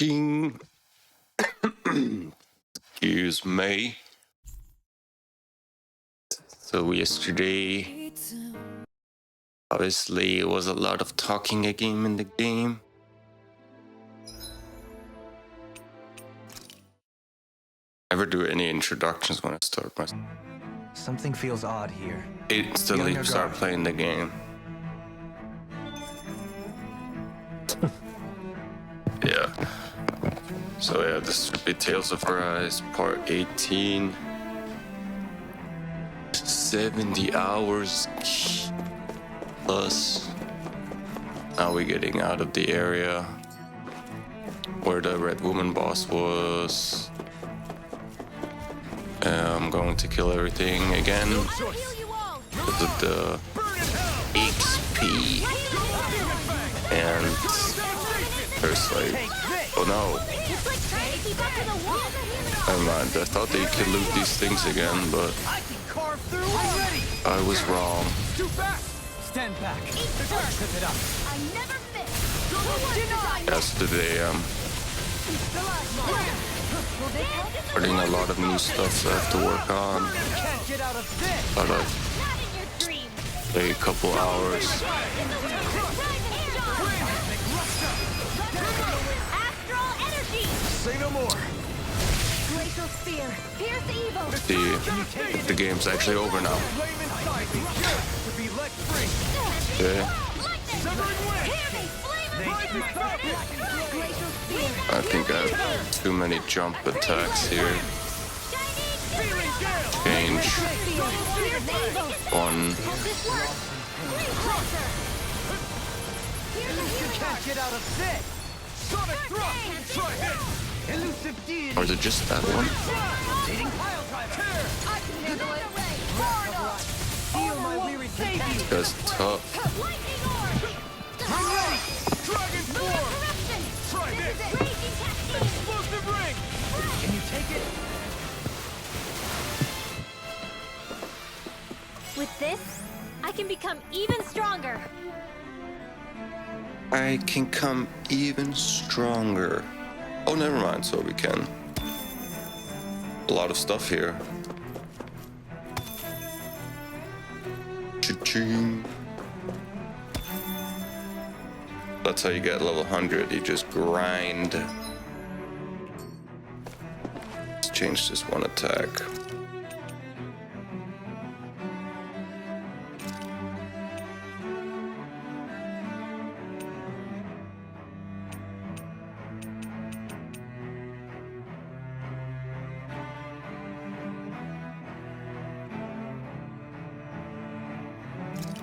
Ching. Excuse me. So yesterday, obviously, it was a lot of talking again in the game. Never do any introductions when I start my. Something feels odd here. Instantly start playing the game. Yeah. So yeah, this should be Tales of Arise Part 18. 70 hours plus. Now we're getting out of the area where the Red Woman boss was. I'm going to kill everything again because of the XP. And there's like, oh no. Never mind, I thought they could loot these things again, but I was wrong. Stand back. Yesterday, starting a lot of new stuff I have to work on. But I play a couple hours. Say no more. The game's actually over now. Okay. I think I have too many jump attacks here. Change one. Or is it just that one? That's tough. Can you take it? With this, I can become even stronger. I can come even stronger. Oh, never mind. So we can. A lot of stuff here. Cha-ching. That's how you get level 100. You just grind. Let's change this one attack.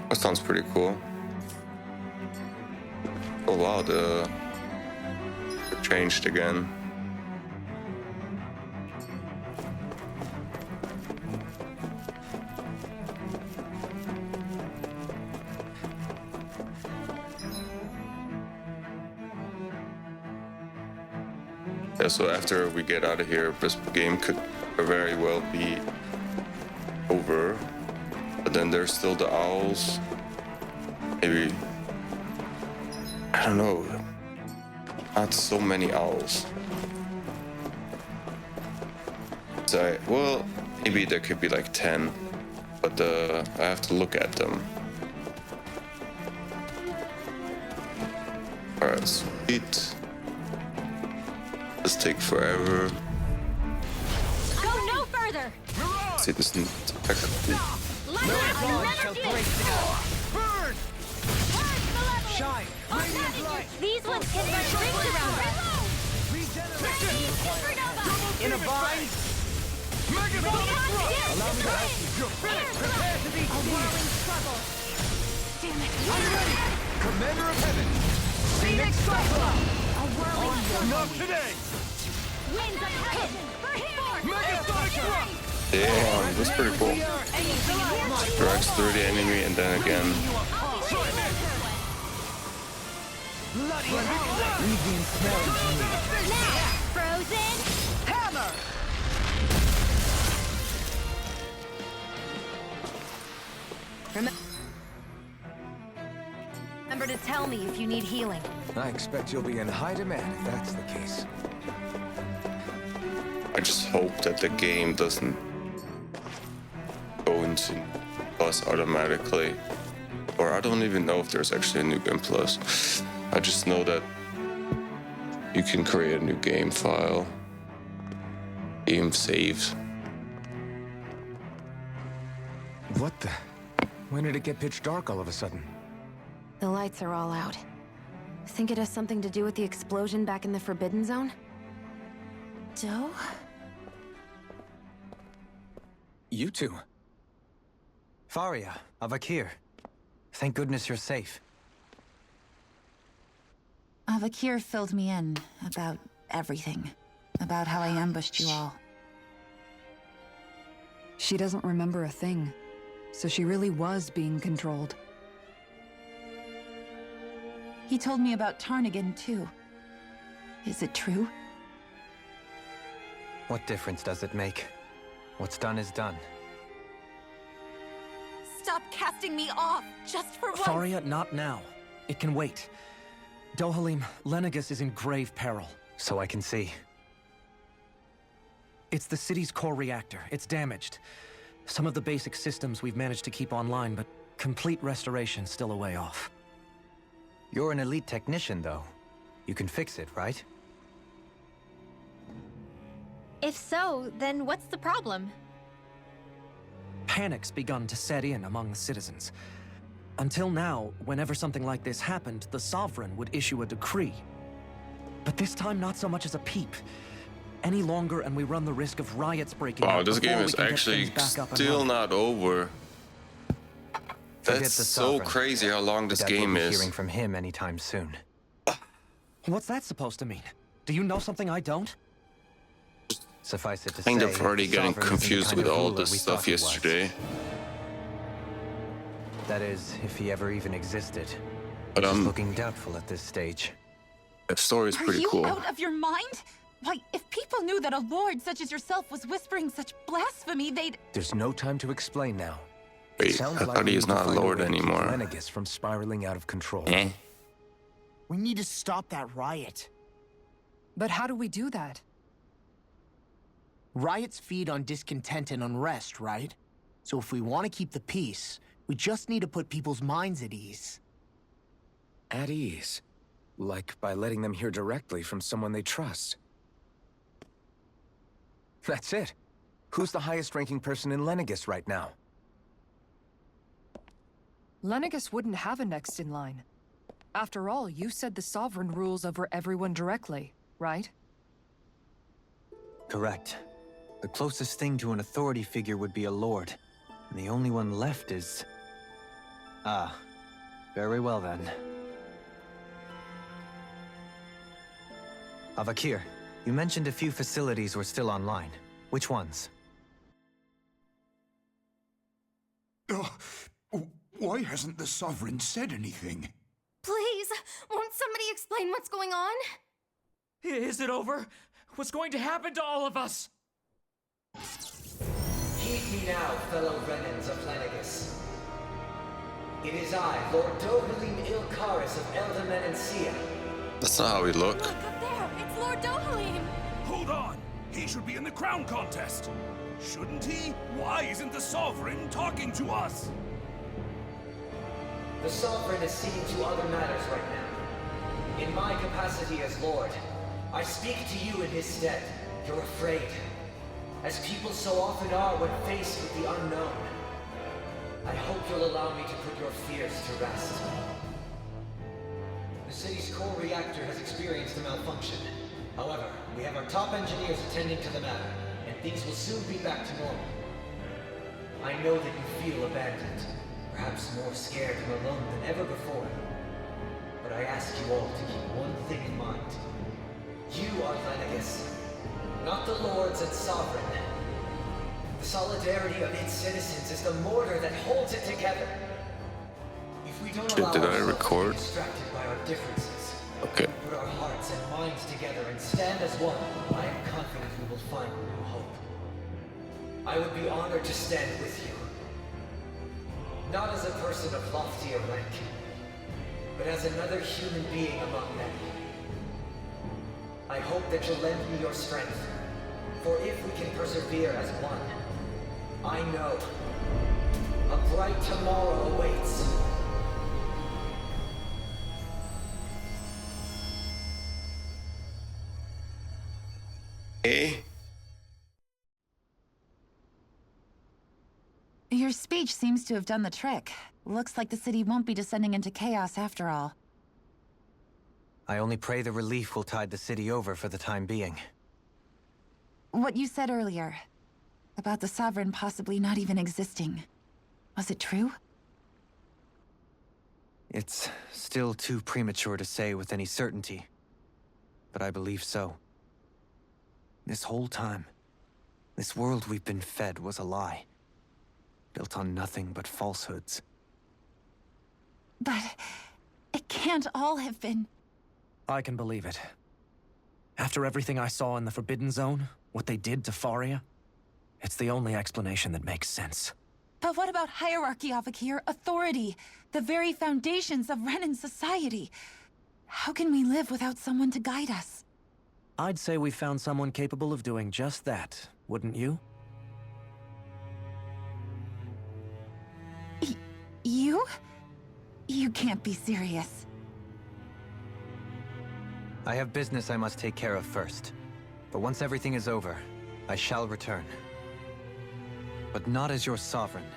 That sounds pretty cool. Oh wow, it changed again. Yeah, so after we get out of here, this game could very well be over. But then there's still the owls. Maybe, I don't know, not so many owls. So, well, maybe there could be like 10, but I have to look at them. Alright, sweet. This take forever. Go no further. See, this is Burn! Shine! Radiant light! These ones can burn rings around us. In a bind! Allow me to help you. Prepare to be Whirling struggle. Damn it. I'm ready! Commander of Heaven! Phoenix Cyclone! A whirling struggle. Not today! Winds of heaven. Megasonic Drop! damn, that's pretty cool. Drags through the enemy and then again. Frozen. Hammer! Remember to tell me if you need healing. I expect you'll be in high demand if that's the case. I just hope that the game doesn't go into plus automatically. Or I don't even know if there's actually a new game plus. I just know that you can create a new game file. Game saves. What the? When did it get pitch dark all of a sudden? The lights are all out. Think it has something to do with the explosion back in the Forbidden Zone? Doe? You two. Faria, Avakir. Thank goodness you're safe. Avakir filled me in about everything. About how I ambushed you all. She doesn't remember a thing, so she really was being controlled. He told me about Tarnigan, too. Is it true? What difference does it make? What's done is done. Stop casting me off, just for once! Faria, not now. It can wait. Dohalim, Lenegus is in grave peril. So I can see. It's the city's core reactor. It's damaged. Some of the basic systems we've managed to keep online, but complete restoration's still a way off. You're an elite technician, though. You can fix it, right? If so, then what's the problem? Panic's begun to set in among the citizens. Until now, whenever something like this happened, the Sovereign would issue a decree. But this time, not so much as a peep. Any longer, and we run the risk of riots breaking Wow, out this before game we is can get actually things back up and still running. not over. Forget That's the so Sovereign. crazy how long this But game we'll be is. hearing from him anytime soon. What's that supposed to mean? Do you know something I don't? Suffice it to Kind say, of already the getting Sovereign isn't the confused kind with of all ruler this we stuff thought he was. yesterday. That is, if he ever even existed. But Which is looking doubtful at this stage. the story is Are pretty you cool. out of your mind? Why, if people knew that a lord such as yourself was whispering such blasphemy, they'd... There's no time to explain now. Wait, I thought he is not a lord anymore. Lenegus from spiraling out of control. Eh? We need to stop that riot. But how do we do that? Riots feed on discontent and unrest, right? So if we want to keep the peace, we just need to put people's minds at ease. At ease. Like by letting them hear directly from someone they trust. That's it. Who's the highest-ranking person in Lenegus right now? Lenegus wouldn't have a next in line. After all, you said the Sovereign rules over everyone directly, right? Correct. The closest thing to an authority figure would be a lord. And the only one left is... Ah. Very well then. Avakir, you mentioned a few facilities were still online. Which ones? Why hasn't the Sovereign said anything? Please, won't somebody explain what's going on? Is it over? What's going to happen to all of us? Heed me now, fellow Renans of Lenegus. It is I, Lord Dohalim Ilkaris of Eldaman and Sia. That's not how we look. Look up there! It's Lord Dohalim! Hold on! He should be in the crown contest! Shouldn't he? Why isn't the Sovereign talking to us? The Sovereign is seeing to other matters right now. In my capacity as Lord, I speak to you in his stead. You're afraid. As people so often are when faced with the unknown. I hope you'll allow me to put your fears to rest. The city's core reactor has experienced a malfunction. However, we have our top engineers attending to the matter, and things will soon be back to normal. I know that you feel abandoned, perhaps more scared and alone than ever before. But I ask you all to keep one thing in mind. You are Lenegus, not the Lords and Sovereign. The solidarity of its citizens is the mortar that holds it together. If we don't allow Did I ourselves record? to be distracted by our differences, Okay. put our hearts and minds together and stand as one, I am confident we will find new hope. I would be honored to stand with you. Not as a person of loftier rank, but as another human being among many. I hope that you'll lend me your strength, for if we can persevere as one, I know a bright tomorrow awaits. Eh? Your speech seems to have done the trick. Looks like the city won't be descending into chaos after all. I only pray the relief will tide the city over for the time being. What you said earlier, about the Sovereign possibly not even existing, was it true? It's still too premature to say with any certainty, but I believe so. This whole time, this world we've been fed was a lie, built on nothing but falsehoods. But it can't all have been... I can believe it. After everything I saw in the Forbidden Zone, what they did to Faria, it's the only explanation that makes sense. But what about hierarchy, Avakir? Authority? The very foundations of Renan society? How can we live without someone to guide us? I'd say we found someone capable of doing just that, wouldn't you? You? You can't be serious. I have business I must take care of first. But once everything is over, I shall return. But not as your sovereign,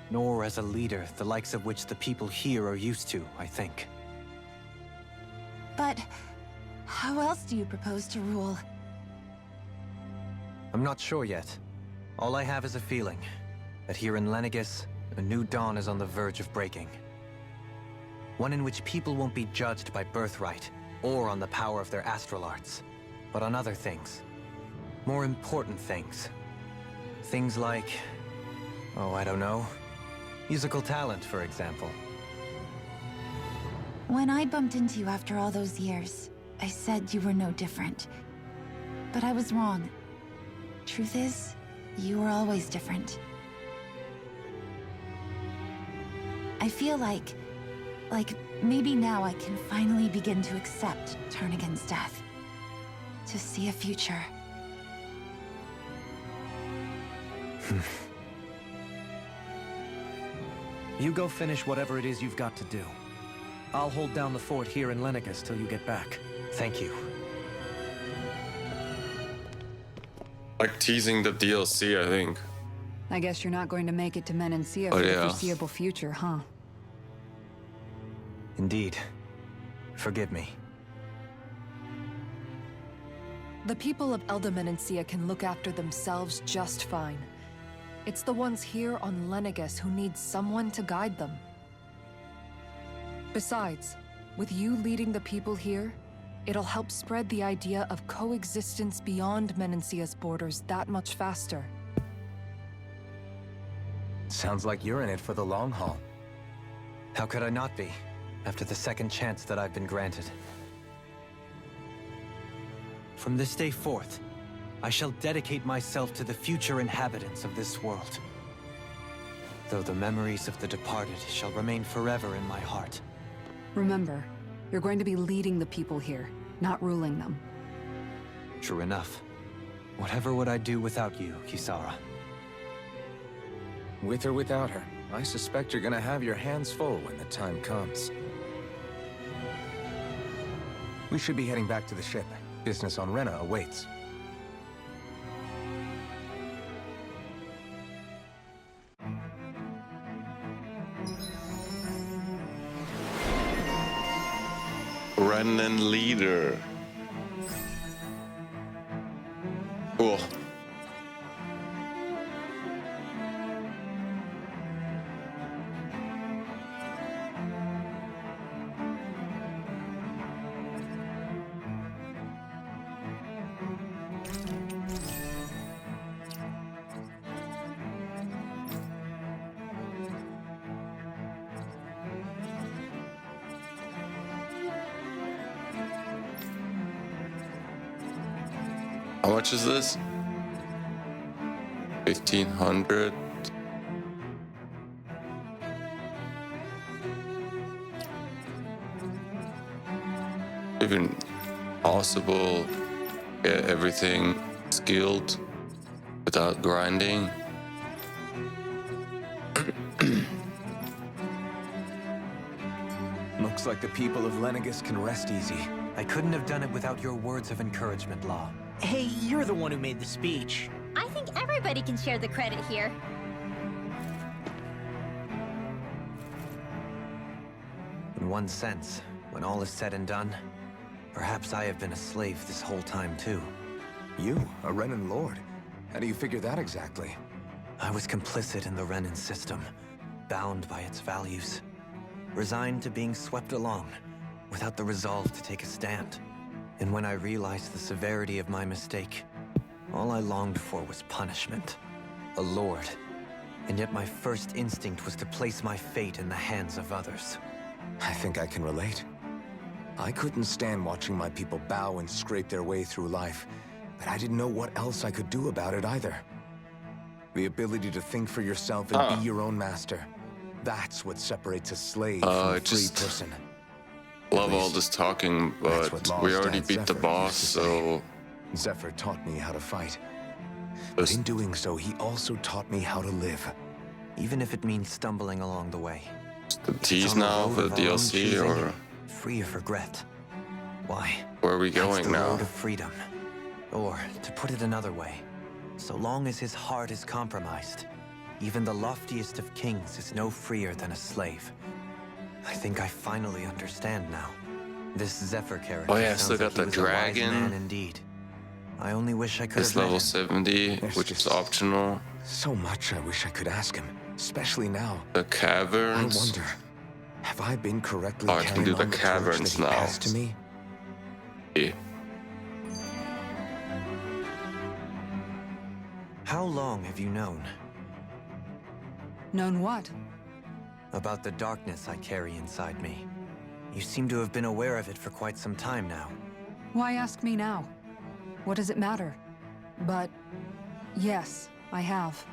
nor as a leader the likes of which the people here are used to, I think. But how else do you propose to rule? I'm not sure yet. All I have is a feeling that here in Lenegis, a new dawn is on the verge of breaking. One in which people won't be judged by birthright or on the power of their astral arts, but on other things. More important things. Things like, oh, I don't know, musical talent, for example. When I bumped into you after all those years, I said you were no different. But I was wrong. Truth is, you were always different. I feel like maybe now I can finally begin to accept turn against death. To see a future. You go finish whatever it is you've got to do. I'll hold down the fort here in Lenegis till you get back. Thank you. Like teasing the DLC, I think. I guess you're not going to make it to Menancia Oh, for the yeah. foreseeable future, huh? Indeed. Forgive me. The people of Elda Menancia can look after themselves just fine. It's the ones here on Lenegis who need someone to guide them. Besides, with you leading the people here, it'll help spread the idea of coexistence beyond Menancia's borders that much faster. Sounds like you're in it for the long haul. How could I not be, after the second chance that I've been granted? From this day forth, I shall dedicate myself to the future inhabitants of this world. Though the memories of the departed shall remain forever in my heart. Remember, you're going to be leading the people here, not ruling them. True enough. Whatever would I do without you, Kisara? With or without her, I suspect you're gonna have your hands full when the time comes. We should be heading back to the ship. Business on Rena awaits. Renan leader. Cool. How much is this? 1,500. even possible get everything skilled without grinding? Looks like the people of Lenegus can rest easy. I couldn't have done it without your words of encouragement, Law. Hey, you're the one who made the speech. I think everybody can share the credit here. In one sense, when all is said and done, perhaps I have been a slave this whole time too. You, a Renan Lord? How do you figure that exactly? I was complicit in the Renan system, bound by its values, resigned to being swept along, without the resolve to take a stand. And when I realized the severity of my mistake, all I longed for was punishment, a lord. And yet my first instinct was to place my fate in the hands of others. I think I can relate. I couldn't stand watching my people bow and scrape their way through life, but I didn't know what else I could do about it either. The ability to think for yourself and be your own master. That's what separates a slave from a free person. Love all this talking, but we already beat the boss, so... Zephyr taught me how to fight. But in doing so, he also taught me how to live. Even if it means stumbling along the way. The tease now for the DLC, or... Free of regret. Why? Where are we going That's the now? road of freedom. Or, to put it another way, so long as his heart is compromised, even the loftiest of kings is no freer than a slave. I think I finally understand now. This Zephyr character. Oh yeah, I sounds still got like he the was a wise man dragon. indeed. I only wish I could It's have met level him. 70, which is optional. So much I wish I could ask him, especially now. The caverns. I wonder, have I been correctly Oh, I can do carrying the on the torch caverns that he now. passed to me? Yeah. How long have you known? Known what? About the darkness I carry inside me. You seem to have been aware of it for quite some time now. Why ask me now? What does it matter? But yes, I have.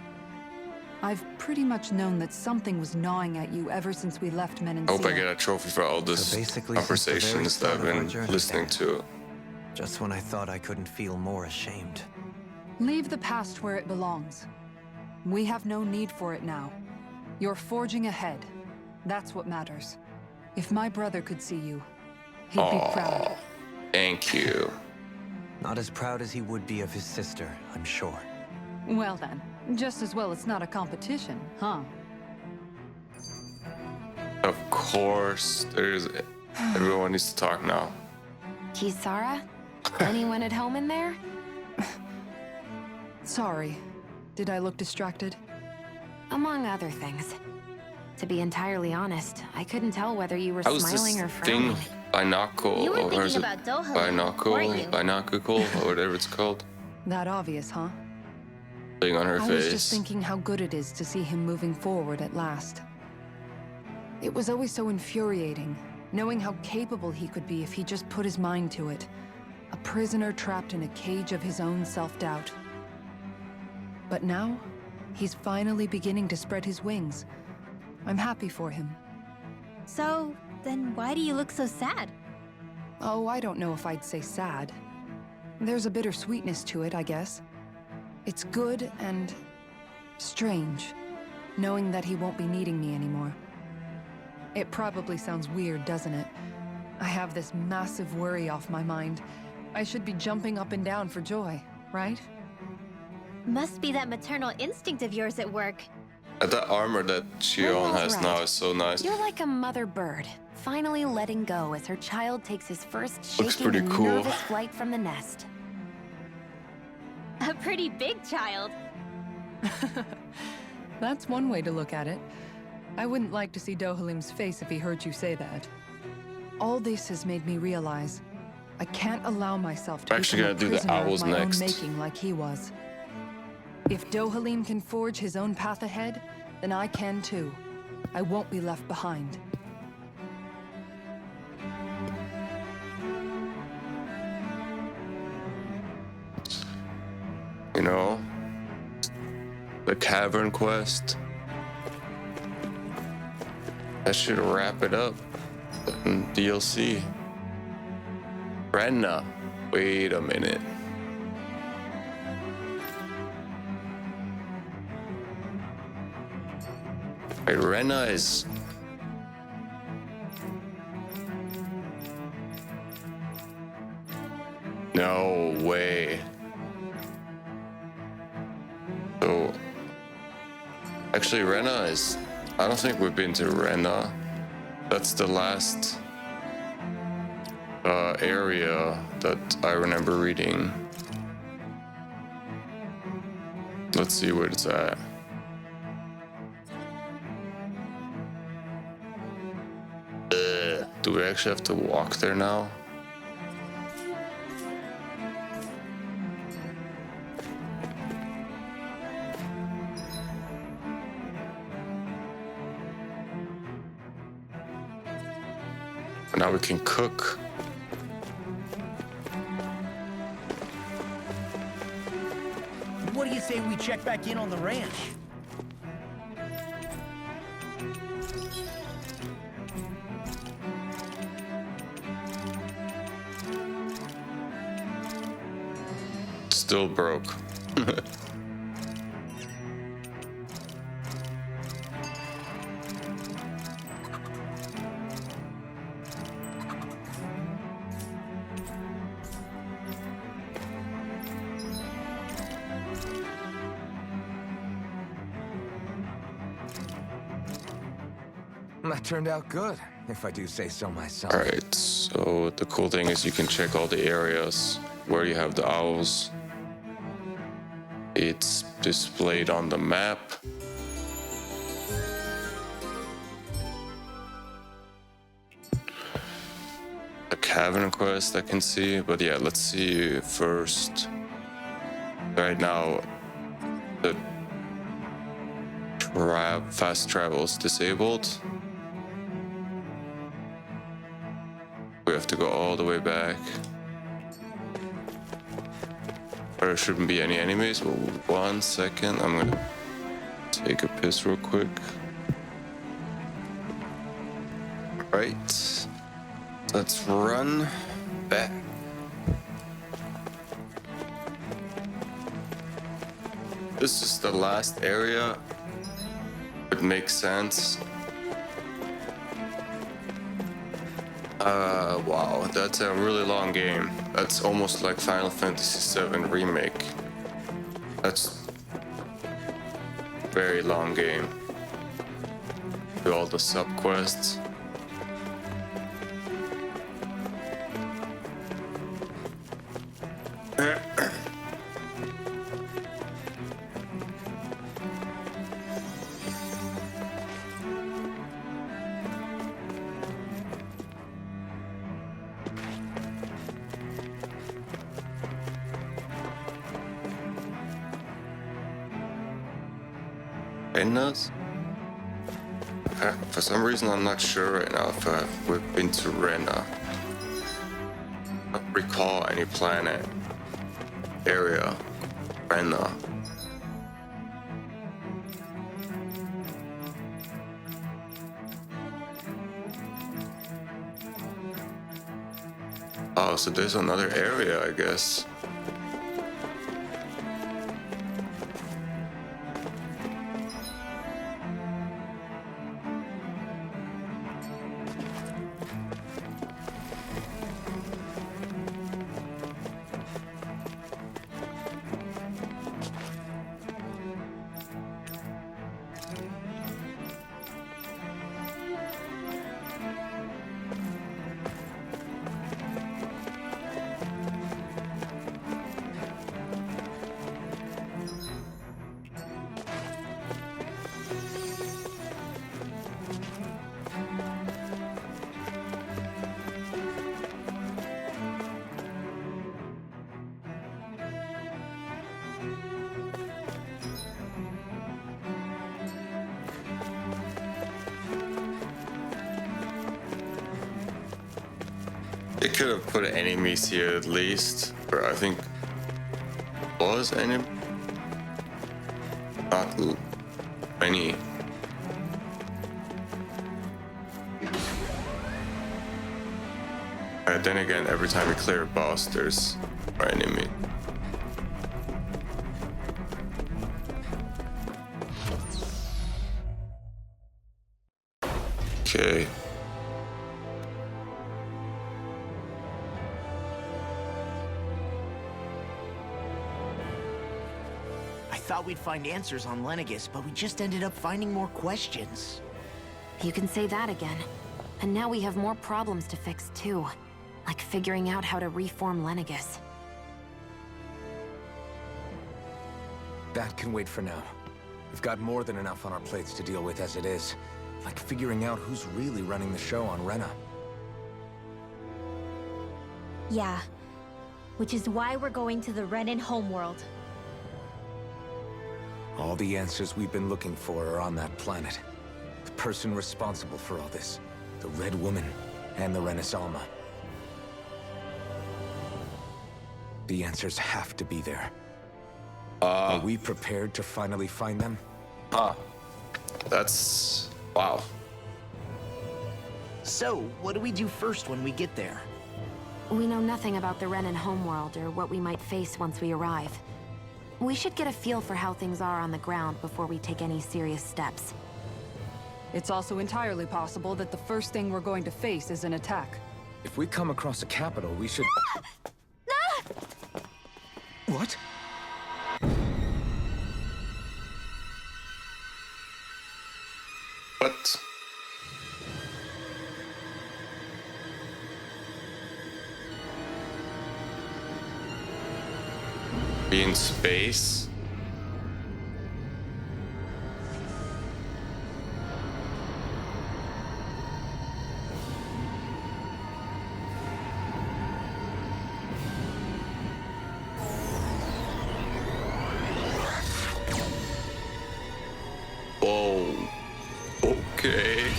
I've pretty much known that something was gnawing at you ever since we left Menancia. I hope I get a trophy for all this So basically, since the very conversations that I've start of our been journey listening to. Just when I thought I couldn't feel more ashamed. Leave the past where it belongs. We have no need for it now. You're forging ahead. That's what matters. If my brother could see you, he'd be proud. Thank you. Not as proud as he would be of his sister, I'm sure. Well then, just as well it's not a competition, huh? Of course, everyone needs to talk now. Kisara? Anyone at home in there? Sorry. Did I look distracted? Among other things. To be entirely honest, I couldn't tell whether you were How's smiling this or thing? frowning. Binocle, You were or is thinking it about Doha, weren't you? binocle, or whatever it's called. That obvious, huh? Thing on her I face. was just thinking how good it is to see him moving forward at last. It was always so infuriating, knowing how capable he could be if he just put his mind to it. A prisoner trapped in a cage of his own self-doubt. But now, he's finally beginning to spread his wings. I'm happy for him. So, then why do you look so sad? Oh, I don't know if I'd say sad. There's a bittersweetness to it, I guess. It's good and strange, knowing that he won't be needing me anymore. It probably sounds weird, doesn't it? I have this massive worry off my mind. I should be jumping up and down for joy, right? Must be that maternal instinct of yours at work. That armor that Shion Ronald's has right. now is so nice. You're like a mother bird, finally letting go as her child takes his first Looks shaking pretty and cool. nervous flight from the nest. A pretty big child. That's one way to look at it. I wouldn't like to see Dohalim's face if he heard you say that. All this has made me realize I can't allow myself to Actually become a gonna do the prisoner owls of my next. own making like he was. If Dohalim can forge his own path ahead, then I can too. I won't be left behind. You know, the cavern quest. That should wrap it up in DLC. Renna. Wait a minute. Wait, Renna is... No way. So... Actually, Renna is... I don't think we've been to Renna. That's the last area that I remember reading. Let's see where it's at. Do we actually have to walk there now? Now we can cook. What do you say we check back in on the ranch? Still broke. That turned out good, if I do say so myself. Alright, so the cool thing is you can check all the areas where you have the owls. It's displayed on the map. A cavern quest I can see, but yeah, let's see first. Right now, the fast travel is disabled. We have to go all the way back. There shouldn't be any enemies, but 1 second. I'm gonna take a piss real quick. Right. Let's run back. This is the last area. It makes sense. Wow, that's a really long game. That's almost like Final Fantasy VII Remake. That's a very long game. Do all the sub-quests. Renna's? For some reason, I'm not sure right now if we've been to Renna. I don't recall any planet area. Renna. Oh, so there's another area, I guess. They could have put enemies here at least, or I think was enemy. Not many. Then again, every time we clear a boss, there's an enemy. Okay. I thought we'd find answers on Lenegis, but we just ended up finding more questions. You can say that again. And now we have more problems to fix, too. Like figuring out how to reform Lenegis. That can wait for now. We've got more than enough on our plates to deal with as it is. Like figuring out who's really running the show on Rena. Yeah. Which is why we're going to the Renan homeworld. All the answers we've been looking for are on that planet. The person responsible for all this. The Red Woman and the Renaissance. The answers have to be there. Are we prepared to finally find them? That's... wow. So, what do we do first when we get there? We know nothing about the Renan homeworld or what we might face once we arrive. We should get a feel for how things are on the ground before we take any serious steps. It's also entirely possible that the first thing we're going to face is an attack. If we come across a capital, we should... What? What? Be in space? Whoa. Okay.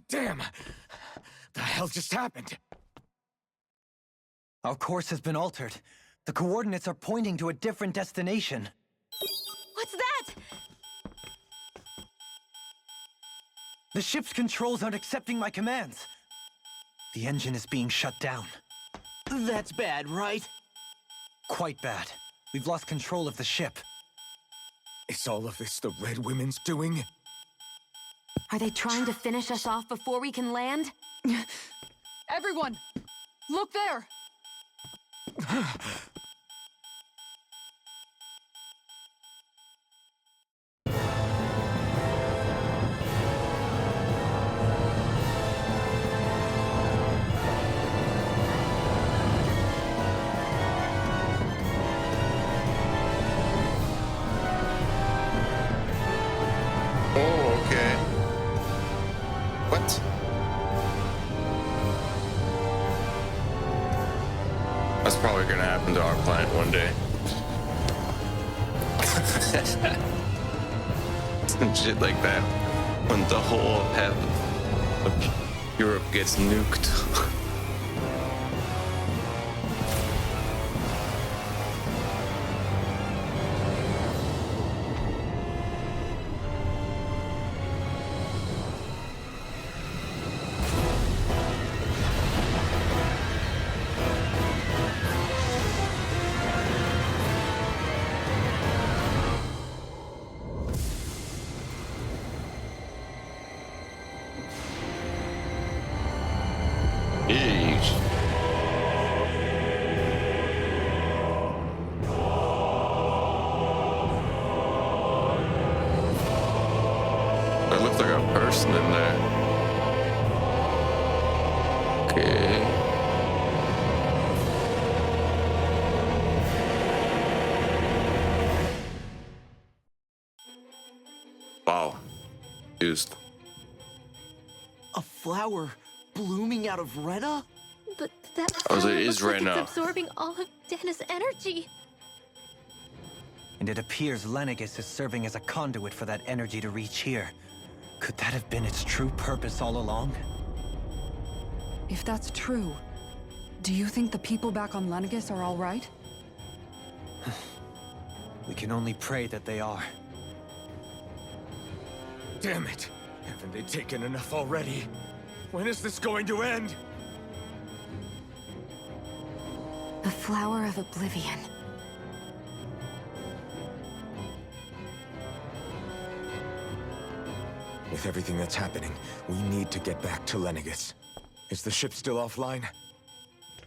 Damn! The hell just happened? Our course has been altered. The coordinates are pointing to a different destination. What's that? The ship's controls aren't accepting my commands. The engine is being shut down. That's bad, right? Quite bad. We've lost control of the ship. Is all of this the Red Women's doing? Are they trying to finish us off before we can land? Everyone! Look there! Oh, okay. What? That's probably gonna happen to our planet one day. Some shit like that. When the whole half of Europe gets nuked. Eesh. That looks like a person in there. Okay. Wow. Used. A flower blooming out of Rena? But that Oh, so flower it is looks like Rena. it's absorbing all of Dana's energy. And it appears Lenegis is serving as a conduit for that energy to reach here. Could that have been its true purpose all along? If that's true, do you think the people back on Lenegis are all right? We can only pray that they are. Damn it! Haven't they taken enough already? When is this going to end? The Flower of Oblivion. With everything that's happening, we need to get back to Lenegis. Is the ship still offline?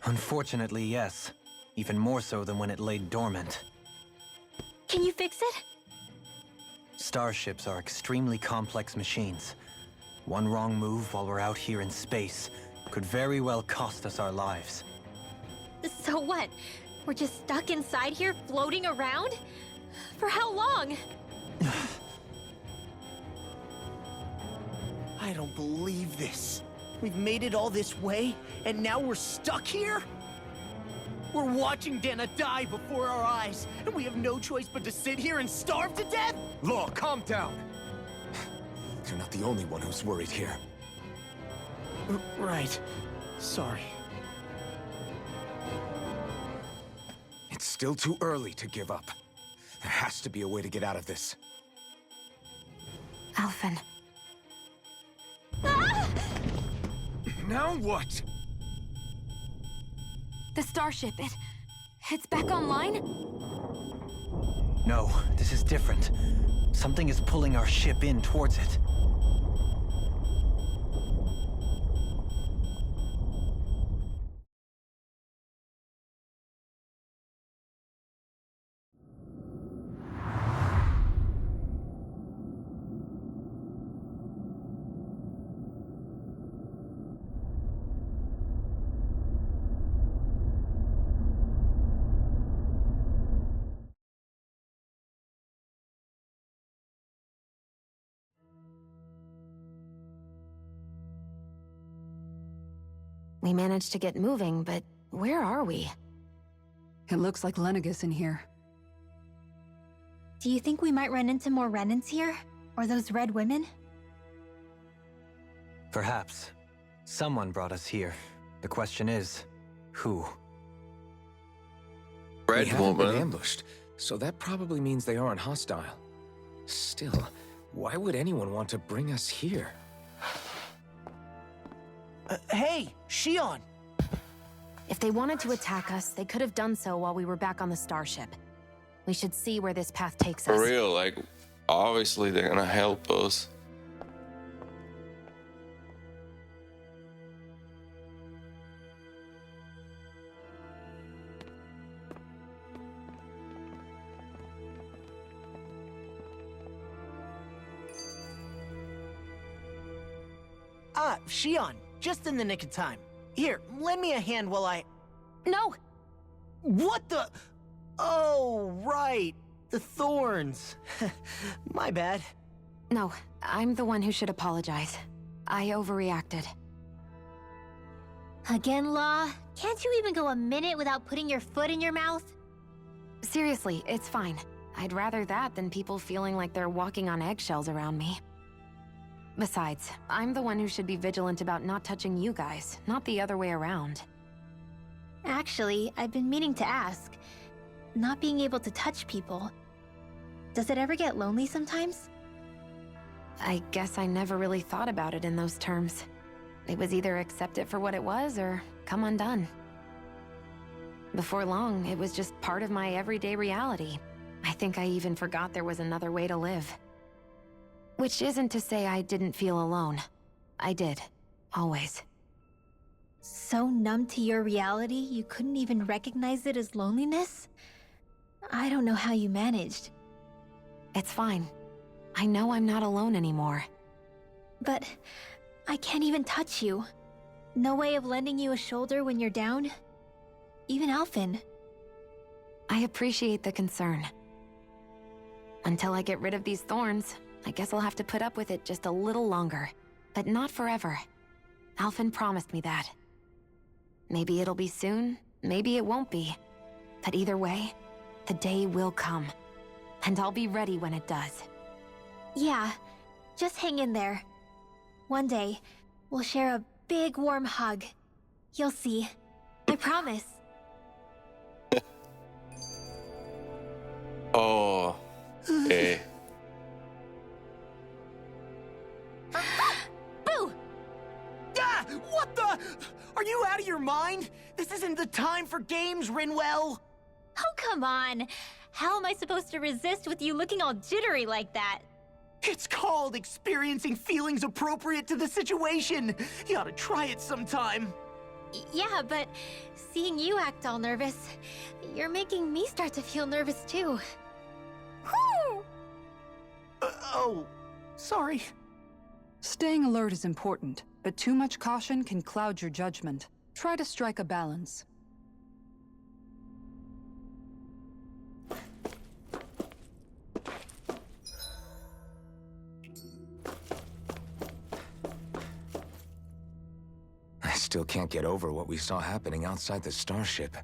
Unfortunately, yes. Even more so than when it lay dormant. Can you fix it? Starships are extremely complex machines. One wrong move while we're out here in space could very well cost us our lives. So what? We're just stuck inside here, floating around? For how long? I don't believe this. We've made it all this way, and now we're stuck here? We're watching Dana die before our eyes, and we have no choice but to sit here and starve to death? Law, calm down! You're not the only one who's worried here. Right. Sorry. It's still too early to give up. There has to be a way to get out of this. Alphen. Now what? The starship, it's back online? No, this is different. Something is pulling our ship in towards it. We managed to get moving, but where are we? It looks like Lenegis in here. Do you think we might run into more Renans here? Or those red women? Perhaps. Someone brought us here. The question is, who? They Red haven't been woman. ambushed, so that probably means they aren't hostile. Still, why would anyone want to bring us here? Hey, Shion! If they wanted to attack us, they could have done so while we were back on the starship. We should see where this path takes us. For real, like, obviously they're gonna help us. Ah, Shion, just in the nick of time. Here, lend me a hand while I... No! What the... Oh, right. The thorns. My bad. No, I'm the one who should apologize. I overreacted. Again, Law? Can't you even go a minute without putting your foot in your mouth? Seriously, it's fine. I'd rather that than people feeling like they're walking on eggshells around me. Besides, I'm the one who should be vigilant about not touching you guys, not the other way around. Actually, I've been meaning to ask. Not being able to touch people. Does it ever get lonely sometimes? I guess I never really thought about it in those terms. It was either accept it for what it was or come undone. Before long, it was just part of my everyday reality. I think I even forgot there was another way to live. Which isn't to say I didn't feel alone. I did. Always. So numb to your reality, you couldn't even recognize it as loneliness? I don't know how you managed. It's fine. I know I'm not alone anymore. But I can't even touch you. No way of lending you a shoulder when you're down? Even Alphen. I appreciate the concern. Until I get rid of these thorns, I guess I'll have to put up with it just a little longer. But not forever. Alphen promised me that. Maybe it'll be soon, maybe it won't be. But either way, the day will come. And I'll be ready when it does. Yeah, Just hang in there. One day, we'll share a big warm hug. You'll see. I promise. Oh. Okay. Boo! Ah! What the? Are you out of your mind? This isn't the time for games, Rinwell! Oh, come on. How am I supposed to resist with you looking all jittery like that? It's called experiencing feelings appropriate to the situation. You ought to try it sometime. Yeah, but seeing you act all nervous, you're making me start to feel nervous too. Oh, sorry. Staying alert is important, but too much caution can cloud your judgment. Try to strike a balance. I still can't get over what we saw happening outside the starship.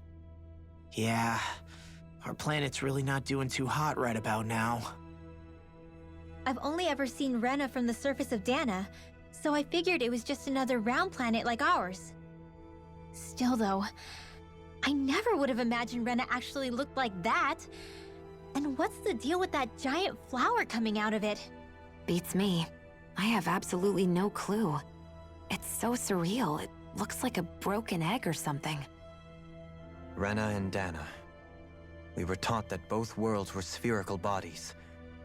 Yeah, our planet's really not doing too hot right about now. I've only ever seen Rena from the surface of Dana, so I figured it was just another round planet like ours. Still though, I never would have imagined Rena actually looked like that. And what's the deal with that giant flower coming out of it? Beats me. I have absolutely no clue. It's so surreal. It looks like a broken egg or something. Rena and Dana. We were taught that both worlds were spherical bodies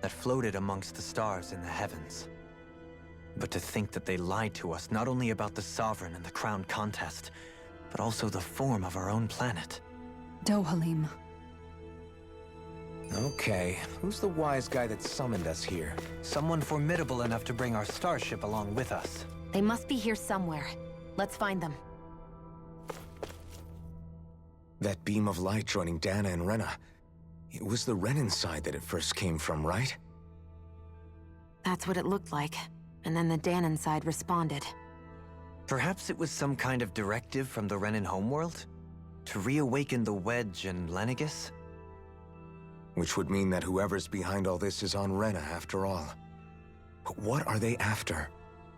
that floated amongst the stars in the heavens. But to think that they lied to us not only about the Sovereign and the Crown contest, but also the form of our own planet. Dohalim. Okay, who's the wise guy that summoned us here? Someone formidable enough to bring our starship along with us. They must be here somewhere. Let's find them. That beam of light joining Dana and Rena. It was the Renan side that it first came from, right? That's what it looked like. And then the Danon side responded. Perhaps it was some kind of directive from the Renan homeworld? To reawaken the Wedge and Lenegis? Which would mean that whoever's behind all this is on Rena after all. But what are they after?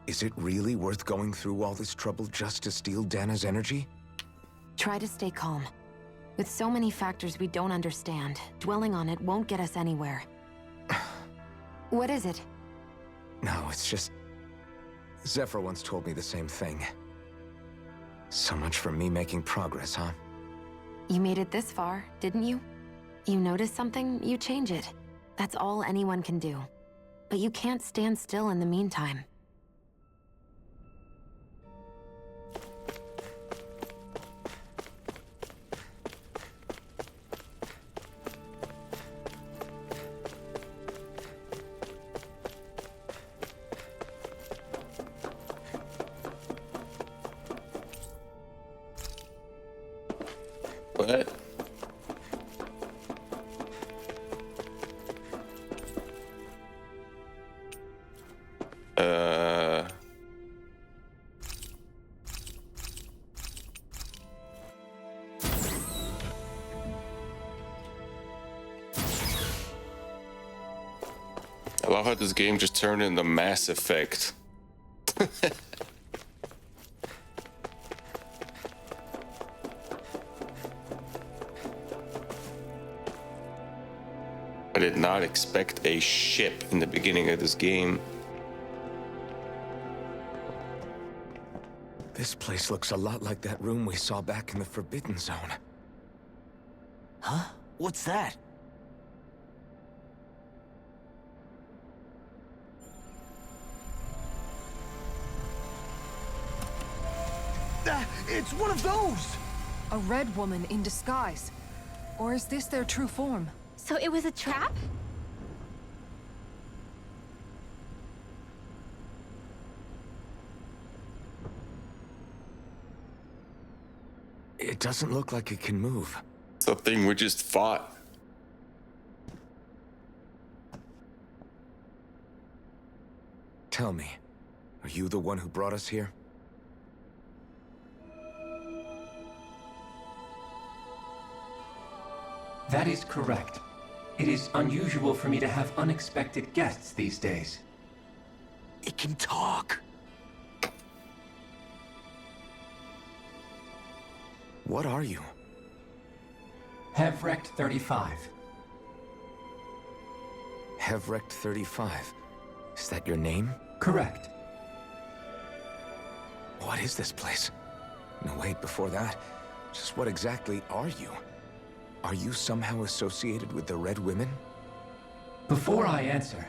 Is it really worth going through all this trouble just to steal Dana's energy? Try to stay calm. With so many factors we don't understand, dwelling on it won't get us anywhere. What is it? No, it's just... Zephyr once told me the same thing. So much for me making progress, huh? You made it this far, didn't you? You notice something, you change it. That's all anyone can do. But you can't stand still in the meantime. What? I love how this game just turned into Mass Effect. I did not expect a ship in the beginning of this game. This place looks a lot like that room we saw back in the Forbidden Zone. Huh? What's that? It's one of those! A red woman in disguise. Or is this their true form? So it was a trap? It doesn't look like it can move. Something we just fought. Tell me, are you the one who brought us here? That is correct. It is unusual for me to have unexpected guests these days. It can talk. What are you? Hevrect 35. Hevrect 35. Is that your name? Correct. What is this place? No, wait, before that, just what exactly are you? Are you somehow associated with the Red Women? Before I answer,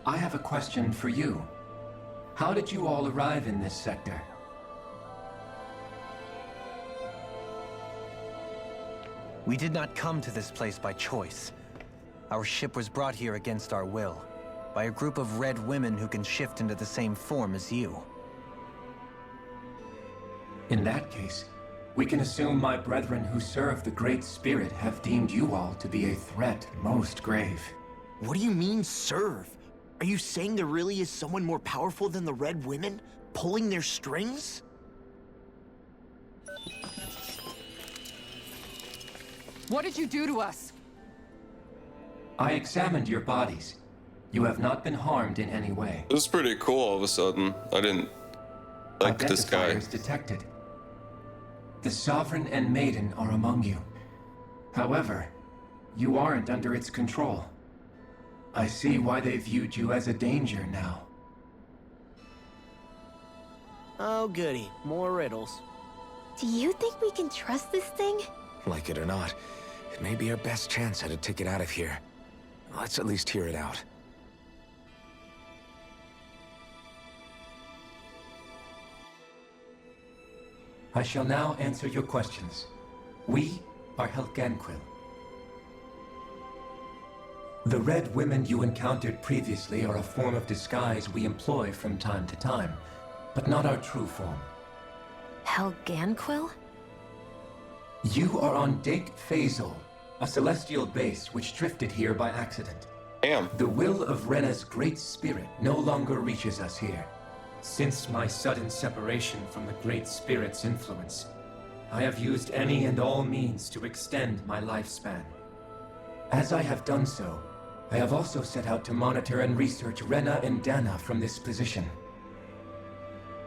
I have a question for you. How did you all arrive in this sector? We did not come to this place by choice. Our ship was brought here against our will, by a group of red women who can shift into the same form as you. In that case, we can assume my brethren who serve the Great Spirit have deemed you all to be a threat most grave. What do you mean, serve? Are you saying there really is someone more powerful than the Red Women, pulling their strings? What did you do to us? I examined your bodies. You have not been harmed in any way. This is pretty cool all of a sudden. I didn't like this guy. Identifiers detected. The Sovereign and Maiden are among you. However, you aren't under its control. I see why they viewed you as a danger now. Oh goody, more riddles. Do you think we can trust this thing? Like it or not, it may be our best chance at a ticket out of here. Let's at least hear it out. I shall now answer your questions. We are Helganquil. The Red Women you encountered previously are a form of disguise we employ from time to time, but not our true form. Helganquil? You are on Dake Phasol, a celestial base which drifted here by accident. Damn. The will of Rena's great spirit no longer reaches us here. Since my sudden separation from the Great Spirit's influence, I have used any and all means to extend my lifespan. As I have done so, I have also set out to monitor and research Rena and Dana from this position.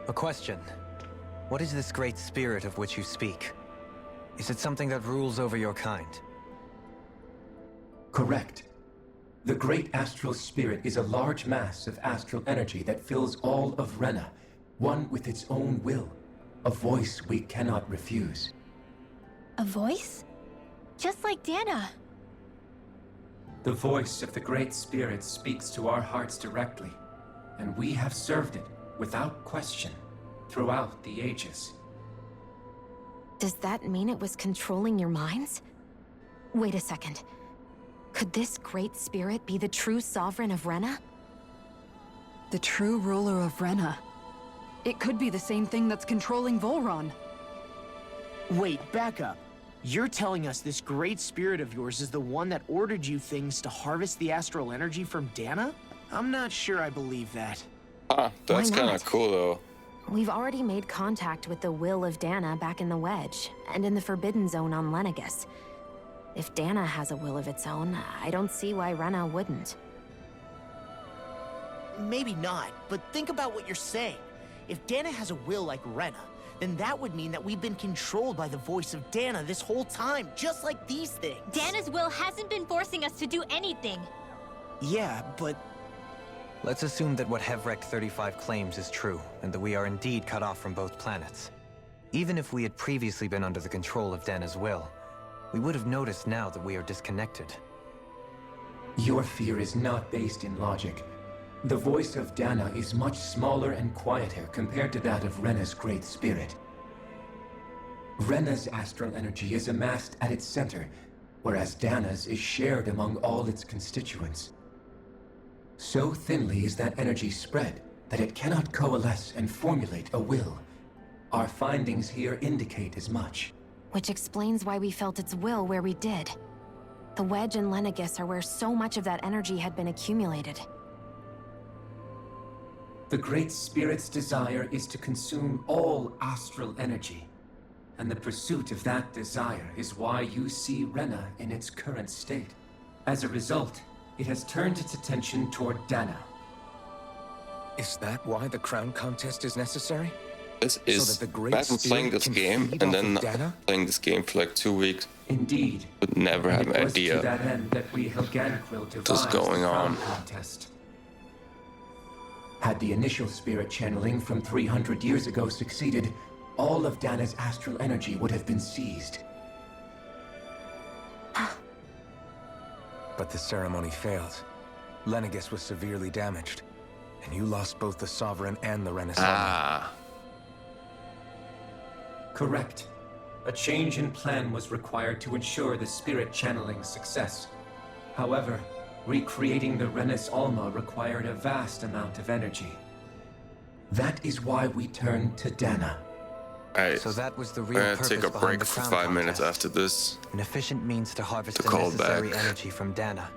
A question. What is this great spirit of which you speak? Is it something that rules over your kind? Correct. The Great Astral Spirit is a large mass of astral energy that fills all of Rena, one with its own will, a voice we cannot refuse. A voice? Just like Dana. The voice of the Great Spirit speaks to our hearts directly, and we have served it, without question, throughout the ages. Does that mean it was controlling your minds? Wait a second. Could this Great Spirit be the true Sovereign of Rena? The true ruler of Rena. It could be the same thing that's controlling Volron. Wait, back up. You're telling us this great spirit of yours is the one that ordered you things to harvest the astral energy from Dana? I'm not sure I believe that. Ah, that's Why kind not? of cool though. We've already made contact with the will of Dana back in the Wedge, and in the Forbidden Zone on Lenegus. If Dana has a will of its own, I don't see why Rena wouldn't. Maybe not, but think about what you're saying. If Dana has a will like Rena, then that would mean that we've been controlled by the voice of Dana this whole time, just like these things. Dana's will hasn't been forcing us to do anything. Yeah, but Let's assume that what Hevrect 35 claims is true, and that we are indeed cut off from both planets. Even if we had previously been under the control of Dana's will, we would have noticed now that we are disconnected. Your fear is not based in logic. The voice of Dana is much smaller and quieter compared to that of Rena's Great Spirit. Rena's astral energy is amassed at its center, whereas Dana's is shared among all its constituents. So thinly is that energy spread that it cannot coalesce and formulate a will. Our findings here indicate as much. Which explains why we felt its will where we did. The Wedge and Lenegus are where so much of that energy had been accumulated. The Great Spirit's desire is to consume all astral energy. And the pursuit of that desire is why you see Rena in its current state. As a result, it has turned its attention toward Dana. Is that why the crown contest is necessary? This is. that the Great I've been playing Spirit this can game feed and off then of Dana? playing this game for like 2 weeks. Indeed. Would never have And an it was to idea that end that we Helganquil devised what's going the crown on. contest. Had the initial spirit channeling from 300 years ago succeeded, all of Dana's astral energy would have been seized. But the ceremony failed. Lenegis was severely damaged, and you lost both the Sovereign and the Renaissance. Ah. Correct. A change in plan was required to ensure the spirit channeling's success. However, recreating the Renis Alma required a vast amount of energy. That is why we turned to Dana. Alright, So that was the we're real gonna purpose take a behind break the for crown 5 minutes contest. after this. An efficient means to harvest To the call necessary back. energy from Dana.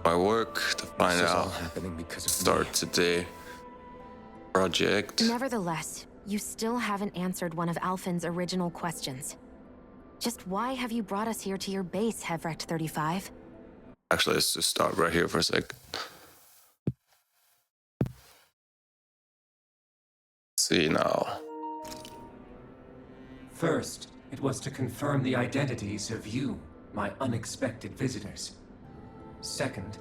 My work to find This is all out. happening because of Start me. today. Project. Nevertheless, you still haven't answered one of Alphen's original questions. Just why have you brought us here to your base, Hevrecht 35? Actually, let's just start right here for a sec. See now. First, it was to confirm the identities of you, my unexpected visitors. Second,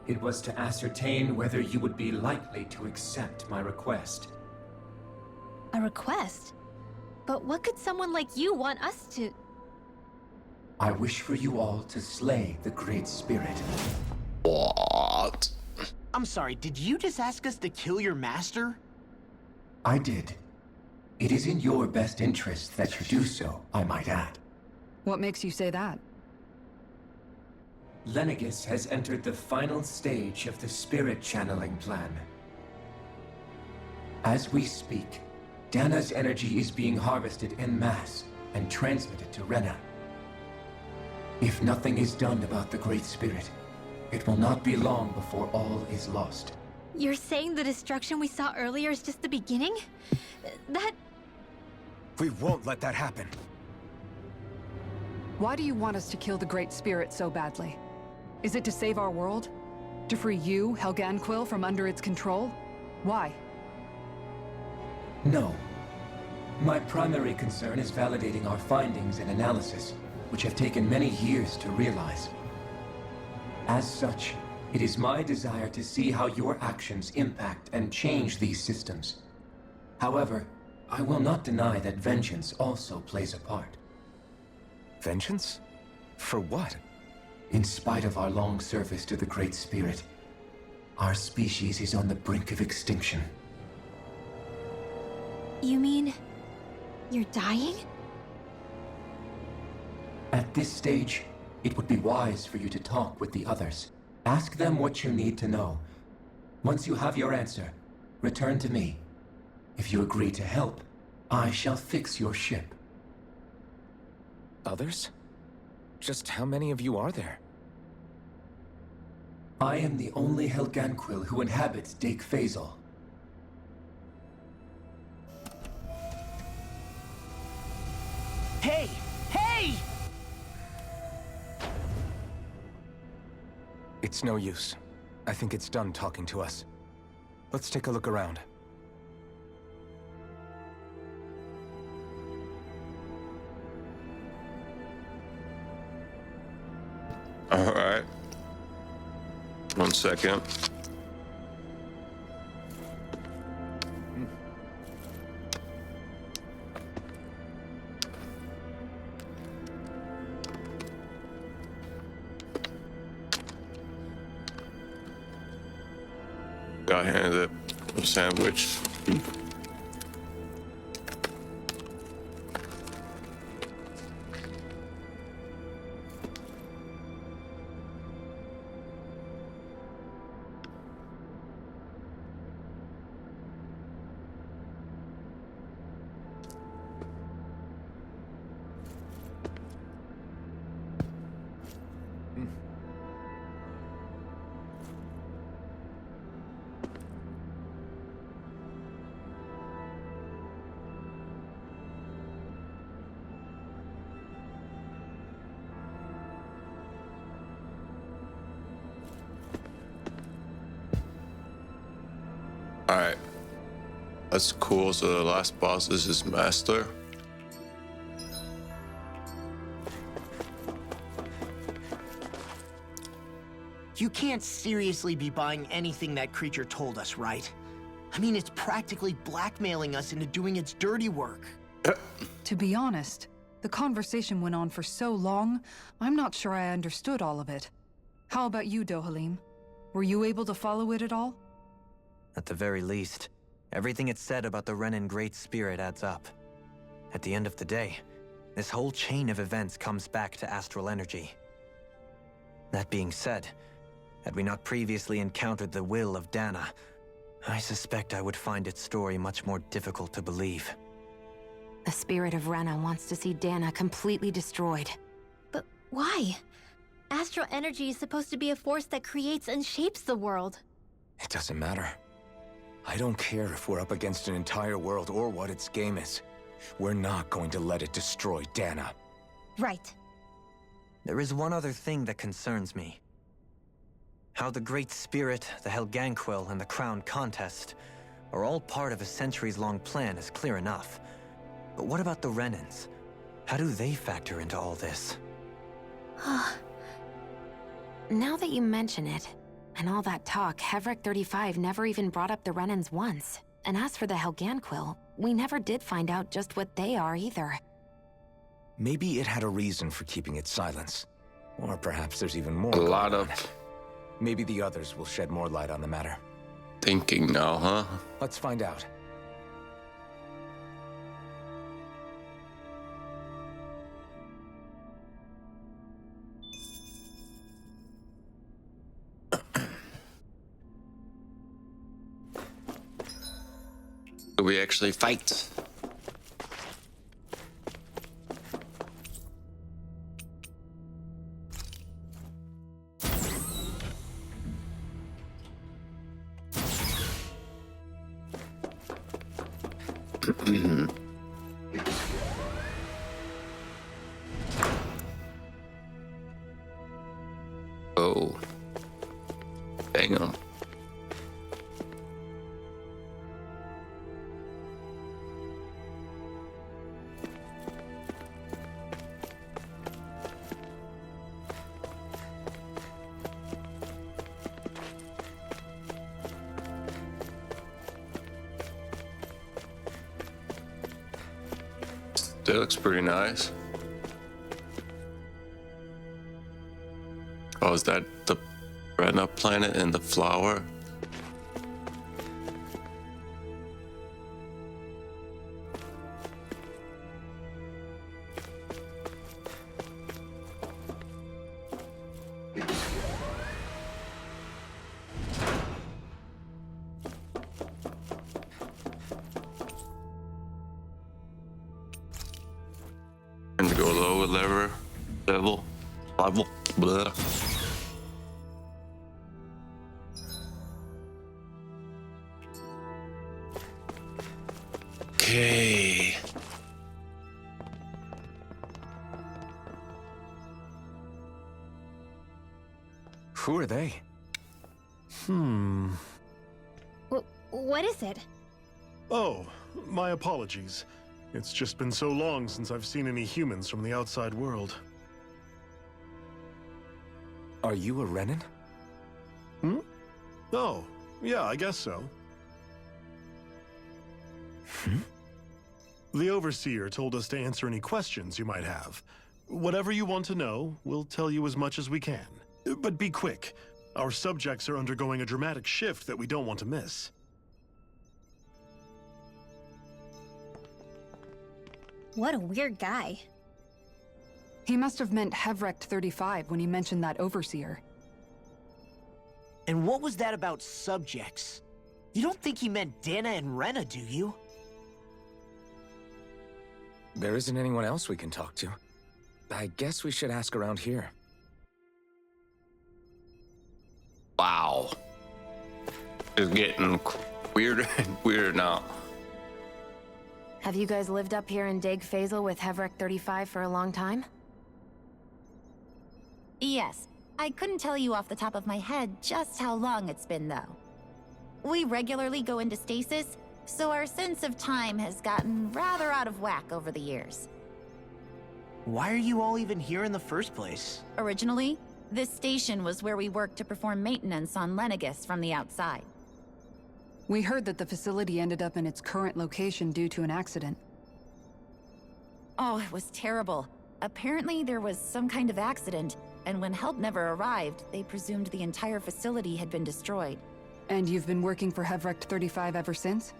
it was to ascertain whether you would be likely to accept my request. A request? But what could someone like you want us to... I wish for you all to slay the Great Spirit. What? I'm sorry, did you just ask us to kill your master? I did. It is in your best interest that you do so, I might add. What makes you say that? Lenegis has entered the final stage of the spirit channeling plan. As we speak, Dana's energy is being harvested en masse and transmitted to Rena. If nothing is done about the Great Spirit, it will not be long before all is lost. You're saying the destruction we saw earlier is just the beginning? That... We won't let that happen. Why do you want us to kill the Great Spirit so badly? Is it to save our world? To free you, Helganquil, from under its control? Why? No. My primary concern is validating our findings and analysis, which have taken many years to realize. As such, it is my desire to see how your actions impact and change these systems. However, I will not deny that vengeance also plays a part. Vengeance? For what? In spite of our long service to the Great Spirit, our species is on the brink of extinction. You mean... you're dying? At this stage, it would be wise for you to talk with the others. Ask them what you need to know. Once you have your answer, return to me. If you agree to help, I shall fix your ship. Others? Just how many of you are there? I am the only Helganquil who inhabits Dake Faisal. Hey! Hey! It's no use. I think it's done talking to us. Let's take a look around. Alright. 1 second. Got handed a sandwich. That's cool. So the last boss is his master. You can't seriously be buying anything that creature told us, right? I mean, it's practically blackmailing us into doing its dirty work. To be honest, the conversation went on for so long, I'm not sure I understood all of it. How about you, Dohalim? Were you able to follow it at all? At the very least, everything it said about the Renan Great Spirit adds up. At the end of the day, this whole chain of events comes back to astral energy. That being said, had we not previously encountered the will of Dana, I suspect I would find its story much more difficult to believe. The spirit of Rena wants to see Dana completely destroyed. But why? Astral energy is supposed to be a force that creates and shapes the world. It doesn't matter. I don't care if we're up against an entire world or what its game is. We're not going to let it destroy Dana. Right. There is one other thing that concerns me. How the Great Spirit, the Helganquil, and the Crown Contest are all part of a centuries-long plan is clear enough. But what about the Renans? How do they factor into all this? Now that you mention it, and all that talk, Hevric 35 never even brought up the Renans once. And as for the Helganquil, we never did find out just what they are either. Maybe it had a reason for keeping its silence. Or perhaps there's even more. A lot of Maybe the others will shed more light on the matter. thinking now, huh? Let's find out. Do we actually fight? Oh. Damn. That looks pretty nice. Oh, is that the Rena planet and the flower? And go lower level, blah. Okay. Who are they? What is it? Oh, my apologies. It's just been so long since I've seen any humans from the outside world. Are you a Renan? Oh, yeah, I guess so. The Overseer told us to answer any questions you might have. Whatever you want to know, we'll tell you as much as we can. But be quick. Our subjects are undergoing a dramatic shift that we don't want to miss. What a weird guy. He must have meant Hevric 35 when he mentioned that Overseer. And what was that about subjects? You don't think he meant Dana and Rena, do you? There isn't anyone else we can talk to. I guess we should ask around here. Wow. It's getting weirder and weirder now. Have you guys lived up here in Daeg Faisal with Hevric 35 for a long time? Yes. I couldn't tell you off the top of my head just how long it's been, though. We regularly go into stasis, So our sense of time has gotten rather out of whack over the years. Why are you all even here in the first place? Originally, this station was where we worked to perform maintenance on Lenegis from the outside. We heard that the facility ended up in its current location due to an accident. Oh, it was terrible. Apparently there was some kind of accident, and when help never arrived, they presumed the entire facility had been destroyed. And you've been working for Hevrecht 35 ever since?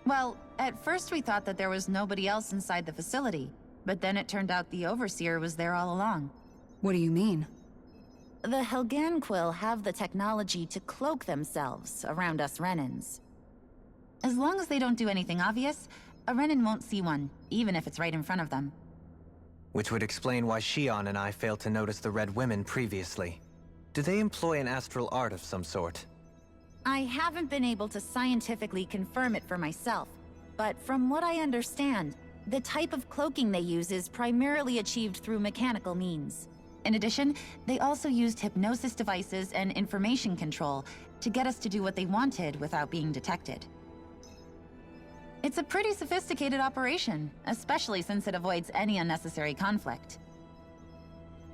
Well, at first we thought that there was nobody else inside the facility, but then it turned out the Overseer was there all along. What do you mean? The Helganquil have the technology to cloak themselves around us Renans. As long as they don't do anything obvious, a Renan won't see one, even if it's right in front of them. Which would explain why Shion and I failed to notice the Red Women previously. Do they employ an astral art of some sort? I haven't been able to scientifically confirm it for myself, but from what I understand, the type of cloaking they use is primarily achieved through mechanical means. In addition, they also used hypnosis devices and information control to get us to do what they wanted without being detected. It's a pretty sophisticated operation, especially since it avoids any unnecessary conflict.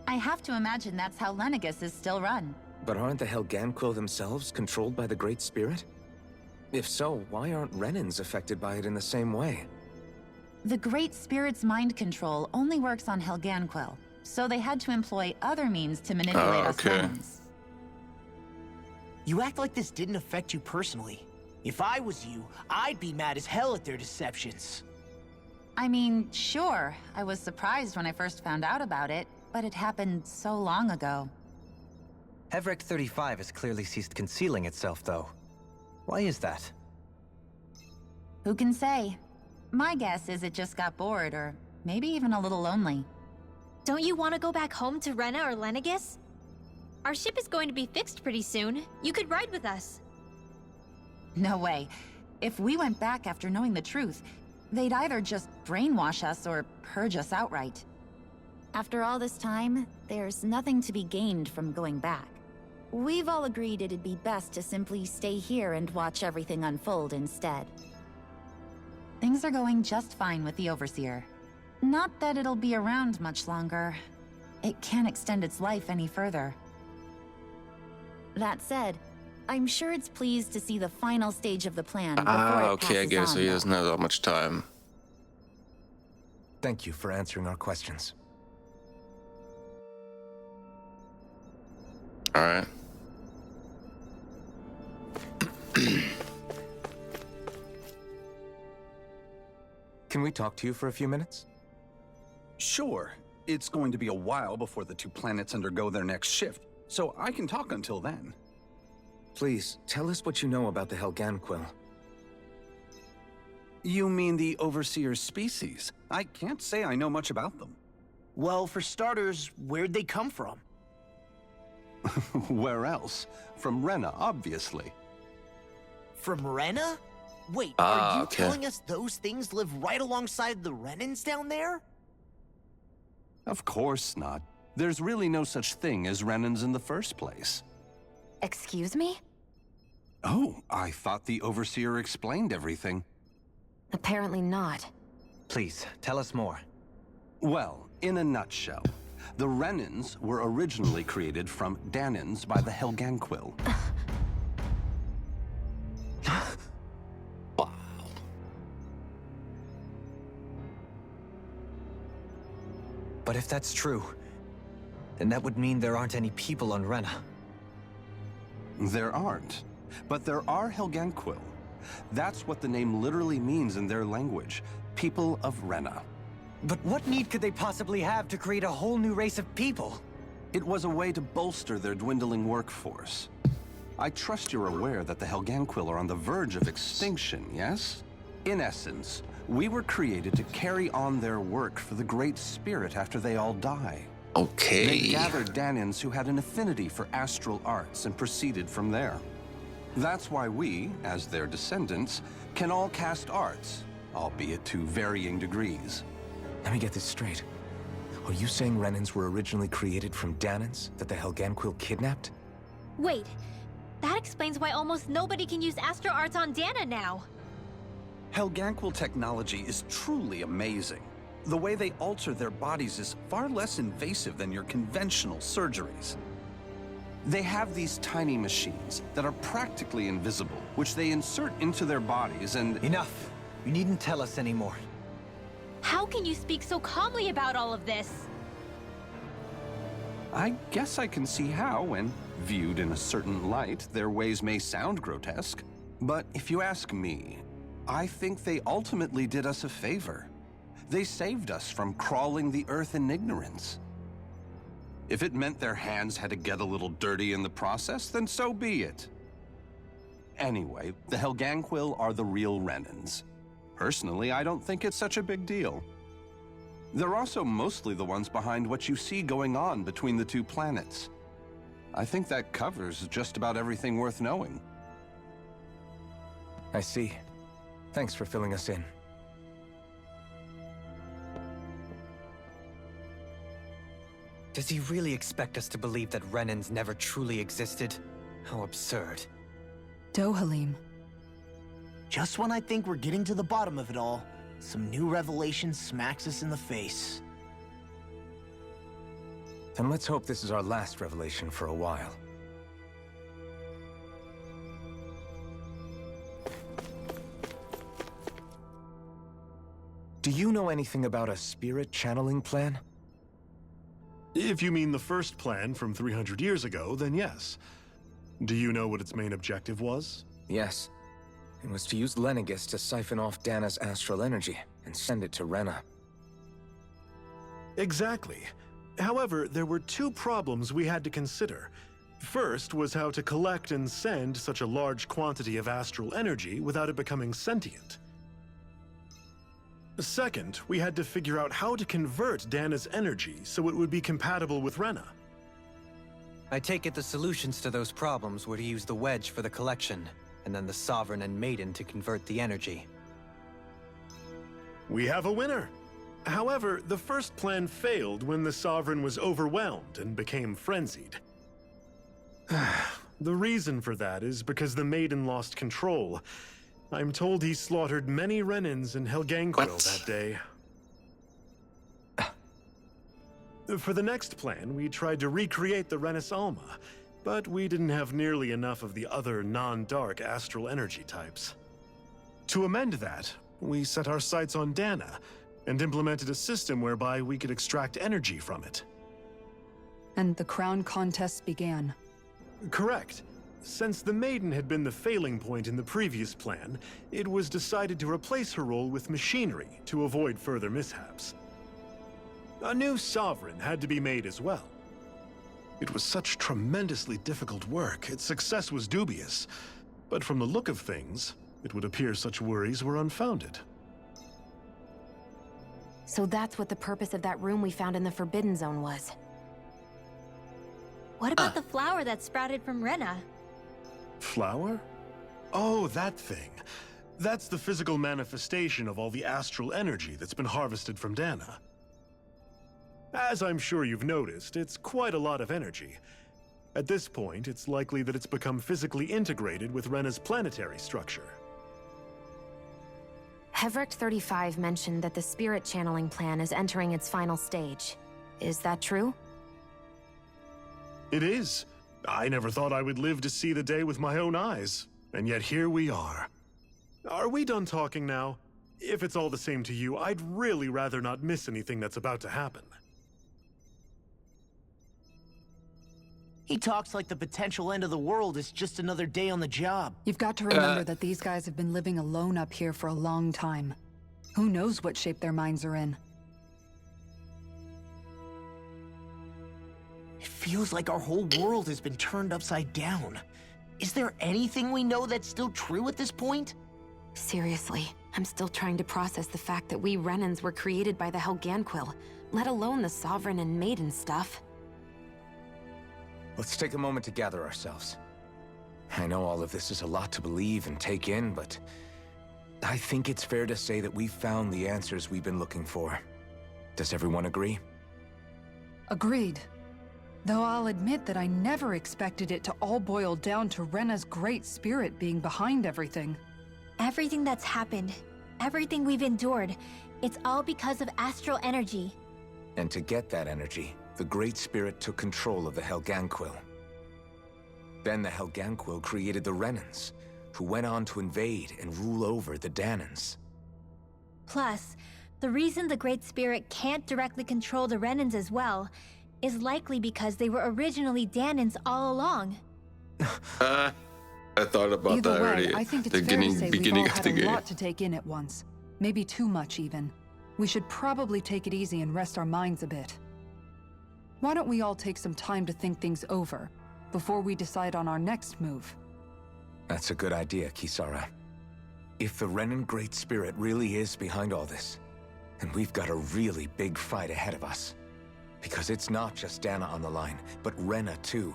I have to imagine that's how Lenegis is still run. But aren't the Helganquil themselves controlled by the Great Spirit? If so, why aren't Renans affected by it in the same way? The Great Spirit's mind control only works on Helganquil, so they had to employ other means to manipulate us Renans. You act like this didn't affect you personally. If I was you, I'd be mad as hell at their deceptions. I mean, sure, I was surprised when I first found out about it, but it happened so long ago. Hevrecht 35 has clearly ceased concealing itself, though. Why is that? Who can say? My guess is it just got bored, or maybe even a little lonely. Don't you want to go back home to Rena or Lenegis? Our ship is going to be fixed pretty soon. You could ride with us. No way. If we went back after knowing the truth, they'd either just brainwash us or purge us outright. After all this time, there's nothing to be gained from going back. We've all agreed it'd be best to simply stay here and watch everything unfold instead. Things are going just fine with the Overseer. Not that it'll be around much longer. It can't extend its life any further. That said, I'm sure it's pleased to see the final stage of the plan before it okay, I passes get it. So on, he doesn't have that much time. Thank you for answering our questions. All right. Can we talk to you for a few minutes? Sure. It's going to be a while before the two planets undergo their next shift, so I can talk until then. Please, tell us what you know about the Helganquil. You mean the Overseer species? I can't say I know much about them. Well, for starters, where'd they come from? Where else? From Rena, obviously. From Rena? Wait, Ah, are you okay. telling us those things live right alongside the Renans down there? Of course not. There's really no such thing as Renans in the first place. Excuse me? Oh, I thought the Overseer explained everything. Apparently not. Please, tell us more. Well, in a nutshell, the Renans were originally created from Danans by the Helganquil. Wow. But if that's true, then that would mean there aren't any people on Rena. There aren't, but there are Helganquil. That's what the name literally means in their language, people of Rena. But what need could they possibly have to create a whole new race of people? It was a way to bolster their dwindling workforce. I trust you're aware that the Helganquil are on the verge of extinction, yes? In essence, we were created to carry on their work for the Great Spirit after they all die. Okay. They gathered Danans who had an affinity for astral arts and proceeded from there. That's why we, as their descendants, can all cast arts, albeit to varying degrees. Let me get this straight. Are you saying Renans were originally created from Danans that the Helganquil kidnapped? Wait, That explains why almost nobody can use Astro Arts on Dana now. Helganquil technology is truly amazing. The way they alter their bodies is far less invasive than your conventional surgeries. They have these tiny machines that are practically invisible, which they insert into their bodies and... Enough! You needn't tell us anymore. How can you speak so calmly about all of this? I guess I can see how, when viewed in a certain light, their ways may sound grotesque. But if you ask me, I think they ultimately did us a favor. They saved us from crawling the earth in ignorance. If it meant their hands had to get a little dirty in the process, then so be it. Anyway, the Helganquil are the real Renans. Personally, I don't think it's such a big deal. They're also mostly the ones behind what you see going on between the two planets. I think that covers just about everything worth knowing. I see. Thanks for filling us in. Does he really expect us to believe that Renans never truly existed? How absurd. Dohalim. Just when I think we're getting to the bottom of it all, some new revelation smacks us in the face. Then let's hope this is our last revelation for a while. Do you know anything about a spirit channeling plan? If you mean the first plan from 300 years ago, then yes. Do you know what its main objective was? Yes. It was to use Lenegis to siphon off Dana's astral energy and send it to Rena. Exactly. However, there were two problems we had to consider. First was how to collect and send such a large quantity of astral energy without it becoming sentient. Second, we had to figure out how to convert Dana's energy so it would be compatible with Rena. I take it the solutions to those problems were to use the wedge for the collection, and then the Sovereign and Maiden to convert the energy. We have a winner! However, the first plan failed when the Sovereign was overwhelmed and became frenzied. The reason for that is because the Maiden lost control. I'm told he slaughtered many Renans in Helganquil that day. For the next plan, we tried to recreate the Renis Alma, but we didn't have nearly enough of the other non-dark astral energy types. To amend that, we set our sights on Dana, and implemented a system whereby we could extract energy from it. And the crown contest began. Correct. Since the Maiden had been the failing point in the previous plan, it was decided to replace her role with machinery to avoid further mishaps. A new Sovereign had to be made as well. It was such tremendously difficult work, its success was dubious. But from the look of things, it would appear such worries were unfounded. So that's what the purpose of that room we found in the Forbidden Zone was. What about the flower that sprouted from Rena? Flower? Oh, that thing. That's the physical manifestation of all the astral energy that's been harvested from Dana. As I'm sure you've noticed, it's quite a lot of energy. At this point, it's likely that it's become physically integrated with Rena's planetary structure. Hevrecht 35 mentioned that the spirit channeling plan is entering its final stage. Is that true? It is. I never thought I would live to see the day with my own eyes, and yet here we are. Are we done talking now? If it's all the same to you, I'd really rather not miss anything that's about to happen. He talks like the potential end of the world is just another day on the job. You've got to remember that these guys have been living alone up here for a long time. Who knows what shape their minds are in? It feels like our whole world has been turned upside down. Is there anything we know that's still true at this point? Seriously, I'm still trying to process the fact that we Renans were created by the Helganquil, let alone the Sovereign and Maiden stuff. Let's take a moment to gather ourselves. I know all of this is a lot to believe and take in, but I think it's fair to say that we've found the answers we've been looking for. Does everyone agree? Agreed. Though I'll admit that I never expected it to all boil down to Rena's great spirit being behind everything. Everything that's happened, everything we've endured, it's all because of astral energy. And to get that energy, the Great Spirit took control of the Helganquil. Then the Helganquil created the Renans, who went on to invade and rule over the Danans. Plus, the reason the Great Spirit can't directly control the Renans as well is likely because they were originally Danans all along. I thought about Either that way, already. I think it's The fair to say we've beginning all of had the a game. lot to take in at once. Maybe too much, even. We should probably take it easy and rest our minds a bit. Why don't we all take some time to think things over before we decide on our next move? That's a good idea, Kisara. If the Renan Great Spirit really is behind all this, then we've got a really big fight ahead of us. Because it's not just Dana on the line, but Rena too.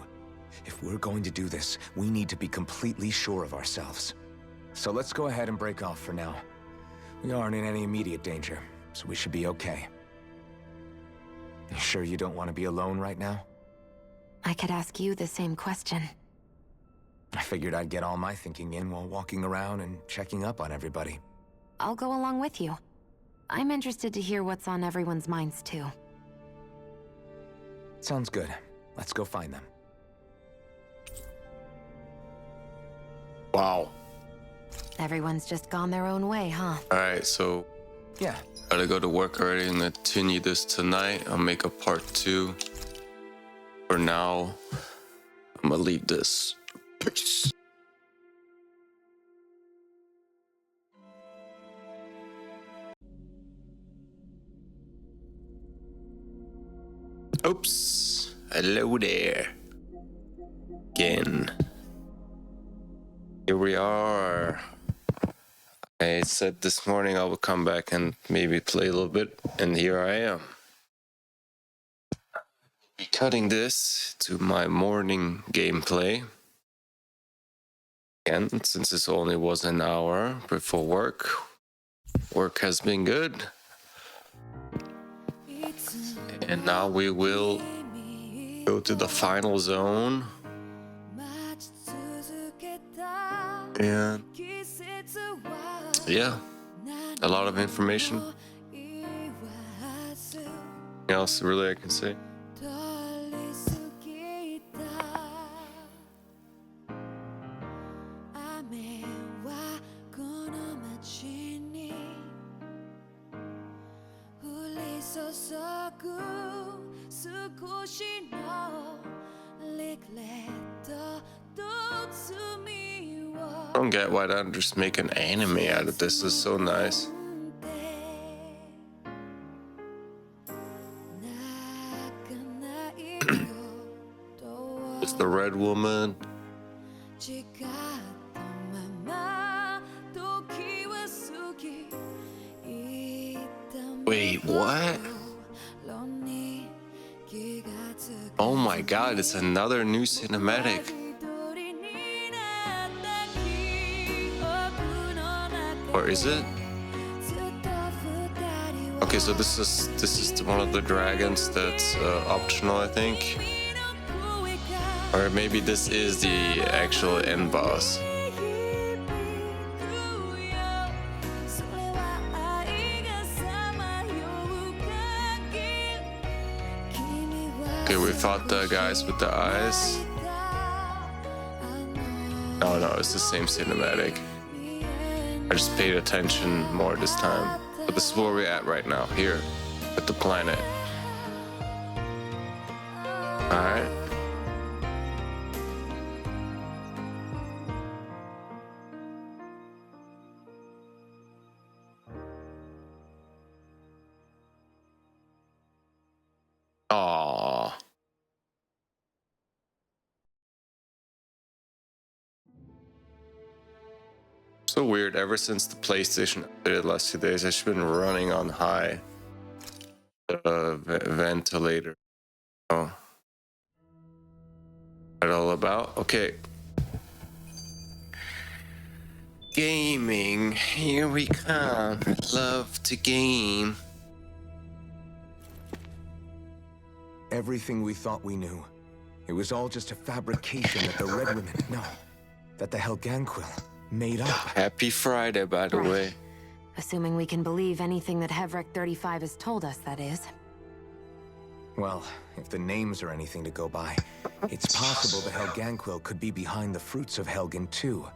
If we're going to do this, we need to be completely sure of ourselves. So let's go ahead and break off for now. We aren't in any immediate danger, so we should be okay. You sure you don't want to be alone right now? I could ask you the same question. I figured I'd get all my thinking in while walking around and checking up on everybody. I'll go along with you. I'm interested to hear what's on everyone's minds too. Sounds good. Let's go find them. Wow. Everyone's just gone their own way, huh? Alright, so Yeah. gotta go to work already and continue this tonight. I'll make a part 2. For now, I'm gonna leave this. Peace. Oops. Hello there. Again. Here we are. I said this morning I would come back and maybe play a little bit, and here I am. I'll be cutting this to my morning gameplay. Again, since this only was an hour before work, work has been good. And now we will go to the final zone. And yeah, a lot of information. Anything else really I can say? I don't get why they don't just make an anime out of this. It's so nice. It's the red woman. Wait, what? Oh my god, it's another new cinematic. Or is it? Okay, so this is one of the dragons that's optional, I think. Or maybe this is the actual end boss. Okay, we fought the guys with the eyes. Oh no, it's the same cinematic. I just paid attention more this time. But this is where we're at right now, here, at the planet. Alright. Aww. So weird, ever since the PlayStation updated the last 2 days, I've just been running on high ventilator. Oh. What all about? Okay. Gaming, here we come. Love to game. Everything we thought we knew, It was all just a fabrication that the Red Women, no, that the Helganquil made up. Happy Friday, by the Right. way. Assuming we can believe anything that Hevrek 35 has told us, that is. Well, if the names are anything to go by, it's possible the Helganquil could be behind the fruits of Helgen too.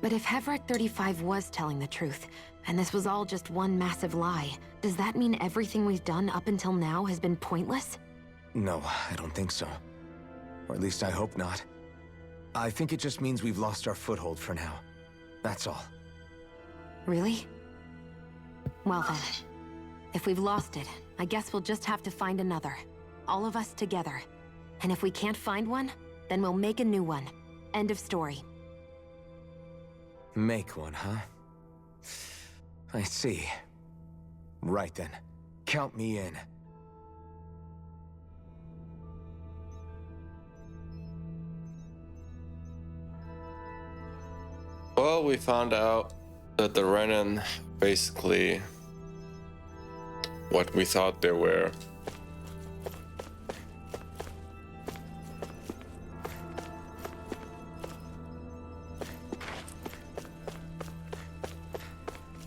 But if Hevrek 35 was telling the truth, and this was all just one massive lie, does that mean everything we've done up until now has been pointless? No, I don't think so. Or at least I hope not. I think it just means we've lost our foothold for now. That's all. Really? Well then, if we've lost it, I guess we'll just have to find another. All of us together. And if we can't find one, then we'll make a new one. End of story. Make one, huh? I see. Right then. Count me in. Well, we found out that the Renan basically what we thought they were.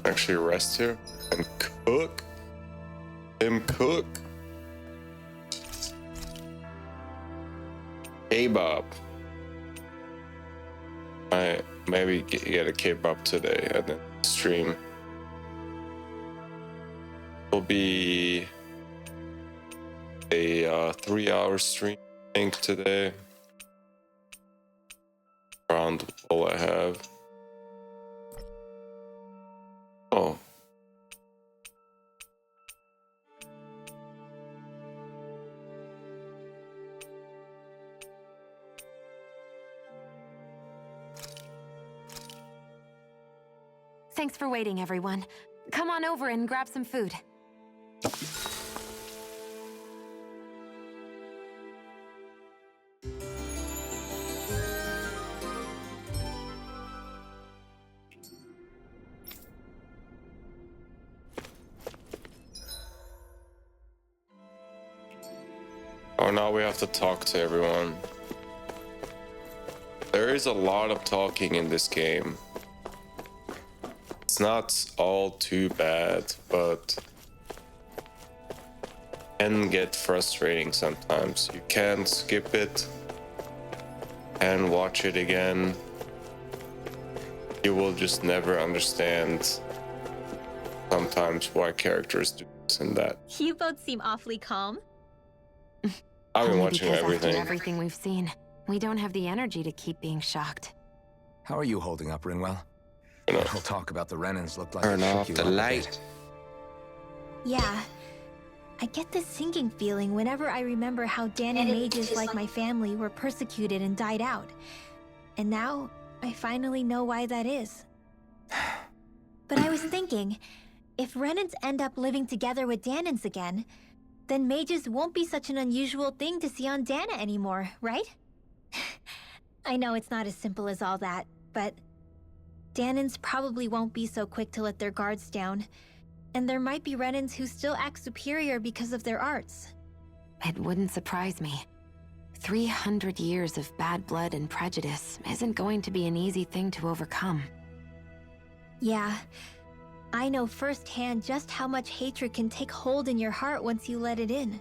Actually rest here and cook. Him cook. Kebab. I maybe get a kebab today at the stream. Will be a 3-hour stream, I think, today. Around all I have. Oh. Thanks for waiting, everyone. Come on over and grab some food. Oh, now we have to talk to everyone. There is a lot of talking in this game. It's not all too bad, but can get frustrating sometimes. You can skip it and watch it again. You will just never understand sometimes why characters do this and that. You both seem awfully calm. I've been Only watching because everything. After everything we've seen, we don't have the energy to keep being shocked. How are you holding up, Rinwell? Turn We'll talk about the Renans looked like Turn it shook off you the up a light. bit. Yeah. I get this sinking feeling whenever I remember how Dan and mages like my family were persecuted and died out. And now, I finally know why that is. But I was thinking, if Renans end up living together with Danans again, then mages won't be such an unusual thing to see on Dana anymore, right? I know it's not as simple as all that, but Danans probably won't be so quick to let their guards down. And there might be Renans who still act superior because of their arts. It wouldn't surprise me. 300 years of bad blood and prejudice isn't going to be an easy thing to overcome. Yeah, I know firsthand just how much hatred can take hold in your heart once you let it in.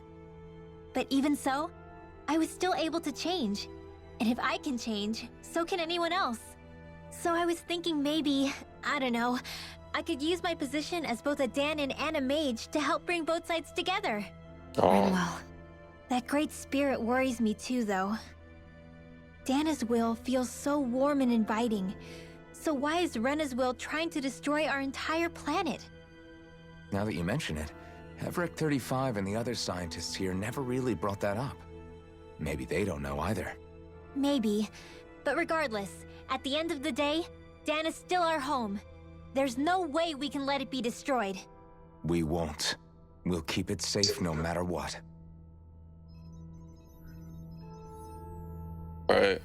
But even so, I was still able to change. And if I can change, so can anyone else. So I was thinking maybe, I don't know, I could use my position as both a Danan and a mage to help bring both sides together. Rinwell. That great spirit worries me too, though. Dana's will feels so warm and inviting. So why is Rena's will trying to destroy our entire planet? Now that you mention it, Hevrek 35 and the other scientists here never really brought that up. Maybe they don't know either. Maybe. But regardless, at the end of the day, Dana's still our home. There's no way we can let it be destroyed. We won't. We'll keep it safe no matter what. Right.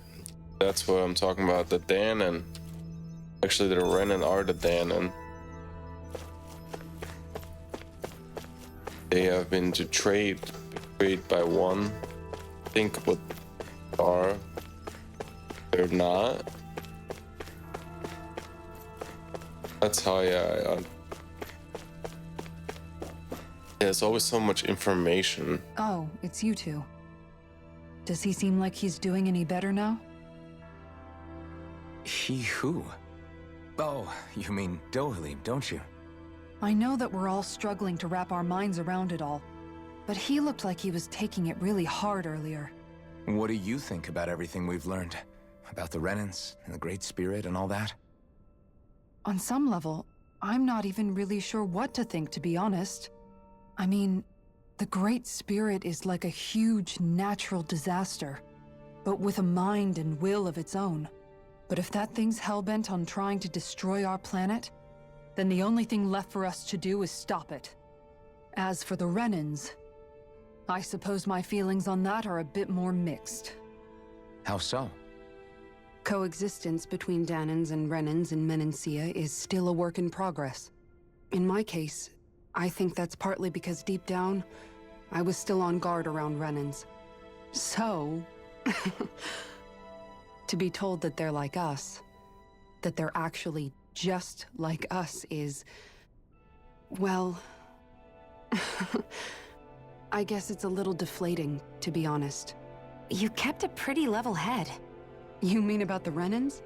That's what I'm talking about. The Danan. Actually, the Renan are the Danan. They have been betrayed by one. I think what are. They're not. That's how, yeah. There's always so much information. Oh, it's you two. Does he seem like he's doing any better now? He who? Oh, you mean Dohalim, don't you? I know that we're all struggling to wrap our minds around it all, but he looked like he was taking it really hard earlier. What do you think about everything we've learned? About the Renans and the Great Spirit and all that? On some level, I'm not even really sure what to think, to be honest. I mean, the Great Spirit is like a huge natural disaster, but with a mind and will of its own. But if that thing's hellbent on trying to destroy our planet, then the only thing left for us to do is stop it. As for the Renans, I suppose my feelings on that are a bit more mixed. How so? Coexistence between Danans and Renans in Menancia is still a work in progress. In my case, I think that's partly because deep down, I was still on guard around Renans. So, to be told that they're like us, that they're actually just like us is, well, I guess it's a little deflating, to be honest. You kept a pretty level head. You mean about the Renans?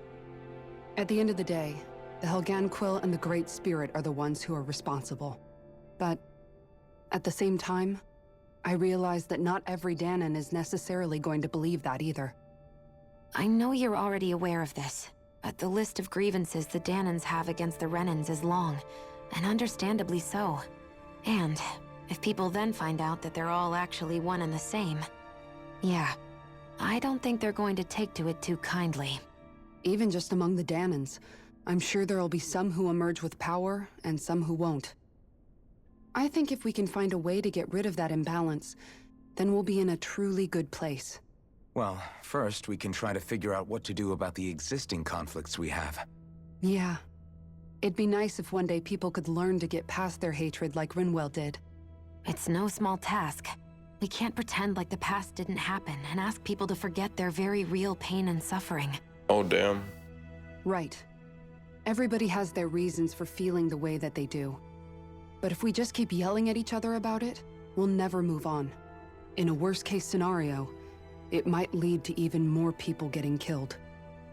At the end of the day, the Helganquil and the Great Spirit are the ones who are responsible. But at the same time, I realize that not every Danan is necessarily going to believe that either. I know you're already aware of this, but the list of grievances the Danans have against the Renans is long, and understandably so. And if people then find out that they're all actually one and the same, yeah, I don't think they're going to take to it too kindly. Even just among the Danans, I'm sure there'll be some who emerge with power and some who won't. I think if we can find a way to get rid of that imbalance, then we'll be in a truly good place. Well, first we can try to figure out what to do about the existing conflicts we have. Yeah. It'd be nice if one day people could learn to get past their hatred like Rinwell did. It's no small task. We can't pretend like the past didn't happen and ask people to forget their very real pain and suffering. Oh, damn. Right. Everybody has their reasons for feeling the way that they do. But if we just keep yelling at each other about it, we'll never move on. In a worst-case scenario, it might lead to even more people getting killed.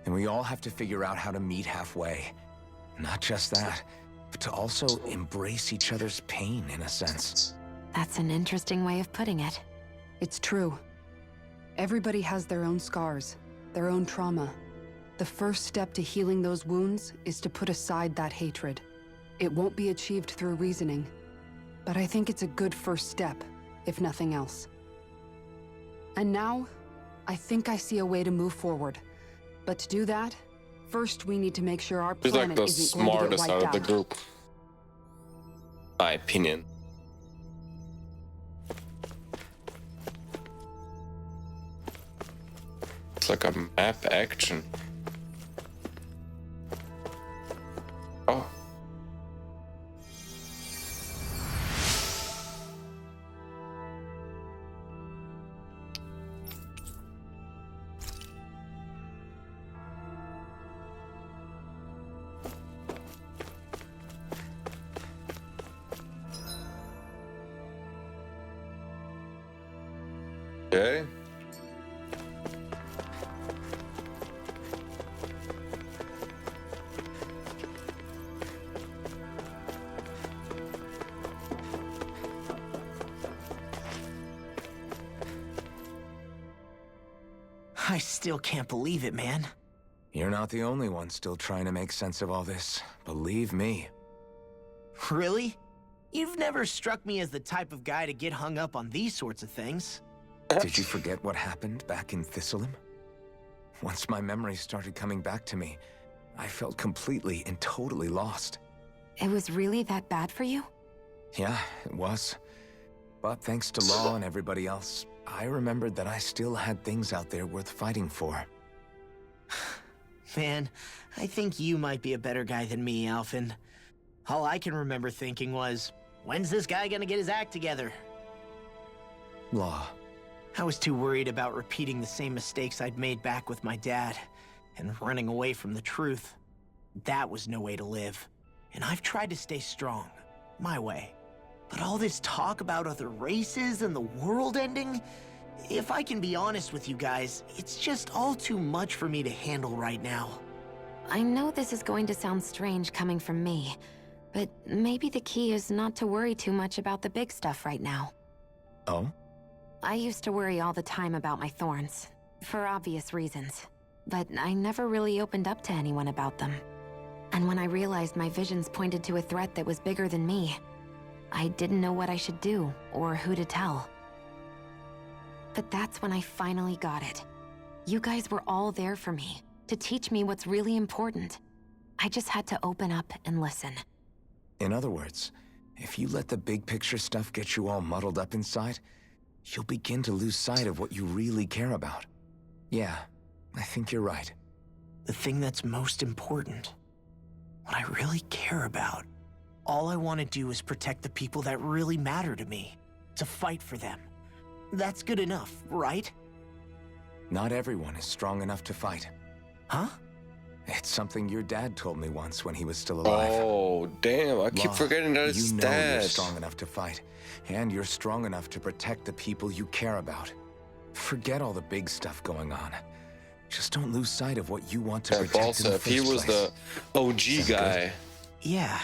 And we all have to figure out how to meet halfway. Not just that, but to also embrace each other's pain, in a sense. That's an interesting way of putting it. It's true. Everybody has their own scars, their own trauma. The first step to healing those wounds is to put aside that hatred. It won't be achieved through reasoning, but I think it's a good first step, if nothing else. And now, I think I see a way to move forward. But to do that, first we need to make sure our He's like planet the isn't going to get smartest out wiped of the group. My opinion. It's like a map action. Oh. Okay. I still can't believe it, man. You're not the only one still trying to make sense of all this. Believe me. Really? You've never struck me as the type of guy to get hung up on these sorts of things. Did you forget what happened back in Thistleum? Once my memories started coming back to me, I felt completely and totally lost. It was really that bad for you? Yeah, it was. But thanks to Law and everybody else, I remembered that I still had things out there worth fighting for. Man, I think you might be a better guy than me, Alphen. All I can remember thinking was, when's this guy gonna get his act together? Law, I was too worried about repeating the same mistakes I'd made back with my dad, and running away from the truth. That was no way to live. And I've tried to stay strong, my way. But all this talk about other races and the world ending, if I can be honest with you guys, it's just all too much for me to handle right now. I know this is going to sound strange coming from me, but maybe the key is not to worry too much about the big stuff right now. Oh? I used to worry all the time about my thorns, for obvious reasons, but I never really opened up to anyone about them. And when I realized my visions pointed to a threat that was bigger than me, I didn't know what I should do or who to tell. But that's when I finally got it. You guys were all there for me, to teach me what's really important. I just had to open up and listen. In other words, if you let the big picture stuff get you all muddled up inside, you'll begin to lose sight of what you really care about. Yeah, I think you're right. The thing that's most important, what I really care about. All I want to do is protect the people that really matter to me, to fight for them. That's good enough, right? Not everyone is strong enough to fight. Huh? It's something your dad told me once when he was still alive. Oh, damn. I keep Law, forgetting that it's you know dad. you're strong enough to fight, and you're strong enough to protect the people you care about. Forget all the big stuff going on. Just don't lose sight of what you want to Yeah, protect in the Balsef, he first was place. the OG guy. Yeah.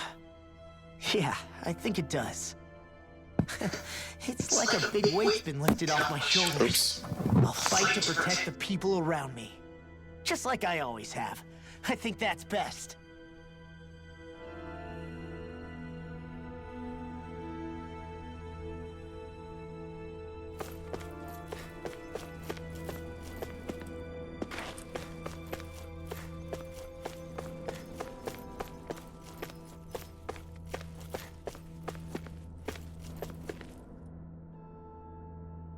Yeah, I think it does. It's like a big weight's been lifted off my shoulders. I'll fight to protect the people around me. Just like I always have. I think that's best.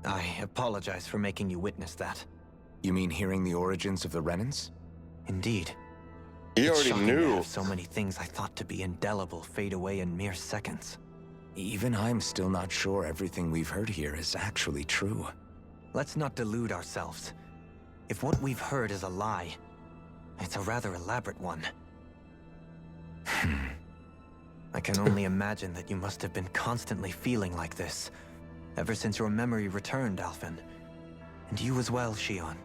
I apologize for making you witness that. You mean hearing the origins of the Renans? Indeed. He It's already shocking to knew. have so many things I thought to be indelible fade away in mere seconds. Even I'm still not sure everything we've heard here is actually true. Let's not delude ourselves. If what we've heard is a lie, it's a rather elaborate one. I can only imagine that you must have been constantly feeling like this, ever since your memory returned, Alphen. And you as well, Shion.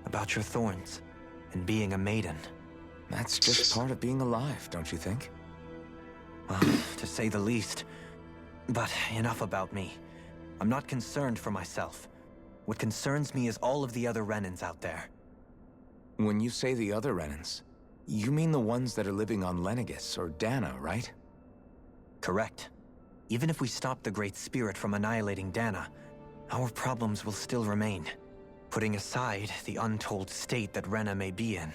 About your thorns, and being a maiden. That's just part of being alive, don't you think? Well, to say the least. But enough about me. I'm not concerned for myself. What concerns me is all of the other Renans out there. When you say the other Renans, you mean the ones that are living on Lenegis or Dana, right? Correct. Even if we stop the Great Spirit from annihilating Dana, our problems will still remain. Putting aside the untold state that Rena may be in,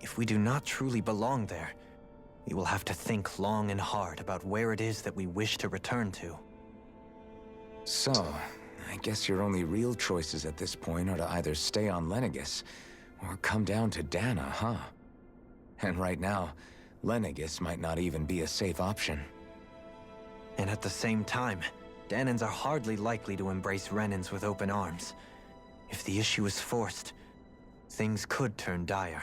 if we do not truly belong there, we will have to think long and hard about where it is that we wish to return to. So, I guess your only real choices at this point are to either stay on Lenegis or come down to Dana, huh? And right now, Lenegis might not even be a safe option. And at the same time, Danans are hardly likely to embrace Renans with open arms. If the issue is forced, things could turn dire.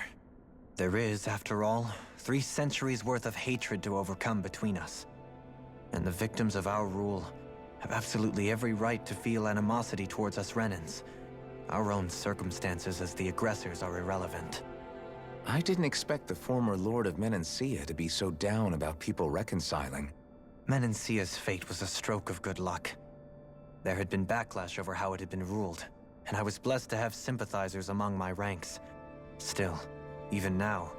There is, after all, 3 centuries worth of hatred to overcome between us. And the victims of our rule have absolutely every right to feel animosity towards us Renans. Our own circumstances as the aggressors are irrelevant. I didn't expect the former Lord of Menancia to be so down about people reconciling. Menancia's fate was a stroke of good luck. There had been backlash over how it had been ruled, and I was blessed to have sympathizers among my ranks. Still, even now,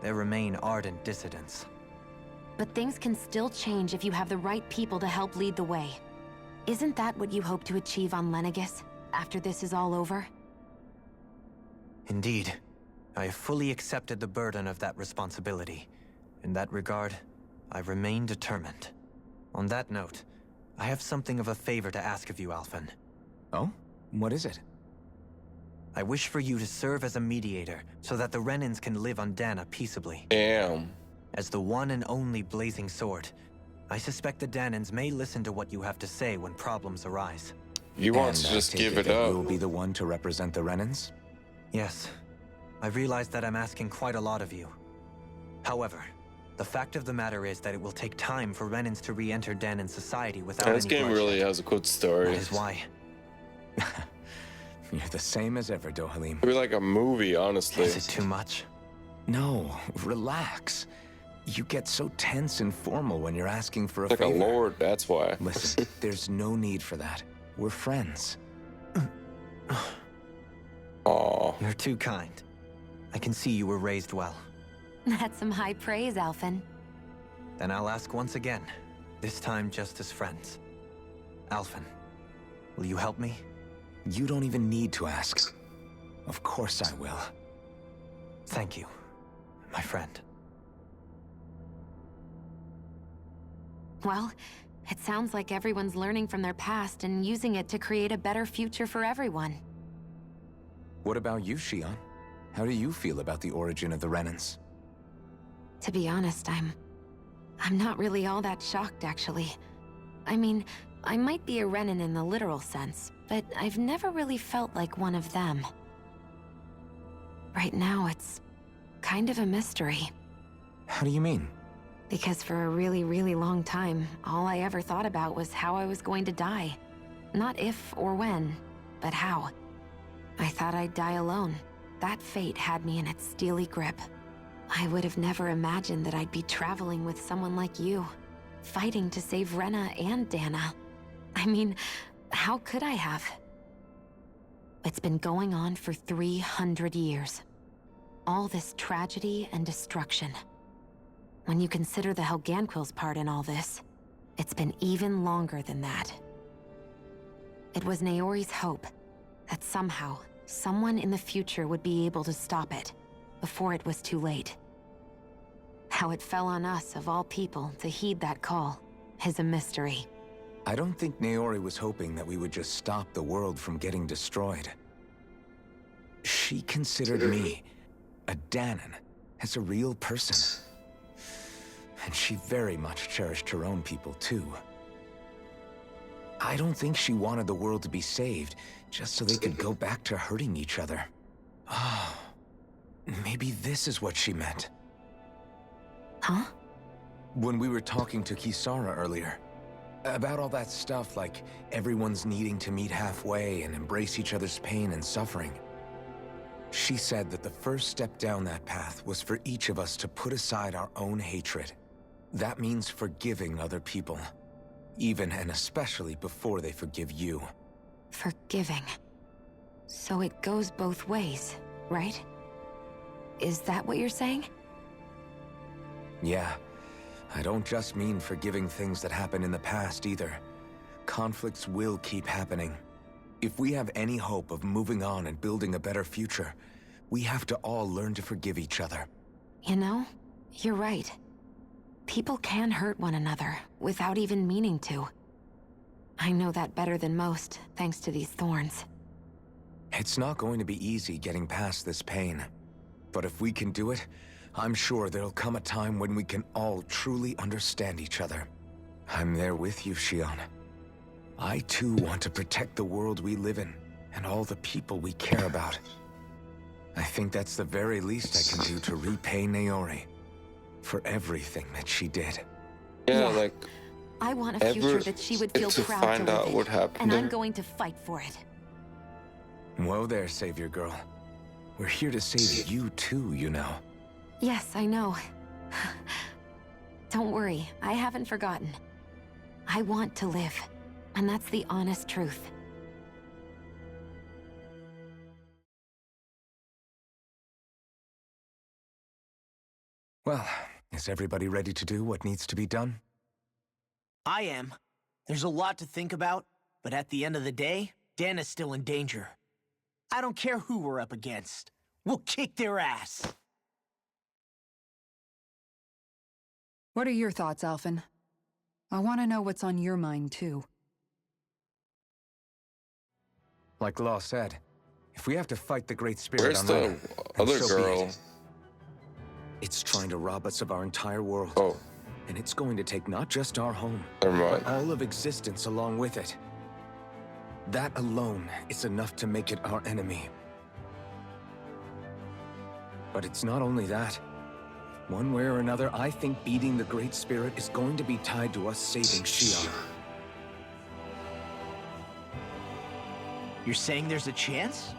there remain ardent dissidents. But things can still change if you have the right people to help lead the way. Isn't that what you hope to achieve on Lenegis, after this is all over? Indeed. I have fully accepted the burden of that responsibility. In that regard, I remain determined. On that note, I have something of a favor to ask of you, Alphen. Oh? What is it? I wish for you to serve as a mediator, so that the Renans can live on Dana peaceably. Damn. As the one and only Blazing Sword, I suspect the Danans may listen to what you have to say when problems arise. You want to And I just take give it that up. You'll be the one to represent the Renans? Yes. I realize that I'm asking quite a lot of you. However, the fact of the matter is that it will take time for Renans to re-enter Danon society without Yeah, any this game bloodshed. really has a good story. That is why. You're the same as ever, Dohalim. It'd be like a movie, honestly. Is it too much? No, relax. You get so tense and formal when you're asking for a Like favor. a lord, that's why. Listen, there's no need for that. We're friends. Aw. You're too kind. I can see you were raised well. That's some high praise, Alphen. Then I'll ask once again, this time just as friends. Alphen, will you help me? You don't even need to ask. Of course I will. Thank you, my friend. Well, it sounds like everyone's learning from their past and using it to create a better future for everyone. What about you, Shion? How do you feel about the origin of the Renans? To be honest, I'm not really all that shocked, actually. I mean, I might be a Renan in the literal sense, but I've never really felt like one of them. Right now, it's kind of a mystery. How do you mean? Because for a really, really long time, all I ever thought about was how I was going to die. Not if or when, but how. I thought I'd die alone. That fate had me in its steely grip. I would have never imagined that I'd be traveling with someone like you, fighting to save Rena and Dana. I mean, how could I have? It's been going on for 300 years. All this tragedy and destruction. When you consider the Helganquil's part in all this, it's been even longer than that. It was Naori's hope that somehow, someone in the future would be able to stop it, before it was too late. How it fell on us, of all people, to heed that call, is a mystery. I don't think Naori was hoping that we would just stop the world from getting destroyed. She considered me, a Danon, as a real person. And she very much cherished her own people, too. I don't think she wanted the world to be saved, just so they could go back to hurting each other. Oh, maybe this is what she meant. Huh? When we were talking to Kisara earlier, about all that stuff like everyone's needing to meet halfway and embrace each other's pain and suffering. She said that the first step down that path was for each of us to put aside our own hatred. That means forgiving other people, even and especially before they forgive you. Forgiving. So it goes both ways, right? Is that what you're saying? Yeah. I don't just mean forgiving things that happened in the past either. Conflicts will keep happening. If we have any hope of moving on and building a better future, we have to all learn to forgive each other. You know, you're right. People can hurt one another without even meaning to. I know that better than most, thanks to these thorns. It's not going to be easy getting past this pain. But if we can do it, I'm sure there'll come a time when we can all truly understand each other. I'm there with you, Shion. I too want to protect the world we live in, and all the people we care about. I think that's the very least I can do to repay Naori for everything that she did. Yeah, like I want a future that she would feel to proud find to live out in, what happened and I'm there. going to fight for it. Whoa there, Savior Girl. We're here to save you too, you know. Yes, I know. Don't worry, I haven't forgotten. I want to live, and that's the honest truth. Well, is everybody ready to do what needs to be done? I am. There's a lot to think about, but at the end of the day, Dana's still in danger. I don't care who we're up against. We'll kick their ass. What are your thoughts, Alphen? I want to know what's on your mind, too. Like Law said, if we have to fight the Great Spirit Where's on the Rena, then other so be girl? it. It's trying to rob us of our entire world. Oh, And it's going to take not just our home, never mind. but all of existence along with it. That alone is enough to make it our enemy. But it's not only that. One way or another, I think beating the Great Spirit is going to be tied to us saving Xion. You're saying there's a chance?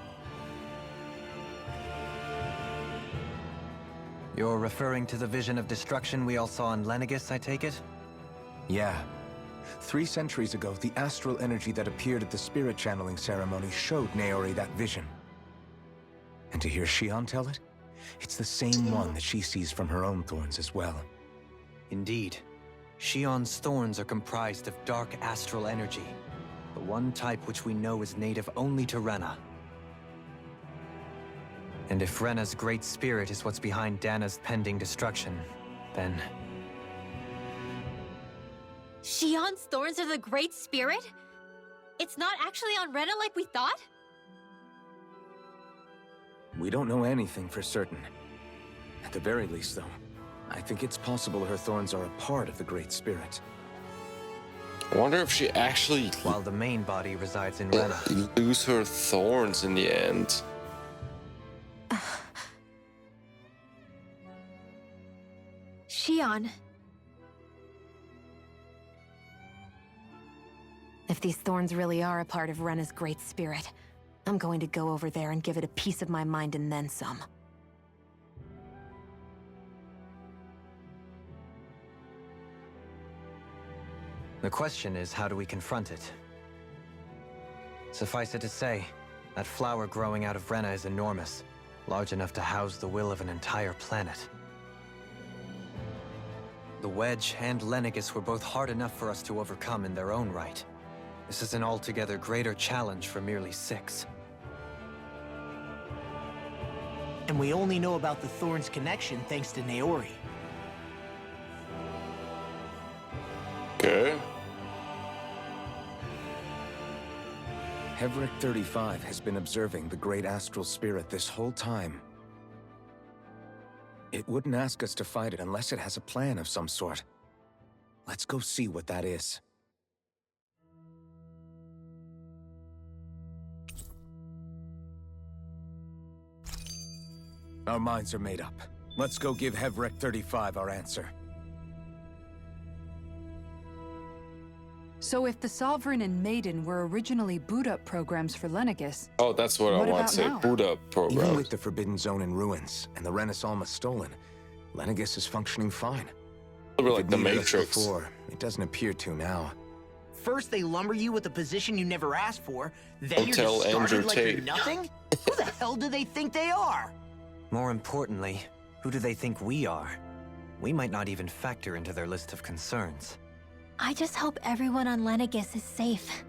You're referring to the vision of destruction we all saw in Lenegis, I take it? Yeah. 3 centuries ago, the astral energy that appeared at the spirit channeling ceremony showed Naori that vision. And to hear Xion tell it, it's the same one that she sees from her own thorns as well. Indeed. Xion's thorns are comprised of dark astral energy, the one type which we know is native only to Rena. And if Rena's great spirit is what's behind Dana's pending destruction, then... Xion's thorns are the Great Spirit? It's not actually on Rena like we thought? We don't know anything for certain. At the very least, though, I think it's possible her thorns are a part of the Great Spirit. I wonder if she actually While the main body resides in Rena. lose her thorns in the end. Xion. If these thorns really are a part of Rena's great spirit, I'm going to go over there and give it a piece of my mind and then some. The question is, how do we confront it? Suffice it to say, that flower growing out of Rena is enormous, large enough to house the will of an entire planet. The Wedge and Lenegis were both hard enough for us to overcome in their own right. This is an altogether greater challenge for merely 6. And we only know about the Thorns connection thanks to Naori. Okay. Hevric 35 has been observing the Great Astral Spirit this whole time. It wouldn't ask us to fight it unless it has a plan of some sort. Let's go see what that is. Our minds are made up. Let's go give Hevric 35 our answer. So if the Sovereign and Maiden were originally boot-up programs for Lenegis... Oh, that's what I want about to say. now? Boot up program. Even with the Forbidden Zone in ruins and the Renaissance stolen, Lenegis is functioning fine. A little bit like If it the needed us Matrix. Before, it doesn't appear to now. First they lumber you with a position you never asked for, then Don't you're tell just started Andrew like you're Tate. nothing? Who the hell do they think they are? More importantly, who do they think we are? We might not even factor into their list of concerns. I just hope everyone on Lenegis is safe.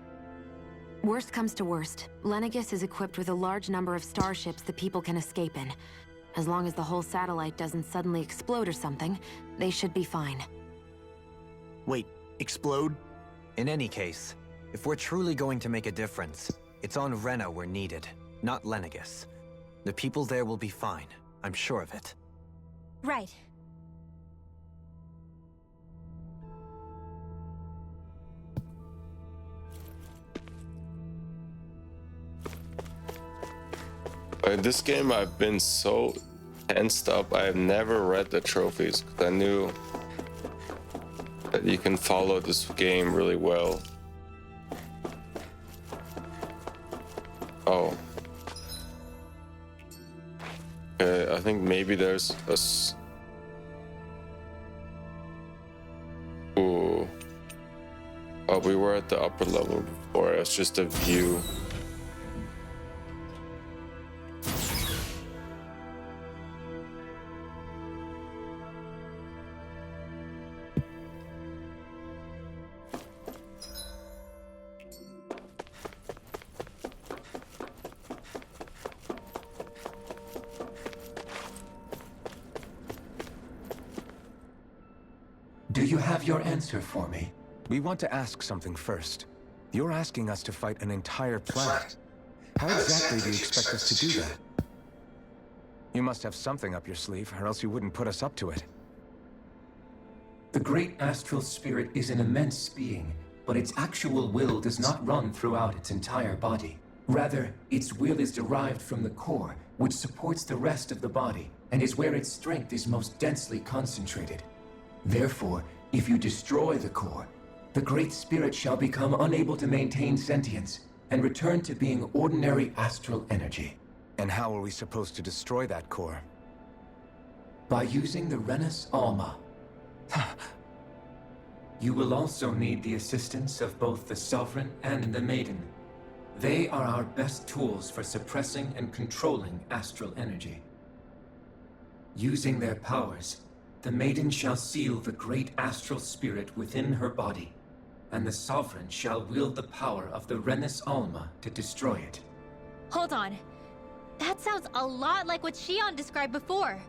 Worst comes to worst, Lenegis is equipped with a large number of starships that people can escape in. As long as the whole satellite doesn't suddenly explode or something, they should be fine. Wait, explode? In any case, if we're truly going to make a difference, it's on Rena we're needed, not Lenegis. The people there will be fine, I'm sure of it. Right. In this game, I've been so tensed up. I have never read the trophies because I knew that you can follow this game really well. Oh. Okay, I think maybe there's a... Ooh. Oh, we were at the upper level before. It's just a view. Do you have your answer for me? We want to ask something first. You're asking us to fight an entire planet. How exactly do you expect us to do that? You must have something up your sleeve, or else you wouldn't put us up to it. The great astral spirit is an immense being, but its actual will does not run throughout its entire body. Rather, its will is derived from the core, which supports the rest of the body, and is where its strength is most densely concentrated. Therefore, if you destroy the core, the Great Spirit shall become unable to maintain sentience, and return to being ordinary astral energy. And how are we supposed to destroy that core? By using the Renus Alma. You will also need the assistance of both the Sovereign and the Maiden. They are our best tools for suppressing and controlling astral energy. Using their powers, the Maiden shall seal the great astral spirit within her body, and the Sovereign shall wield the power of the Renus Alma to destroy it. Hold on. That sounds a lot like what Shion described before.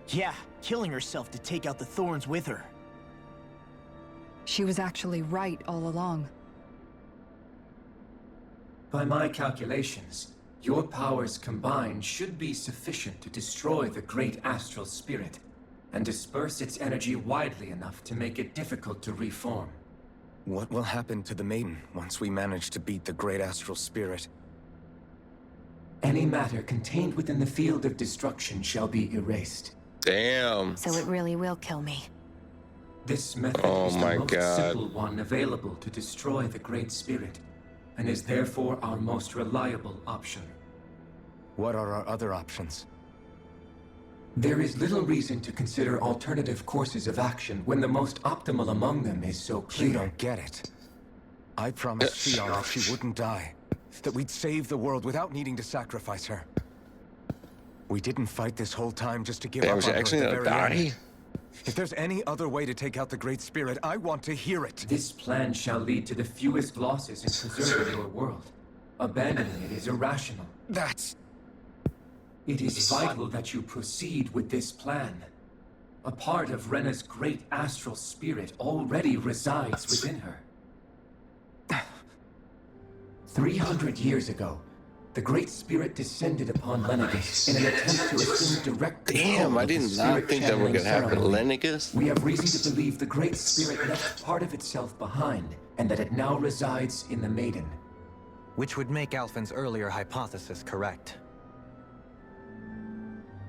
Yeah, killing herself to take out the thorns with her. She was actually right all along. By my calculations, your powers combined should be sufficient to destroy the great astral spirit, and disperse its energy widely enough to make it difficult to reform. What will happen to the Maiden once we manage to beat the great astral spirit? Any matter contained within the field of destruction shall be erased. Damn. So it really will kill me. This method is the most simple one available to destroy the Great Spirit, and is therefore our most reliable option. What are our other options? There is little reason to consider alternative courses of action when the most optimal among them is so clear. You don't get it. I promised Shion that she wouldn't die. That we'd save the world without needing to sacrifice her. We didn't fight this whole time just to give up on her at the very end. If there's any other way to take out the Great Spirit, I want to hear it. This plan shall lead to the fewest losses in preserving your world. Abandoning it is irrational. It is vital that you proceed with this plan. A part of Rena's great astral spirit already resides within her. 300 years ago, the Great Spirit descended upon Lenegis in an attempt to assume direct control. Damn, I did not think that would happen. Lenegis? We have reason to believe the Great Spirit left part of itself behind, and that it now resides in the Maiden. Which would make Alphen's earlier hypothesis correct.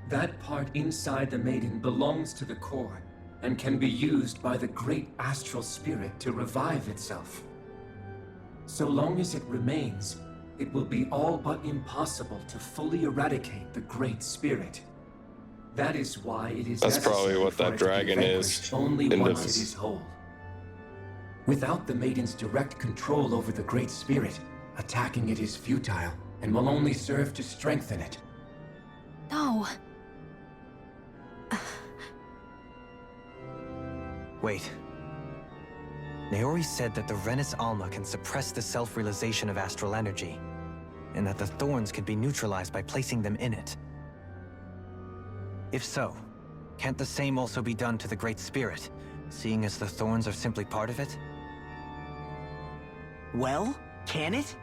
That part inside the Maiden belongs to the core, and can be used by the great astral spirit to revive itself. So long as it remains, it will be all but impossible to fully eradicate the Great Spirit. That is why it is That's probably what necessary that for it to be dragon is. vanquished only in once this. it is whole. Without the Maiden's direct control over the Great Spirit, attacking it is futile and will only serve to strengthen it. No. Wait. Naori said that the Renus Alma can suppress the self-realization of astral energy, and that the thorns could be neutralized by placing them in it. If so, can't the same also be done to the Great Spirit, seeing as the thorns are simply part of it? Well, can it?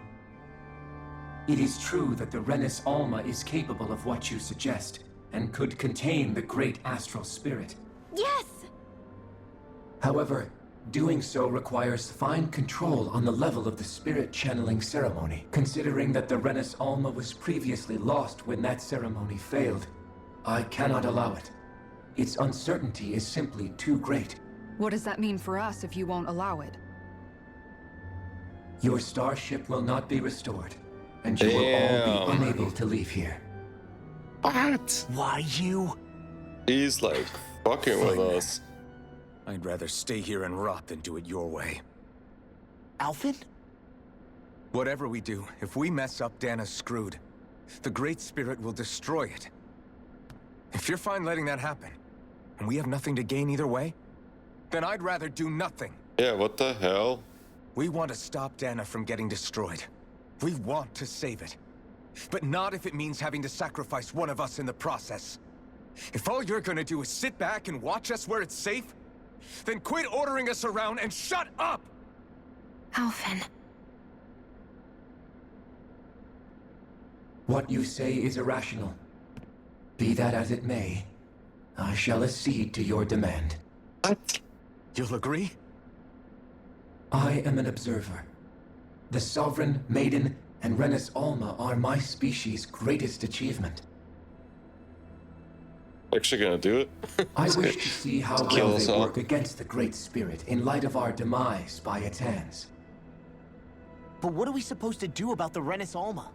It is true that the Renus Alma is capable of what you suggest, and could contain the great astral spirit. Yes! However, doing so requires fine control on the level of the spirit channeling ceremony, considering that the Renus Alma was previously lost when that ceremony failed. I cannot allow it. Its uncertainty is simply too great. What does that mean for us if you won't allow it? Your starship will not be restored, and you will all be unable to leave here. What? Why you? He's like fucking with us. I'd rather stay here and rot than do it your way. Alphen? Whatever we do, if we mess up, Dana's screwed. The Great Spirit will destroy it. If you're fine letting that happen, and we have nothing to gain either way, then I'd rather do nothing. Yeah, what the hell? We want to stop Dana from getting destroyed. We want to save it. But not if it means having to sacrifice one of us in the process. If all you're gonna do is sit back and watch us where it's safe, then quit ordering us around and shut up! Alphen. What you say is irrational. Be that as it may, I shall accede to your demand. What? You'll agree? I am an observer. The Sovereign, Maiden, and Renis Alma are my species' greatest achievement. Actually gonna do it? I wish to see how Kill well us they all. work against the Great Spirit in light of our demise by its hands. But what are we supposed to do about the Renis Alma?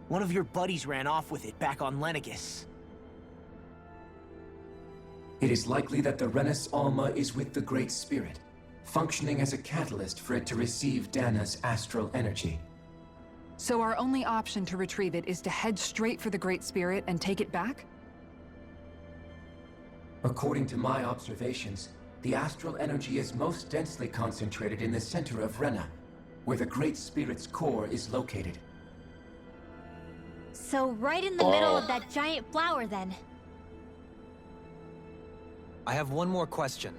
One of your buddies ran off with it back on Lenegis. It is likely that the Renis Alma is with the Great Spirit, functioning as a catalyst for it to receive Dana's astral energy. So our only option to retrieve it is to head straight for the Great Spirit and take it back? According to my observations, the astral energy is most densely concentrated in the center of Rena, where the Great Spirit's core is located. So right in the middle of that giant flower, then. I have one more question.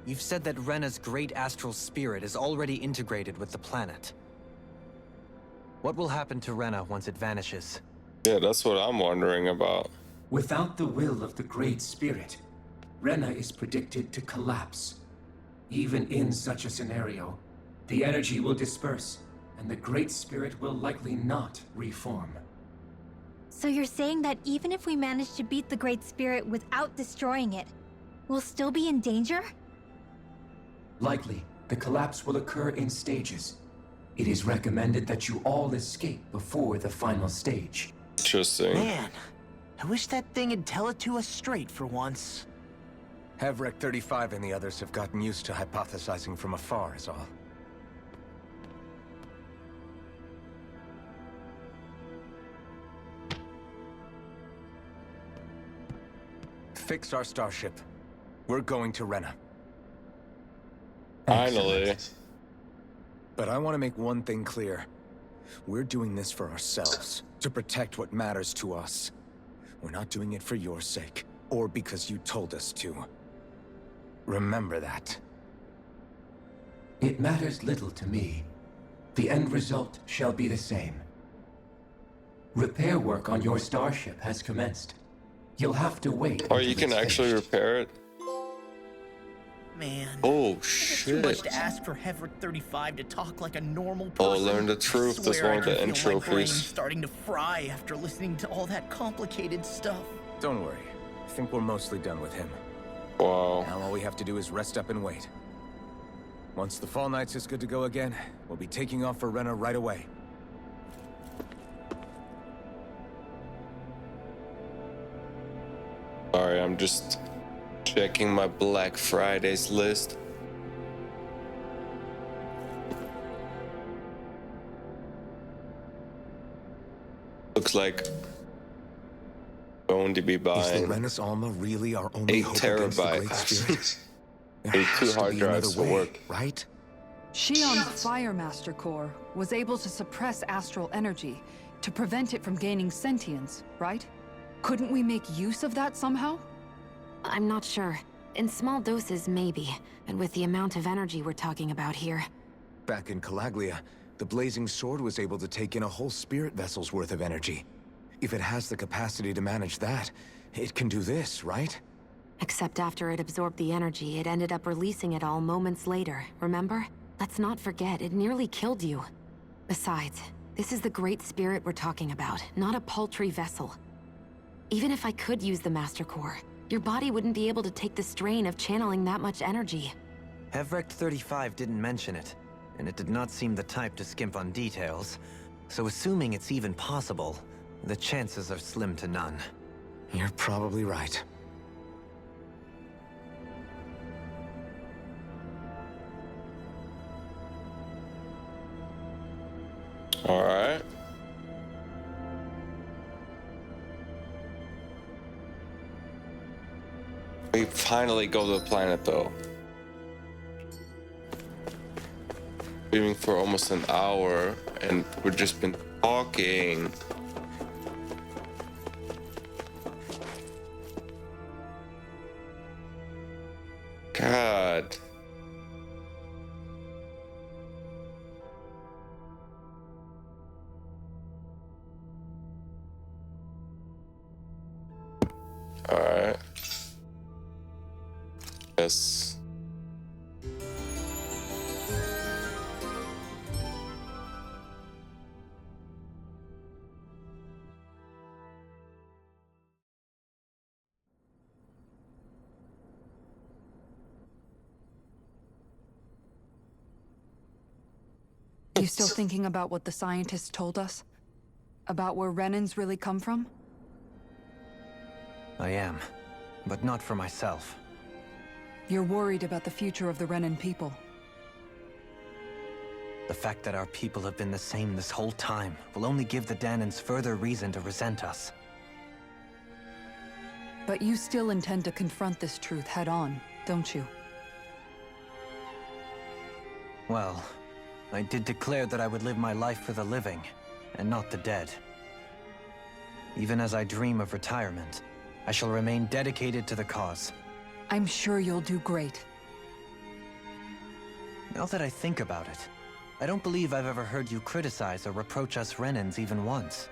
You've said that Rena's great astral spirit is already integrated with the planet. What will happen to Rena once it vanishes? Yeah, that's what I'm wondering about. Without the will of the Great Spirit, Rena is predicted to collapse. Even in such a scenario, the energy will disperse, and the Great Spirit will likely not reform. So you're saying that even if we manage to beat the Great Spirit without destroying it, we'll still be in danger? Likely, the collapse will occur in stages. It is recommended that you all escape before the final stage. Interesting. Man, I wish that thing would tell it to us straight for once. Havrek 35 and the others have gotten used to hypothesizing from afar is all. Fix our starship. We're going to Rena. Finally. But I want to make one thing clear. We're doing this for ourselves, to protect what matters to us. We're not doing it for your sake, or because you told us to. Remember that. It matters little to me. The end result shall be the same. Repair work on your starship has commenced. You'll have to wait. Or you can until it's actually finished. repair it. Man. Oh Is it too much shit. to ask for Havrek 35 to talk like a normal Oh, person? learn the truth. I That's swear one of I the can feel intro my brain piece. starting to fry after listening to all that complicated stuff. Don't worry. I think we're mostly done with him. Wow. Now all we have to do is rest up and wait. Once the Fall Knights is good to go again, we'll be taking off for Rena right away. Sorry, I'm just checking my Black Fridays list. Looks like going to be Is the buying Renis Alma really our only 8 hope against the Great terabytes. Spirit? There Need 2 has to hard be drives to another way, work. right? Shion's Firemaster Core was able to suppress astral energy to prevent it from gaining sentience, right? Couldn't we make use of that somehow? I'm not sure. In small doses, maybe. And with the amount of energy we're talking about here. Back in Calaglia, the Blazing Sword was able to take in a whole spirit vessel's worth of energy. If it has the capacity to manage that, it can do this, right? Except after it absorbed the energy, it ended up releasing it all moments later, remember? Let's not forget, it nearly killed you. Besides, this is the Great Spirit we're talking about, not a paltry vessel. Even if I could use the Master Core, your body wouldn't be able to take the strain of channeling that much energy. Havrek 35 didn't mention it, and it did not seem the type to skimp on details. So assuming it's even possible, the chances are slim to none. You're probably right. All right. We finally go to the planet though. Leaving for almost an hour and we've just been talking. God. All right. Yes. You still thinking about what the scientists told us? About where Renans really come from? I am, but not for myself. You're worried about the future of the Renan people. The fact that our people have been the same this whole time will only give the Danans further reason to resent us. But you still intend to confront this truth head-on, don't you? Well, I did declare that I would live my life for the living, and not the dead. Even as I dream of retirement, I shall remain dedicated to the cause. I'm sure you'll do great. Now that I think about it, I don't believe I've ever heard you criticize or reproach us Renans even once.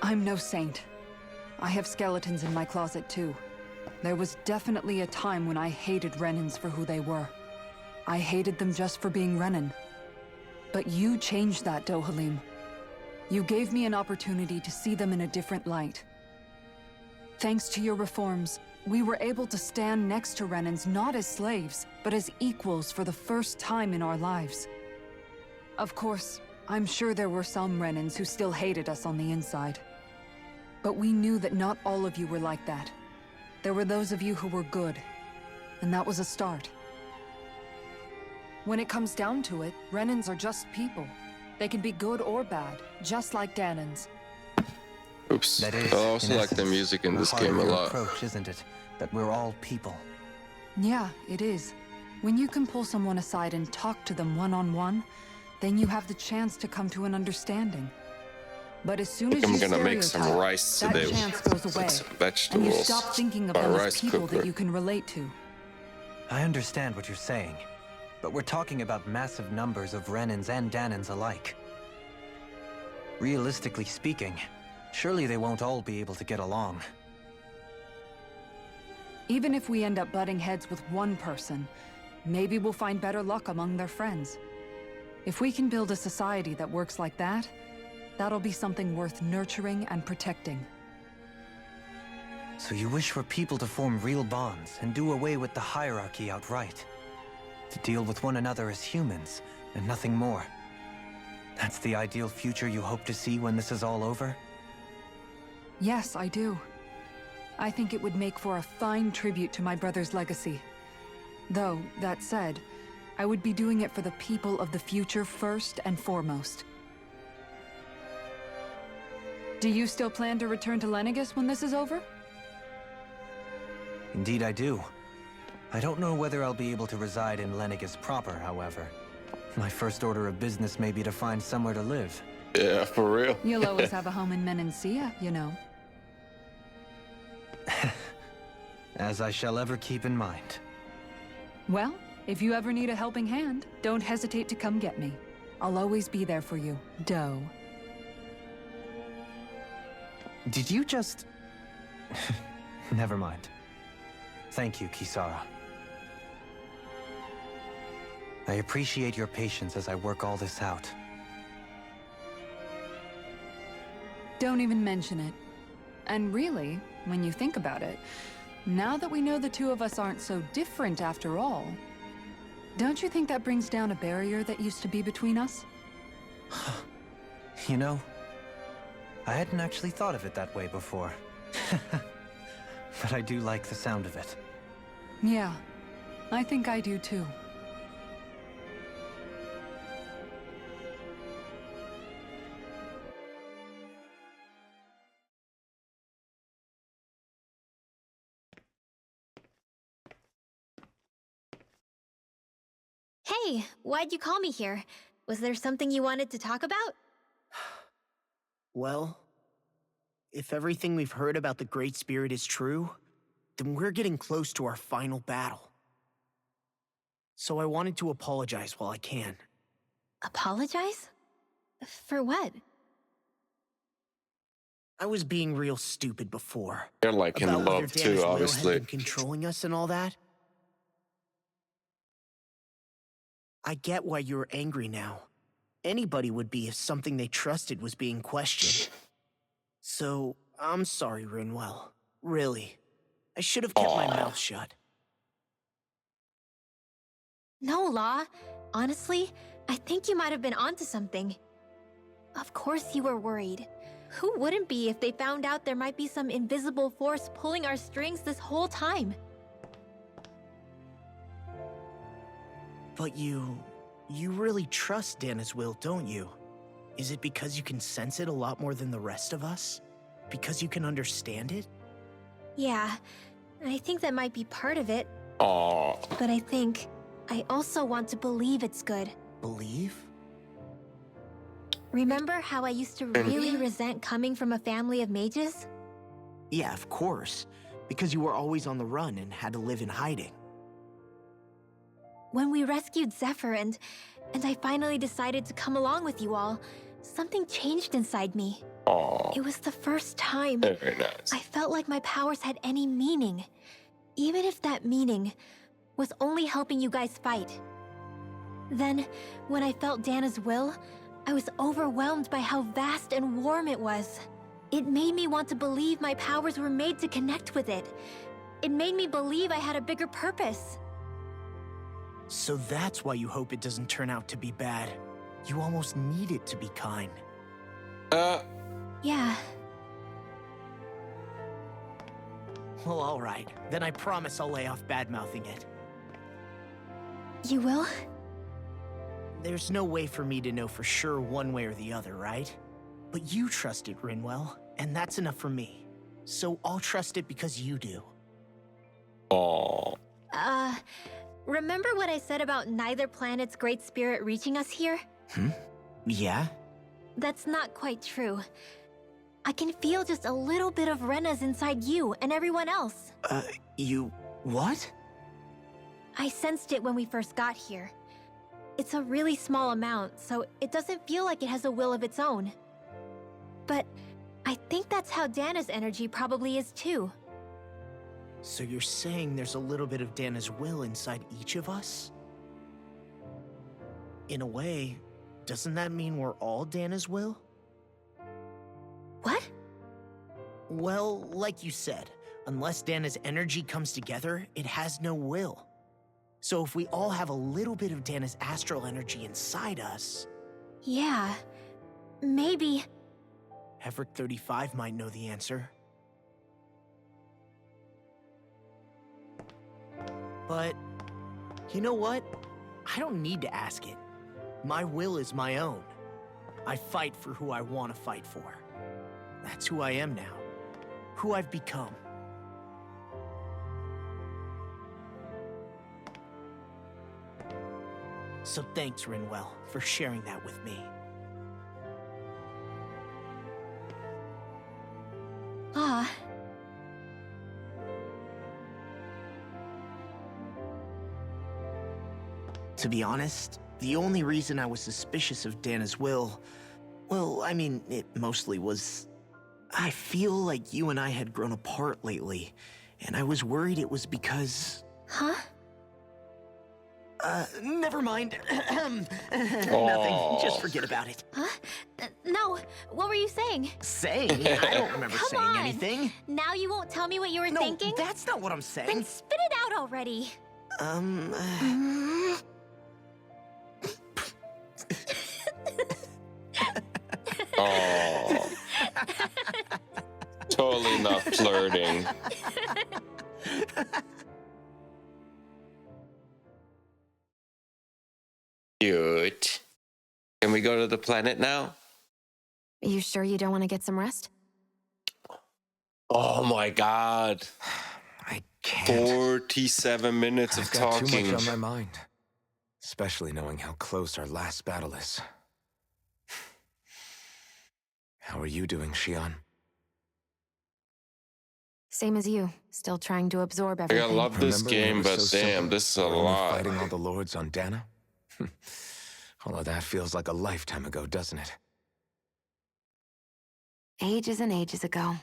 I'm no saint. I have skeletons in my closet too. There was definitely a time when I hated Renans for who they were. I hated them just for being Renan. But you changed that, Dohalim. You gave me an opportunity to see them in a different light. Thanks to your reforms, we were able to stand next to Renans not as slaves, but as equals for the first time in our lives. Of course, I'm sure there were some Renans who still hated us on the inside. But we knew that not all of you were like that. There were those of you who were good, and that was a start. When it comes down to it, Renans are just people. They can be good or bad, just like Danans. Oops. That is, I also like the music in this game a lot. Approach, isn't it? That we're all people. Yeah, it is. When you can pull someone aside and talk to them one-on-one, then you have the chance to come to an understanding. But as soon as you I'm gonna make some stereotype, rice that today. chance goes away, Some and vegetables. you stop thinking of My them as rice people cooker. that you can relate to. I understand what you're saying, but we're talking about massive numbers of Renans and Danans alike. Realistically speaking, surely they won't all be able to get along. Even if we end up butting heads with one person, maybe we'll find better luck among their friends. If we can build a society that works like that, that'll be something worth nurturing and protecting. So you wish for people to form real bonds and do away with the hierarchy outright? To deal with one another as humans, and nothing more? That's the ideal future you hope to see when this is all over? Yes, I do. I think it would make for a fine tribute to my brother's legacy. Though, that said, I would be doing it for the people of the future first and foremost. Do you still plan to return to Lenegis when this is over? Indeed I do. I don't know whether I'll be able to reside in Lenegis proper, however. My first order of business may be to find somewhere to live. Yeah, for real. You'll always have a home in Menancia, you know. As I shall ever keep in mind. Well, if you ever need a helping hand, don't hesitate to come get me. I'll always be there for you, Doe. Did you just... Never mind. Thank you, Kisara. I appreciate your patience as I work all this out. Don't even mention it. And really, when you think about it, now that we know the two of us aren't so different after all, don't you think that brings down a barrier that used to be between us? You know, I hadn't actually thought of it that way before. But I do like the sound of it. Yeah, I think I do too. Hey, why'd you call me here? Was there something you wanted to talk about? Well, if everything we've heard about the Great Spirit is true, then we're getting close to our final battle. So I wanted to apologize while I can. Apologize? For what? I was being real stupid before. They're like in about whether love Dana's too, will had obviously. been controlling us and all that. I get why you're angry now. Anybody would be if something they trusted was being questioned. So, I'm sorry, Rinwell. Really. I should have kept my mouth shut. No, Law. Honestly, I think you might have been onto something. Of course you were worried. Who wouldn't be if they found out there might be some invisible force pulling our strings this whole time? But you really trust Dana's will, don't you? Is it because you can sense it a lot more than the rest of us? Because you can understand it? Yeah, I think that might be part of it. Aww. But I also want to believe it's good. Believe? Remember how I used to really resent coming from a family of mages? Yeah, of course. Because you were always on the run and had to live in hiding. When we rescued Zephyr and I finally decided to come along with you all, something changed inside me. Aww. It was the first time Very nice. I felt like my powers had any meaning, even if that meaning was only helping you guys fight. Then, when I felt Dana's will, I was overwhelmed by how vast and warm it was. It made me want to believe my powers were made to connect with it. It made me believe I had a bigger purpose. So that's why you hope it doesn't turn out to be bad. You almost need it to be kind. Yeah. Well, alright. Then I promise I'll lay off bad-mouthing it. You will? There's no way for me to know for sure one way or the other, right? But you trust it, Rinwell, and that's enough for me. So I'll trust it because you do. Aww. Remember what I said about neither planet's great spirit reaching us here? Yeah? That's not quite true. I can feel just a little bit of Rena's inside you and everyone else. You... what? I sensed it when we first got here. It's a really small amount, so it doesn't feel like it has a will of its own. But I think that's how Dana's energy probably is too. So you're saying there's a little bit of Dana's will inside each of us? In a way, doesn't that mean we're all Dana's will? What? Well, like you said, unless Dana's energy comes together, it has no will. So if we all have a little bit of Dana's astral energy inside us... Yeah, maybe... Hefric 35 might know the answer. But, you know what? I don't need to ask it. My will is my own. I fight for who I want to fight for. That's who I am now. Who I've become. So thanks, Rinwell, for sharing that with me. Ah. To be honest, the only reason I was suspicious of Dana's will... well, I mean, it mostly was... I feel like you and I had grown apart lately, and I was worried it was because... Huh? Never mind. Nothing. Just forget about it. Huh? No, what were you saying? Saying? I don't remember Come saying on. anything. Now you won't tell me what you were No, thinking? that's not what I'm saying. Then spit it out already. Oh. Totally not flirting. Cute. Can we go to the planet now? You sure you don't want to get some rest? Oh my god. I can't. 47 minutes I've of got talking. too much on my mind. Especially knowing how close our last battle is. How are you doing, Xion? Same as you. Still trying to absorb I everything. love this Remember when it game, was but so damn, simple? this is a We're only lot. fighting all the lords on Dana? All of that feels like a lifetime ago, doesn't it? Ages and ages ago.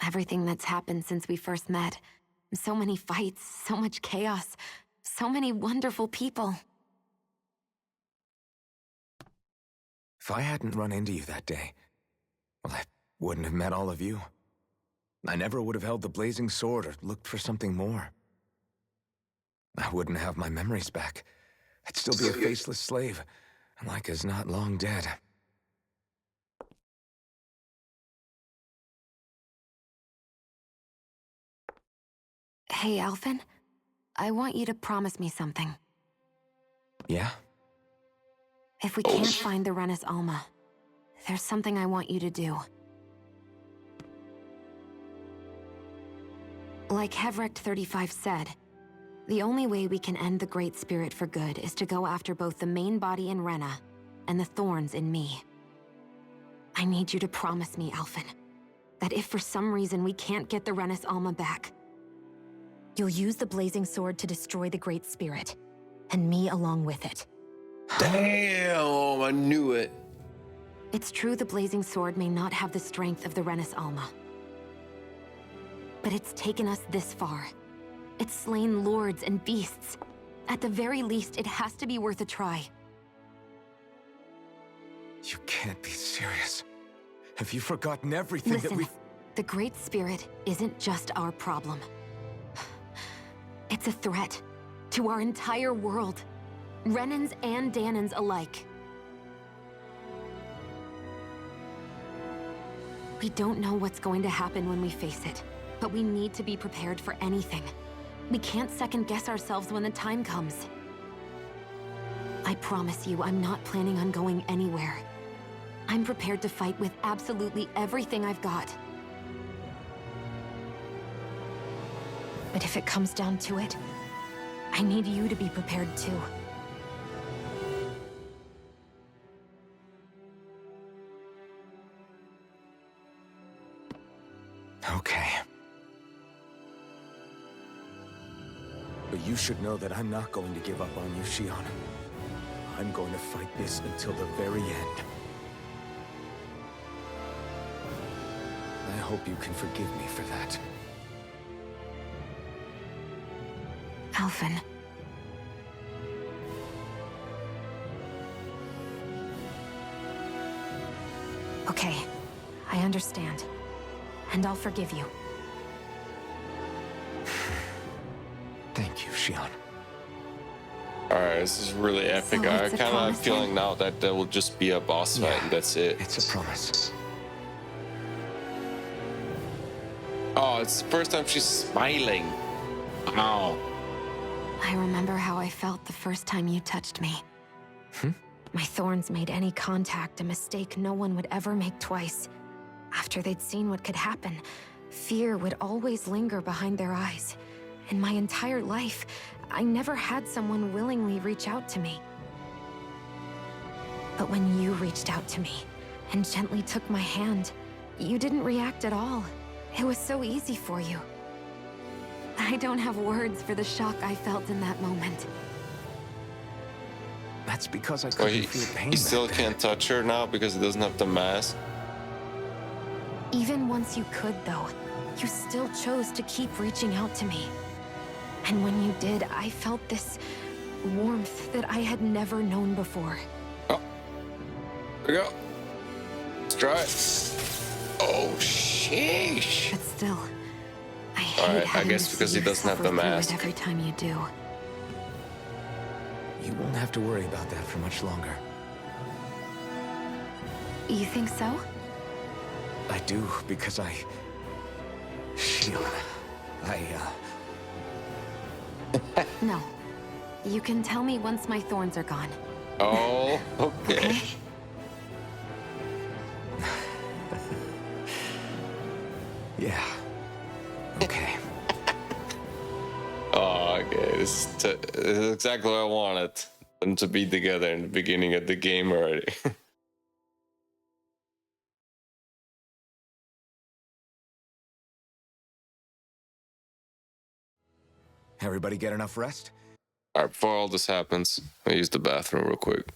Everything that's happened since we first met. So many fights, so much chaos, so many wonderful people. If I hadn't run into you that day, well, I wouldn't have met all of you. I never would have held the blazing sword or looked for something more. I wouldn't have my memories back. I'd still be a faceless slave, Micah's not long dead. Hey, Alphen. I want you to promise me something. Yeah? If we can't find the Renus Alma, there's something I want you to do. Like Hevrect 35 said, the only way we can end the Great Spirit for good is to go after both the main body in Rena and the thorns in me. I need you to promise me, Alphen, that if for some reason we can't get the Renus Alma back, you'll use the Blazing Sword to destroy the Great Spirit, and me along with it. Damn, I knew it. It's true the Blazing Sword may not have the strength of the Renus Alma, but it's taken us this far. It's slain lords and beasts. At the very least, it has to be worth a try. You can't be serious. Have you forgotten everything Listen, that we... the Great Spirit isn't just our problem. It's a threat to our entire world. Renans and Danans alike. We don't know what's going to happen when we face it, but we need to be prepared for anything. We can't second-guess ourselves when the time comes. I promise you, I'm not planning on going anywhere. I'm prepared to fight with absolutely everything I've got. But if it comes down to it, I need you to be prepared too. Okay. But you should know that I'm not going to give up on you, Shion. I'm going to fight this until the very end. I hope you can forgive me for that. Alphen. Okay, I understand. And I'll forgive you. Thank you, Shion. Alright, this is really epic. So I it's a kind of promise feeling then? now that there will just be a boss fight and that's it. It's a promise. Oh, it's the first time she's smiling. Wow. I remember how I felt the first time you touched me. My thorns made any contact a mistake no one would ever make twice. After they'd seen what could happen, fear would always linger behind their eyes. In my entire life, I never had someone willingly reach out to me. But when you reached out to me and gently took my hand, you didn't react at all. It was so easy for you. I don't have words for the shock I felt in that moment. That's because I Well, couldn't feel pain. he still back then. can't touch her now because he doesn't have the mask. Even once you could, though, you still chose to keep reaching out to me. And when you did, I felt this warmth that I had never known before. Oh. There we go. Let's try it. Oh, sheesh. But still, I hate Alright, I having guess to because see he you doesn't have suffer the through it mask. every time you do. You won't have to worry about that for much longer. You think so? I do, because Shion, No. You can tell me once my thorns are gone. Oh, okay. Yeah. Okay. Oh, okay. This is exactly what I wanted. Them to be together in the beginning of the game already. Everybody get enough rest? Alright, before all this happens, I'll use the bathroom real quick.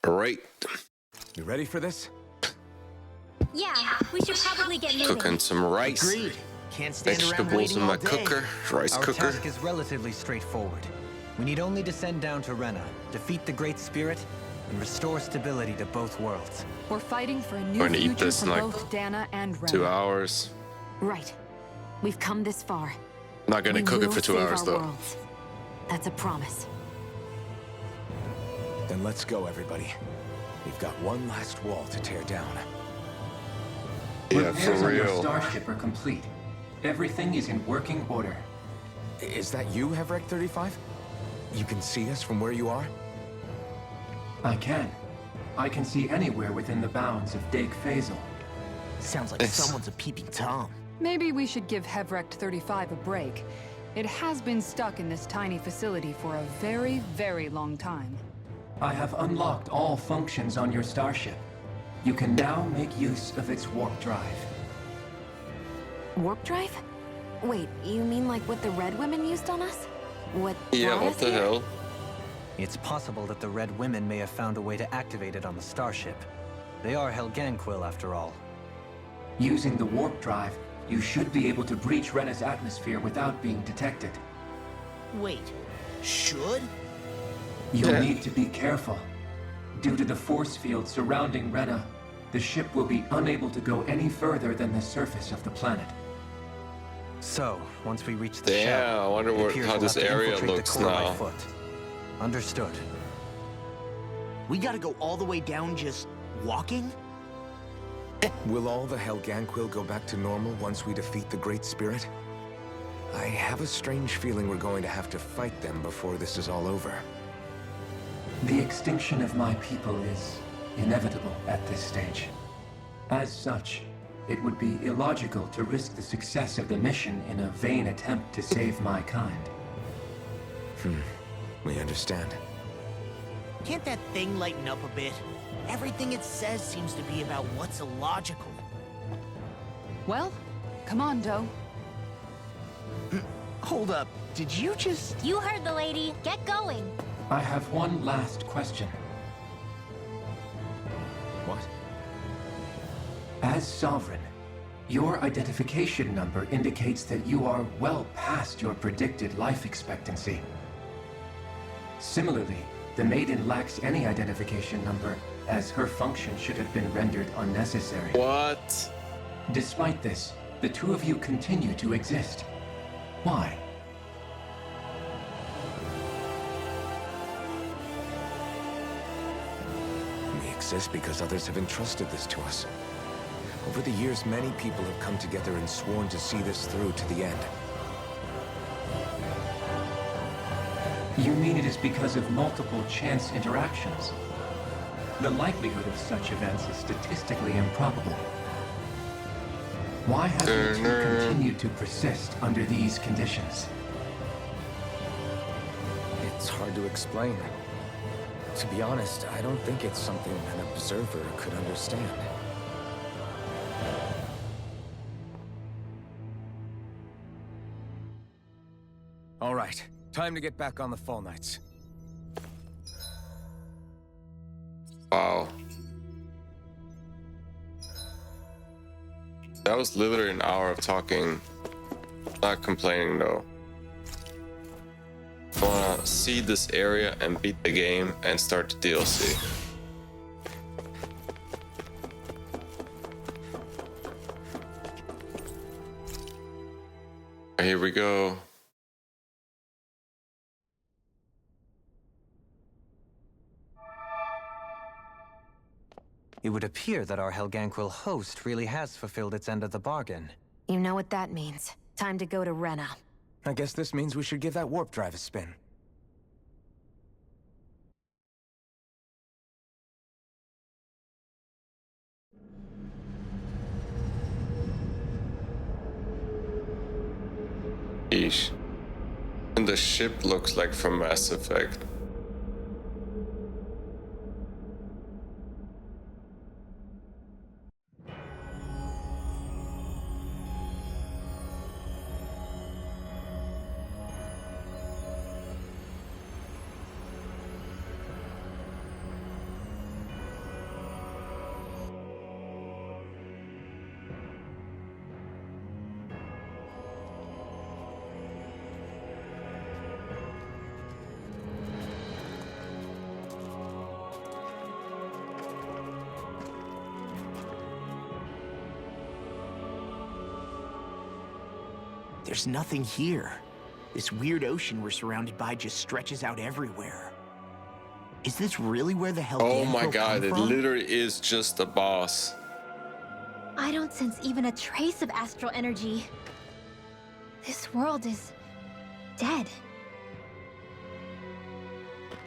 Alright. You ready for this? Yeah, we should probably get moving. Cooking some rice. Agreed. Can't stand around Vegetables waiting in all my day. cooker. Rice Our cooker. task is relatively straightforward. We need only descend down to Rena, defeat the Great Spirit, and restore stability to both worlds. We're fighting for a new We're gonna eat future this for in like both Dana and Ren. 2 hours. Right. We've come this far. I'm not gonna cook it for 2 hours though. Worlds. That's a promise. Then let's go, everybody. We've got one last wall to tear down. Yeah, for Repairs on your real. starship are complete. Everything is in working order. Is that you, Hevrek 35? You can see us from where you are? I can. I can see anywhere within the bounds of Dake Faisal. Sounds like someone's a peeping Tom. Maybe we should give Hevrek 35 a break. It has been stuck in this tiny facility for a very, very long time. I have unlocked all functions on your starship. You can now make use of its warp drive. Warp drive? Wait, you mean like what the Red Women used on us? What Yeah, brought what us the here? hell? It's possible that the Red Women may have found a way to activate it on the starship. They are Helganquil, after all. Using the warp drive, you should be able to breach Rena's atmosphere without being detected. Wait, should? You'll Yeah. need to be careful. Due to the force field surrounding Rena, the ship will be unable to go any further than the surface of the planet. So, once we reach the Damn, shell, I wonder it appears how we'll this have to area infiltrate looks the core by now. foot. Understood. We gotta go all the way down just walking? Will all the Helganquil go back to normal once we defeat the Great Spirit? I have a strange feeling we're going to have to fight them before this is all over. The extinction of my people is inevitable at this stage. As such, it would be illogical to risk the success of the mission in a vain attempt to save my kind. We understand. Can't that thing lighten up a bit? Everything it says seems to be about what's illogical. Well, come on, Doe. Hold up, did you just... You heard the lady. Get going. I have one last question. What? As Sovereign, your identification number indicates that you are well past your predicted life expectancy. Similarly, the Maiden lacks any identification number, as her function should have been rendered unnecessary. What? Despite this, the two of you continue to exist. Why? We exist because others have entrusted this to us. Over the years, many people have come together and sworn to see this through to the end. You mean it is because of multiple chance interactions? The likelihood of such events is statistically improbable. Why have you two continued to persist under these conditions? It's hard to explain. To be honest, I don't think it's something an observer could understand. All right, time to get back on the Fall Knights. Wow. That was literally an hour of talking. Not complaining though. I wanna see this area and beat the game and start the DLC. Here we go. It would appear that our Helganquil host really has fulfilled its end of the bargain. You know what that means. Time to go to Rena. I guess this means we should give that warp drive a spin. Eesh. And the ship looks like from Mass Effect. There's nothing here. This weird ocean we're surrounded by just stretches out everywhere. Is this really where the hell? Oh my god, it literally is just a boss. I don't sense even a trace of astral energy. This world is dead.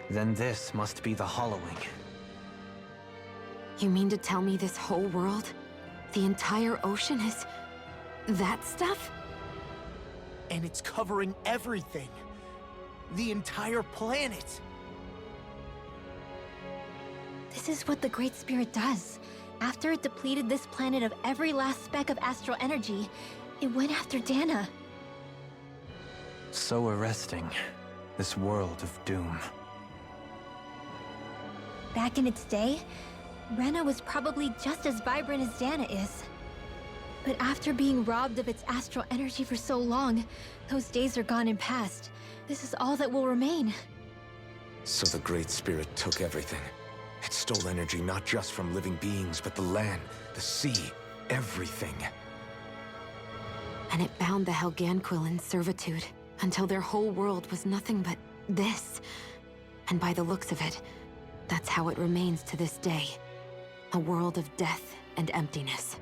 Then this must be the hollowing. You mean to tell me this whole world, the entire ocean is that stuff? And it's covering everything. The entire planet. This is what the Great Spirit does. After it depleted this planet of every last speck of astral energy, it went after Dana. So arresting. This world of doom. Back in its day, Rena was probably just as vibrant as Dana is. But after being robbed of its astral energy for so long, those days are gone and past. This is all that will remain. So the Great Spirit took everything. It stole energy not just from living beings, but the land, the sea, everything. And it bound the Helganquil in servitude until their whole world was nothing but this. And by the looks of it, that's how it remains to this day. A world of death and emptiness.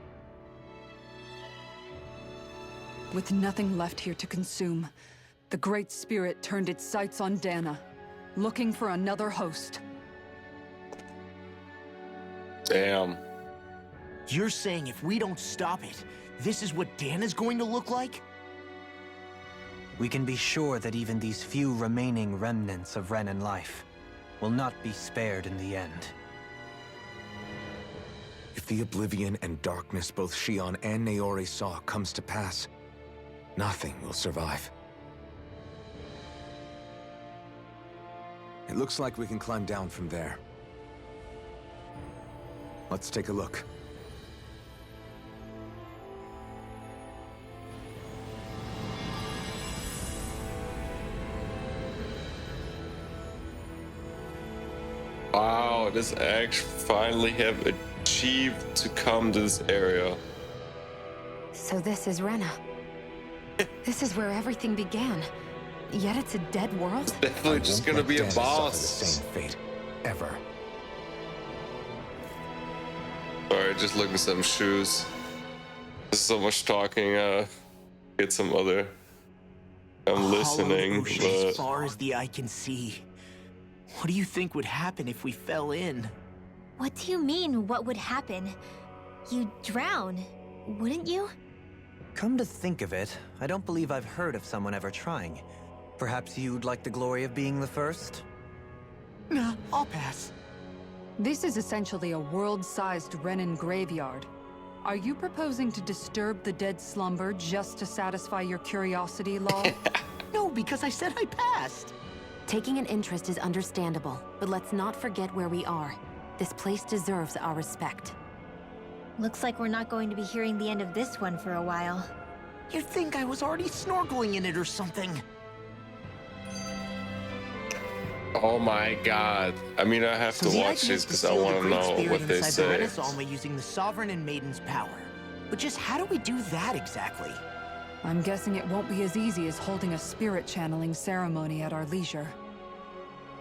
With nothing left here to consume, the Great Spirit turned its sights on Dana, looking for another host. Damn. You're saying if we don't stop it, this is what Dana's going to look like? We can be sure that even these few remaining remnants of Renan life will not be spared in the end. If the oblivion and darkness both Shion and Naori saw comes to pass, nothing will survive. It looks like we can climb down from there. Let's take a look. Wow, this actually finally have achieved to come to this area. So this is Rena. This is where everything began. Yet it's a dead world? It's definitely just gonna be a boss. The same fate, ever. Alright, just look at some shoes. There's so much talking, get some other. I'm listening, Ocean but as far as the eye can see. What do you think would happen if we fell in? What do you mean, what would happen? You'd drown, wouldn't you? Come to think of it, I don't believe I've heard of someone ever trying. Perhaps you'd like the glory of being the first? Nah, I'll pass. This is essentially a world-sized Renan graveyard. Are you proposing to disturb the dead slumber just to satisfy your curiosity, Lol? No, because I said I passed. Taking an interest is understandable, but let's not forget where we are. This place deserves our respect. Looks like we're not going to be hearing the end of this one for a while. You'd think I was already snorkeling in it or something. oh my god. I mean, I have to watch this because I want to know what they say. Using the Sovereign and Maiden's power. But just how do we do that exactly? I'm guessing it won't be as easy as holding a spirit channeling ceremony at our leisure.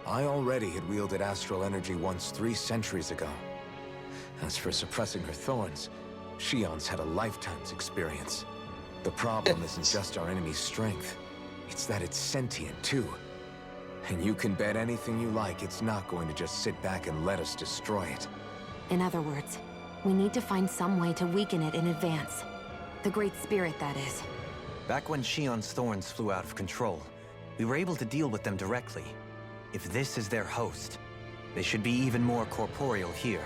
I already had wielded astral energy once 3 centuries ago. As for suppressing her thorns, Shion's had a lifetime's experience. The problem isn't just our enemy's strength, it's that it's sentient too. And you can bet anything you like it's not going to just sit back and let us destroy it. In other words, we need to find some way to weaken it in advance. The Great Spirit, that is. Back when Shion's thorns flew out of control, we were able to deal with them directly. If this is their host, they should be even more corporeal here.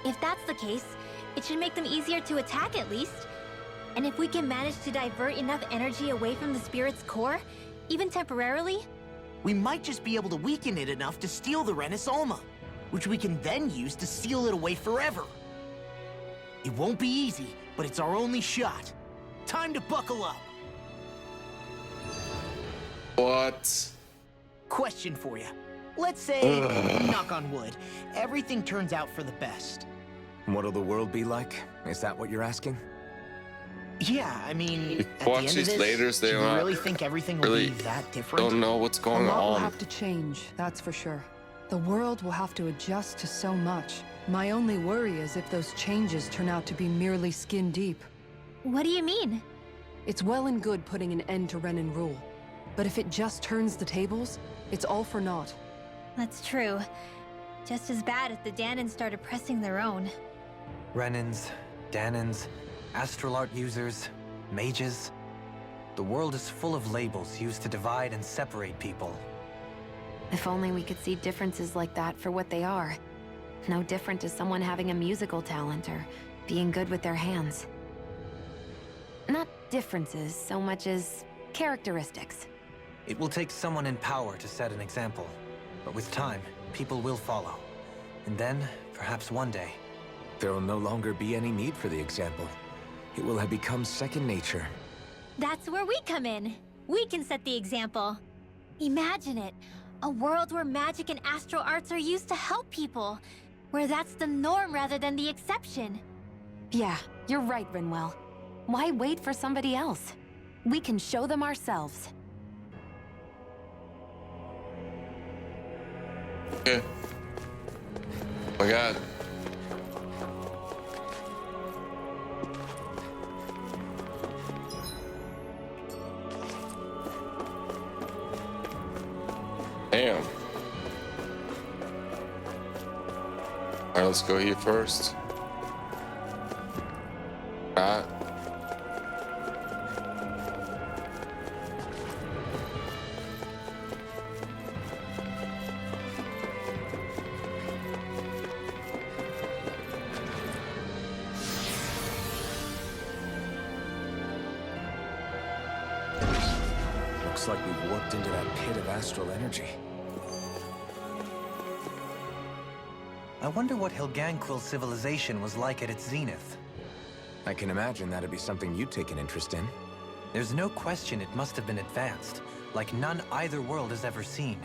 If that's the case, it should make them easier to attack at least. And if we can manage to divert enough energy away from the spirit's core, even temporarily, We might just be able to weaken it enough to steal the Renis Alma, which we can then use to seal it away forever. It won't be easy, but it's our only shot. Time to buckle up. What? Question for you. Let's say, knock on wood, everything turns out for the best. What'll the world be like? Is that what you're asking? Yeah, I mean, You at the watch end of these this, laters, do they you are really think everything will really be that different? don't know what's going A lot will on. have to change, that's for sure. The world will have to adjust to so much. My only worry is if those changes turn out to be merely skin deep. What do you mean? It's well and good putting an end to Renan rule. But if it just turns the tables, it's all for naught. That's true. Just as bad if the Danans started pressing their own. Renans, Danans, astral art users, mages. The world is full of labels used to divide and separate people. If only we could see differences like that for what they are. No different to someone having a musical talent or being good with their hands. Not differences so much as characteristics. It will take someone in power to set an example. But with time, people will follow. And then, perhaps one day... There will no longer be any need for the example. It will have become second nature. That's where we come in. We can set the example. Imagine it. A world where magic and astral arts are used to help people. Where that's the norm rather than the exception. Yeah, you're right, Rinwell. Why wait for somebody else? We can show them ourselves. Okay. Oh my god. Damn. Alright, let's go here first. Looks like we've warped into that pit of astral energy. I wonder what Helganquil civilization was like at its zenith. I can imagine that'd be something you'd take an interest in. There's no question it must have been advanced, like none either world has ever seen.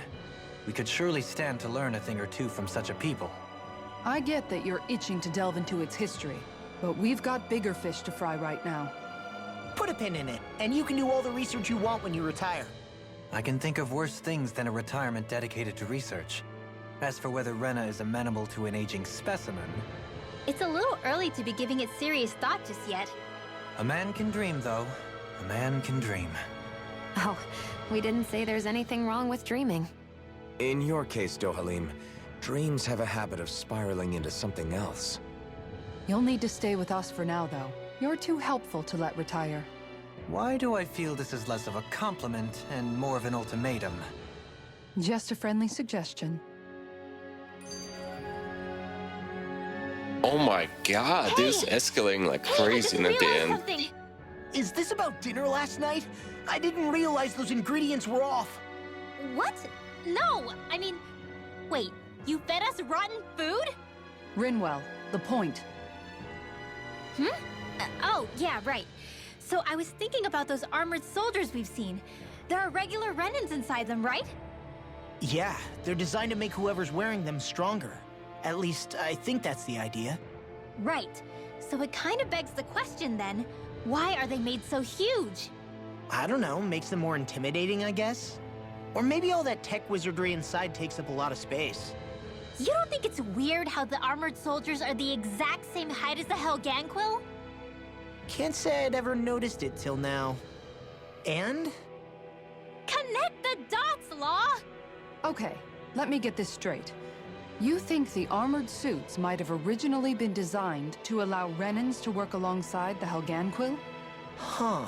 We could surely stand to learn a thing or two from such a people. I get that you're itching to delve into its history, but we've got bigger fish to fry right now. Put a pin in it, and you can do all the research you want when you retire. I can think of worse things than a retirement dedicated to research. As for whether Rena is amenable to an aging specimen... It's a little early to be giving it serious thought just yet. A man can dream, though. A man can dream. Oh, we didn't say there's anything wrong with dreaming. In your case, Dohalim, dreams have a habit of spiraling into something else. You'll need to stay with us for now, though. You're too helpful to let retire. Why do I feel this is less of a compliment and more of an ultimatum? Just a friendly suggestion. Oh my god, this is escalating like crazy at the end. Something. Is this about dinner last night? I didn't realize those ingredients were off. What? No, I mean... Wait, you fed us rotten food? Rinwell, the point. Oh, yeah, right. So I was thinking about those armored soldiers we've seen. There are regular Renans inside them, right? Yeah, they're designed to make whoever's wearing them stronger. At least, I think that's the idea. Right. So it kind of begs the question then, why are they made so huge? I don't know, makes them more intimidating, I guess? Or maybe all that tech wizardry inside takes up a lot of space. You don't think it's weird how the armored soldiers are the exact same height as the Helganquil? Can't say I'd ever noticed it till now. And? Connect the dots, Law! Okay, let me get this straight. You think the armored suits might have originally been designed to allow Renans to work alongside the Helganquil? Huh.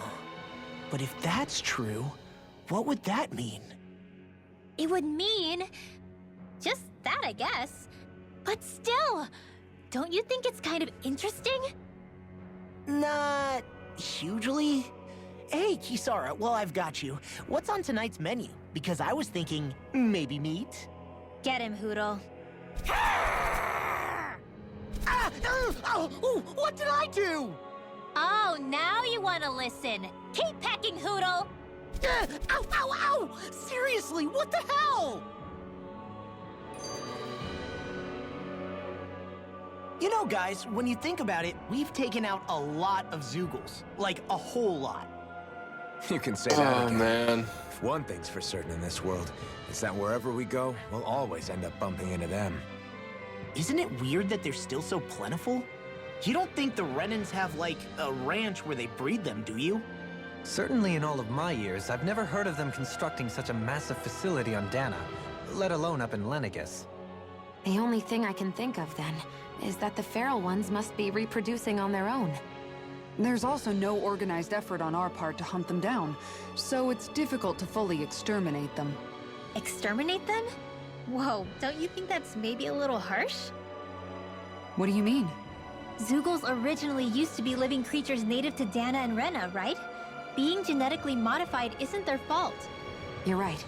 But if that's true, what would that mean? It would mean... just that, I guess. But still, don't you think it's kind of interesting? Not hugely. Hey, Kisara, well, I've got you. What's on tonight's menu? Because I was thinking, maybe meat? Get him, Hootle. What did I do? Oh, now you want to listen. Keep pecking, Hootle! Ow, ow, ow! Seriously, what the hell? You know, guys, when you think about it, we've taken out a lot of Zeugles. Like, a whole lot. You can say that Oh again. man. If one thing's for certain in this world, is that wherever we go, we'll always end up bumping into them. Isn't it weird that they're still so plentiful? You don't think the Renans have, like, a ranch where they breed them, do you? Certainly in all of my years, I've never heard of them constructing such a massive facility on Dana, let alone up in Lenegis. The only thing I can think of, then, is that the feral ones must be reproducing on their own. There's also no organized effort on our part to hunt them down, so it's difficult to fully exterminate them. Exterminate them? Whoa, don't you think that's maybe a little harsh? What do you mean? Zeugles originally used to be living creatures native to Dana and Rena, right? Being genetically modified isn't their fault. You're right.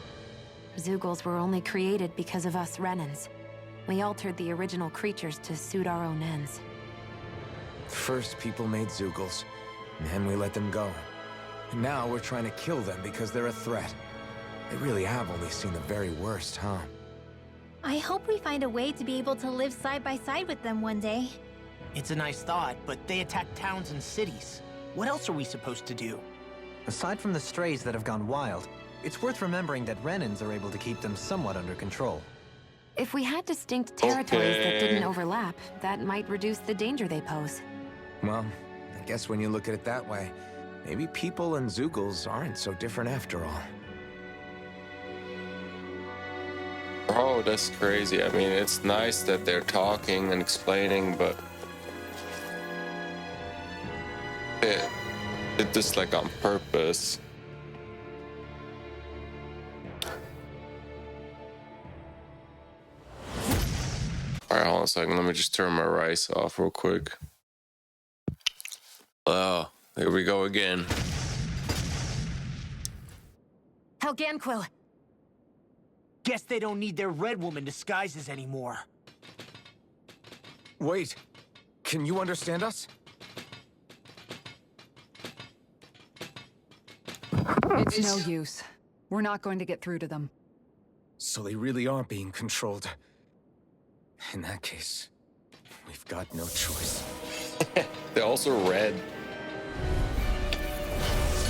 Zeugles were only created because of us Renans. We altered the original creatures to suit our own ends. First, people made Zeugles, and then we let them go. And now we're trying to kill them because they're a threat. They really have only seen the very worst, huh? I hope we find a way to be able to live side by side with them one day. It's a nice thought, but they attack towns and cities. What else are we supposed to do? Aside from the strays that have gone wild, it's worth remembering that Renans are able to keep them somewhat under control. If we had distinct territories that didn't Okay. overlap, that might reduce the danger they pose. Well, I guess when you look at it that way, maybe people and Zeugles aren't so different after all. Oh, that's crazy. I mean, it's nice that they're talking and explaining, but it just like on purpose. Alright, hold on a second. Let me just turn my rice off real quick. Oh, here we go again. Helganquil! Guess they don't need their Red Woman disguises anymore. Wait, can you understand us? It's no use. We're not going to get through to them. So they really are being controlled. In that case, we've got no choice. They're also red.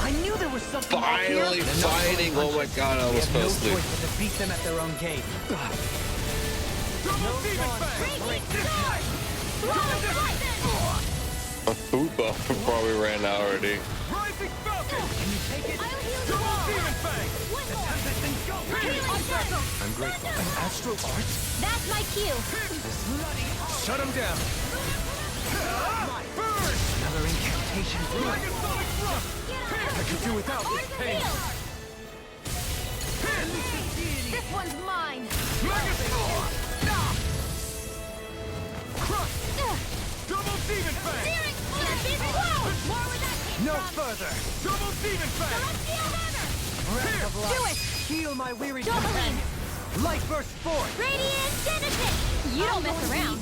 I knew there was something out here. Finally fighting! Oh my god, I was supposed to. No choice but to beat them at their own game. A food buff probably ran out already. Rising Falcon! Can you take it? Double Demon Fang! I'm grateful. An Astro Art? That's my cue. Shut him down! Burn! Another incantation brewing. Megasonic Thrust! I could do without this pain. This one's mine. Megastorm! Crush! Double Demon Fang! No further! Double Demon Fang! Breath of life. Do it! Heal my weary Doubling. companion. Light burst forth. Radiant Genesis! You don't mess around.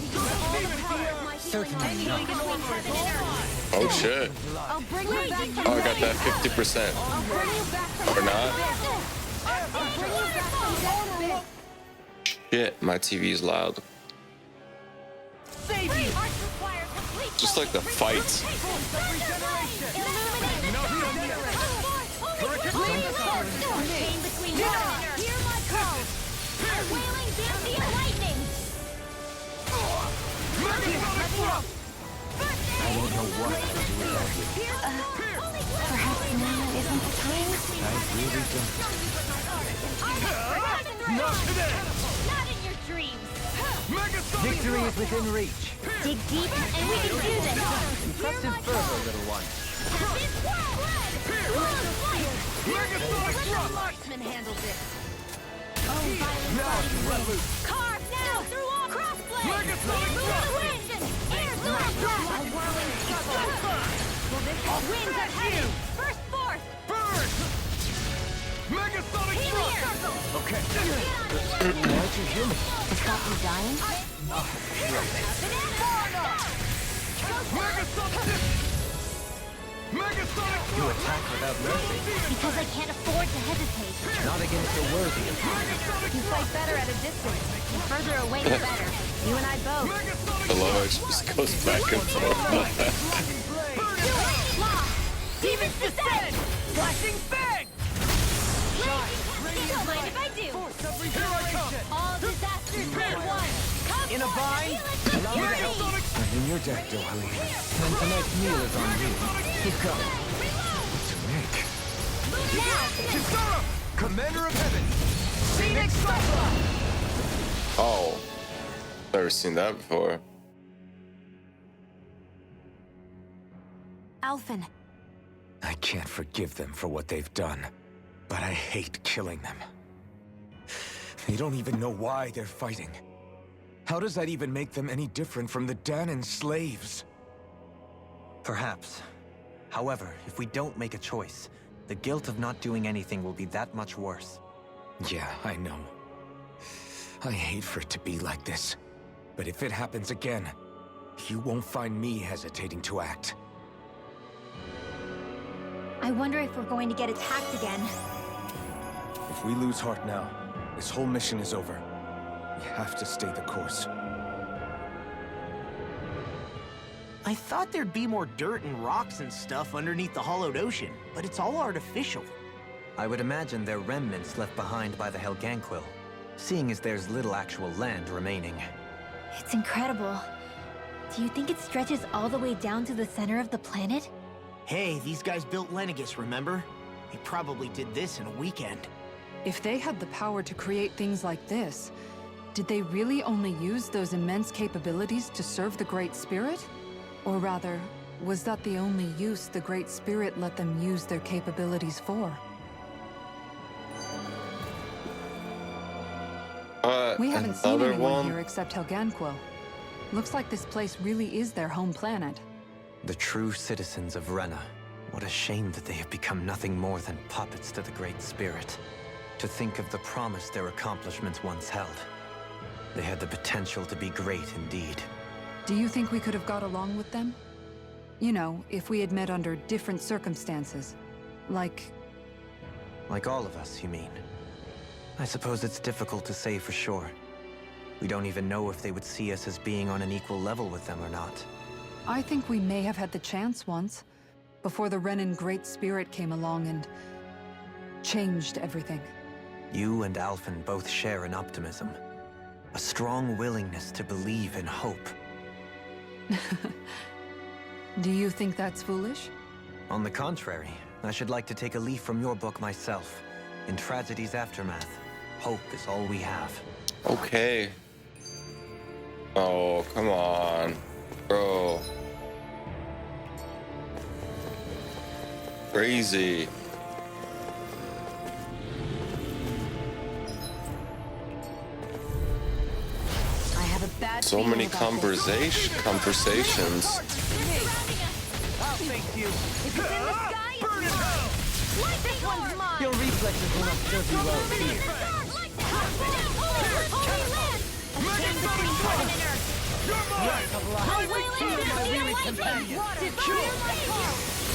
Certainly not. Oh shit. I'll bring you back from Oh, I got that 50%. I'll bring you back from Or not. I'll bring you back from deathbed. Shit, my TV's loud. Save you! Just like the fights. I don't know what I'd do without you. Perhaps now isn't the time? I really don't. Not today! Not in your dreams. Megasonic Victory is within reach. Dig deep and we can do this. Impressive fervor, little one. Megasonic Thrust! Marksman handles it. Oh, violent carve now through all crossblade. Megasonic Thrust! Air thrust. A whirling struggle. Winds are heavy. First force. Burn! Megasonic Thrust! Okay. Why'd you hear me? Is Falcon dying? Megasonic! Megasonic You attack without mercy. Because I can't afford to hesitate. Not against the worthy. You fight better at a distance. The further away, the better. You and I both. I love how it just goes back and forth. Demons descend! Flashing fang! Don't mind if I do. All disasters made one. Come In a vine? I'm in your deck, Dohalie. And tonight's meal is on you. Keep going. To make. now. Commander of Heaven! Phoenix Cyclops! Oh, never seen that before. Alphen. I can't forgive them for what they've done, but I hate killing them. They don't even know why they're fighting. How does that even make them any different from the Danon slaves? Perhaps. However, if we don't make a choice, the guilt of not doing anything will be that much worse. Yeah, I know. I hate for it to be like this. But if it happens again, you won't find me hesitating to act. I wonder if we're going to get attacked again. If we lose heart now, this whole mission is over. We have to stay the course. I thought there'd be more dirt and rocks and stuff underneath the hollowed ocean, but it's all artificial. I would imagine they're remnants left behind by the Helganquil, seeing as there's little actual land remaining. It's incredible. Do you think it stretches all the way down to the center of the planet? Hey, these guys built Lenegis, remember? They probably did this in a weekend. If they had the power to create things like this, did they really only use those immense capabilities to serve the Great Spirit? Or rather, was that the only use the Great Spirit let them use their capabilities for? We haven't seen anyone here except Helganquil. Looks like this place really is their home planet. The true citizens of Rena. What a shame that they have become nothing more than puppets to the Great Spirit. To think of the promise their accomplishments once held. They had the potential to be great indeed. Do you think we could have got along with them? You know, if we had met under different circumstances. Like all of us, you mean? I suppose it's difficult to say for sure. We don't even know if they would see us as being on an equal level with them or not. I think we may have had the chance once, before the Renan Great Spirit came along and changed everything. You and Alphen both share an optimism. A strong willingness to believe in hope. Do you think that's foolish? On the contrary, I should like to take a leaf from your book myself. In tragedy's aftermath, hope is all we have. Okay. Oh, come on. Bro. Crazy. I have a bad So feeling many about conversations. I'll thank you. If it's in the sky, it's mine! Light this one's mine! Your reflexes will not serve you well here. Holy land! A chain between heaven and earth! I'll wail it down the lightning! Destroy my car!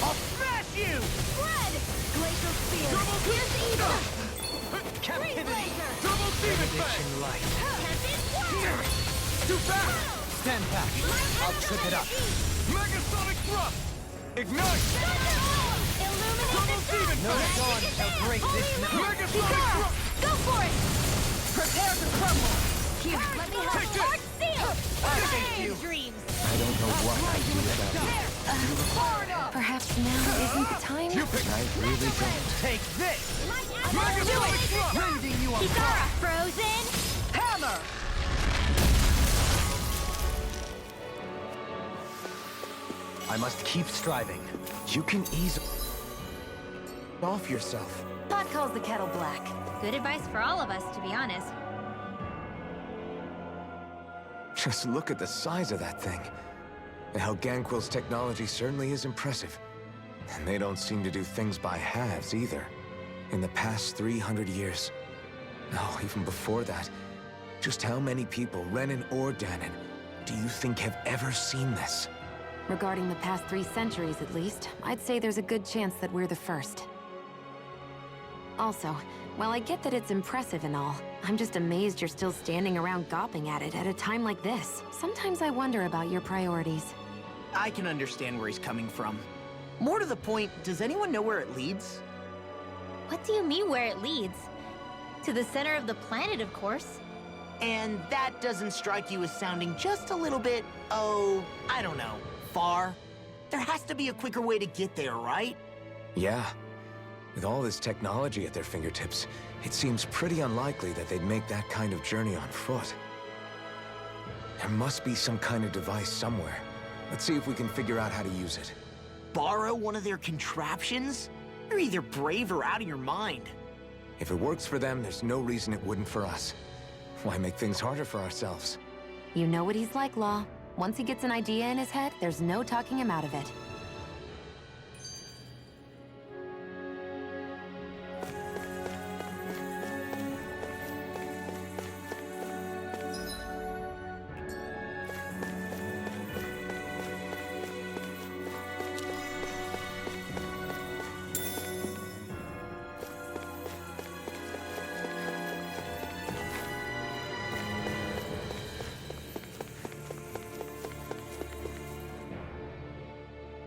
I'll smash you! Spread! Glacial spear! Here's evil! Captivity! Double demon fang! Light. Tempest water! Too fast! Stand back. I'll trip it up. Megasonic thrust! Ignite! Illuminate the sun! No dawn shall break this night. Megasonic thrust! Go for it! Prepare to crumble! Here, let me help. Take this. Heart sealed! Hey, dreams! I don't know what I do without you. Perhaps now isn't the time? I really don't. Take this! Megasonic thrust! Rending you Kitara, frozen! Hammer! I must keep striving. You can ease off yourself. Pot calls the kettle black. Good advice for all of us, to be honest. Just look at the size of that thing. And Helganquil's technology certainly is impressive. And they don't seem to do things by halves either. In the past 300 years. No, even before that. Just how many people, Renan or Danon, do you think have ever seen this? Regarding the past 3 centuries at least, I'd say there's a good chance that we're the first. Also, Well, I get that it's impressive and all. I'm just amazed you're still standing around gawping at it at a time like this. Sometimes I wonder about your priorities. I can understand where he's coming from. More to the point, does anyone know where it leads? What do you mean where it leads? To the center of the planet, of course. And that doesn't strike you as sounding just a little bit, oh, I don't know, far? There has to be a quicker way to get there, right? Yeah. With all this technology at their fingertips, it seems pretty unlikely that they'd make that kind of journey on foot. There must be some kind of device somewhere. Let's see if we can figure out how to use it. Borrow one of their contraptions? You're either brave or out of your mind. If it works for them, there's no reason it wouldn't for us. Why make things harder for ourselves? You know what he's like, Law. Once he gets an idea in his head, there's no talking him out of it.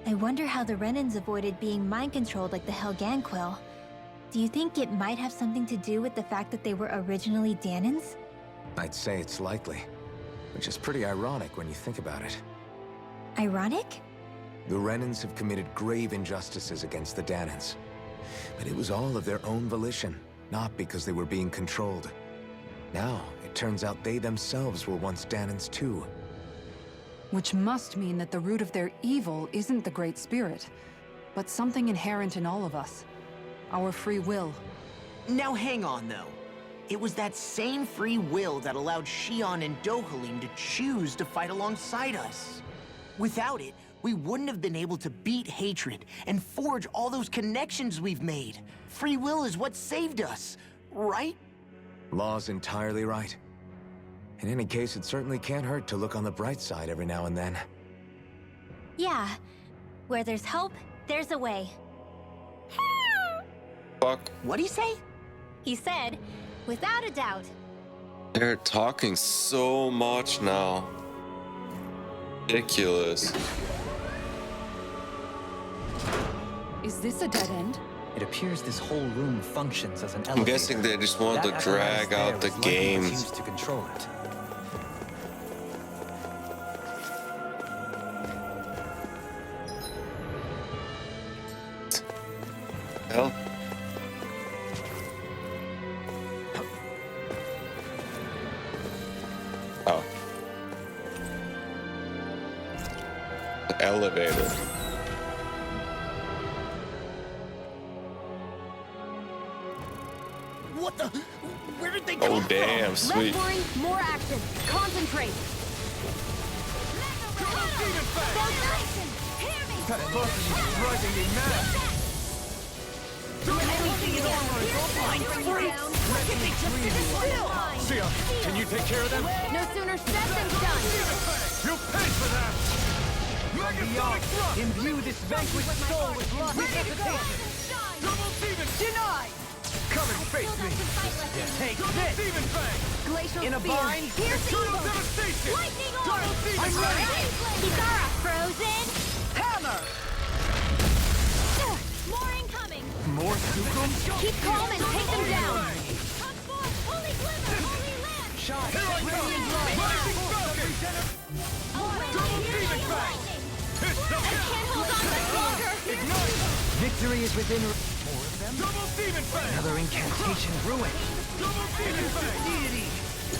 I wonder how the Renans avoided being mind-controlled like the Helganquil. Do you think it might have something to do with the fact that they were originally Danans? I'd say it's likely, which is pretty ironic when you think about it. Ironic? The Renans have committed grave injustices against the Danans. But it was all of their own volition, not because they were being controlled. Now, it turns out they themselves were once Danans too. Which must mean that the root of their evil isn't the Great Spirit, but something inherent in all of us. Our free will. Now hang on, though. It was that same free will that allowed Xion and Dohalim to choose to fight alongside us. Without it, we wouldn't have been able to beat hatred and forge all those connections we've made. Free will is what saved us, right? Law's entirely right. In any case, it certainly can't hurt to look on the bright side every now and then. Yeah. Where there's hope, there's a way. Fuck. What'd he say? He said, without a doubt. They're talking so much now. Ridiculous. Is this a dead end? It appears this whole room functions as an elevator. I'm guessing they just want to That drag apparatus out there the is likely what's game. used to control it. Hell. Oh. The elevator. What the? Where did they come Oh damn, Red sweet. Boring, more action. Concentrate. That boss is driving me mad. Everything is Sia, can you take care of them? No sooner said than done. You pay for that! From beyond, imbue this vanquished soul with resuscitation. Double Demon! Denied! Come and face me. Take this! Demon Fang! Glacial In a spear. bind, Pierce total evil. devastation! Lightning orb. Double Demon I'm Fang! ready. Kisara, frozen. Hammer! More incoming. More Sukum? Keep calm and take them down. Come forth, holy glimmer, holy lamp. Shine! Here I come! Rising Falcon! Double Demon Fang! I can't hold on much longer. Ignite! Victory is within. More of them? Double Demon Fang! Another incantation ruined. Double Demon Fang! Deity!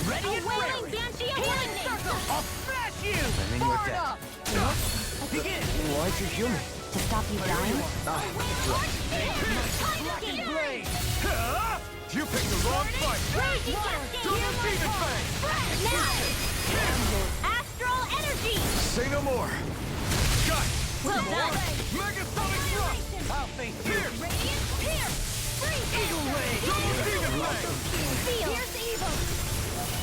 Ready and Wailing raring! banshee of lightning. I'll smash you! Claiming your death. Begin! Why'd you heal me? To stop you dying? Blackened Blade! Huh? You picked the wrong fight! Double Demon Fang! Now, astral energy. Say no more. Cut! Well done. Megasonic Thrust! I'll face you. Pierce! Radiant pierce. Freeze. Eagle Ray! Double Demon Fang! Seal. Pierce evil.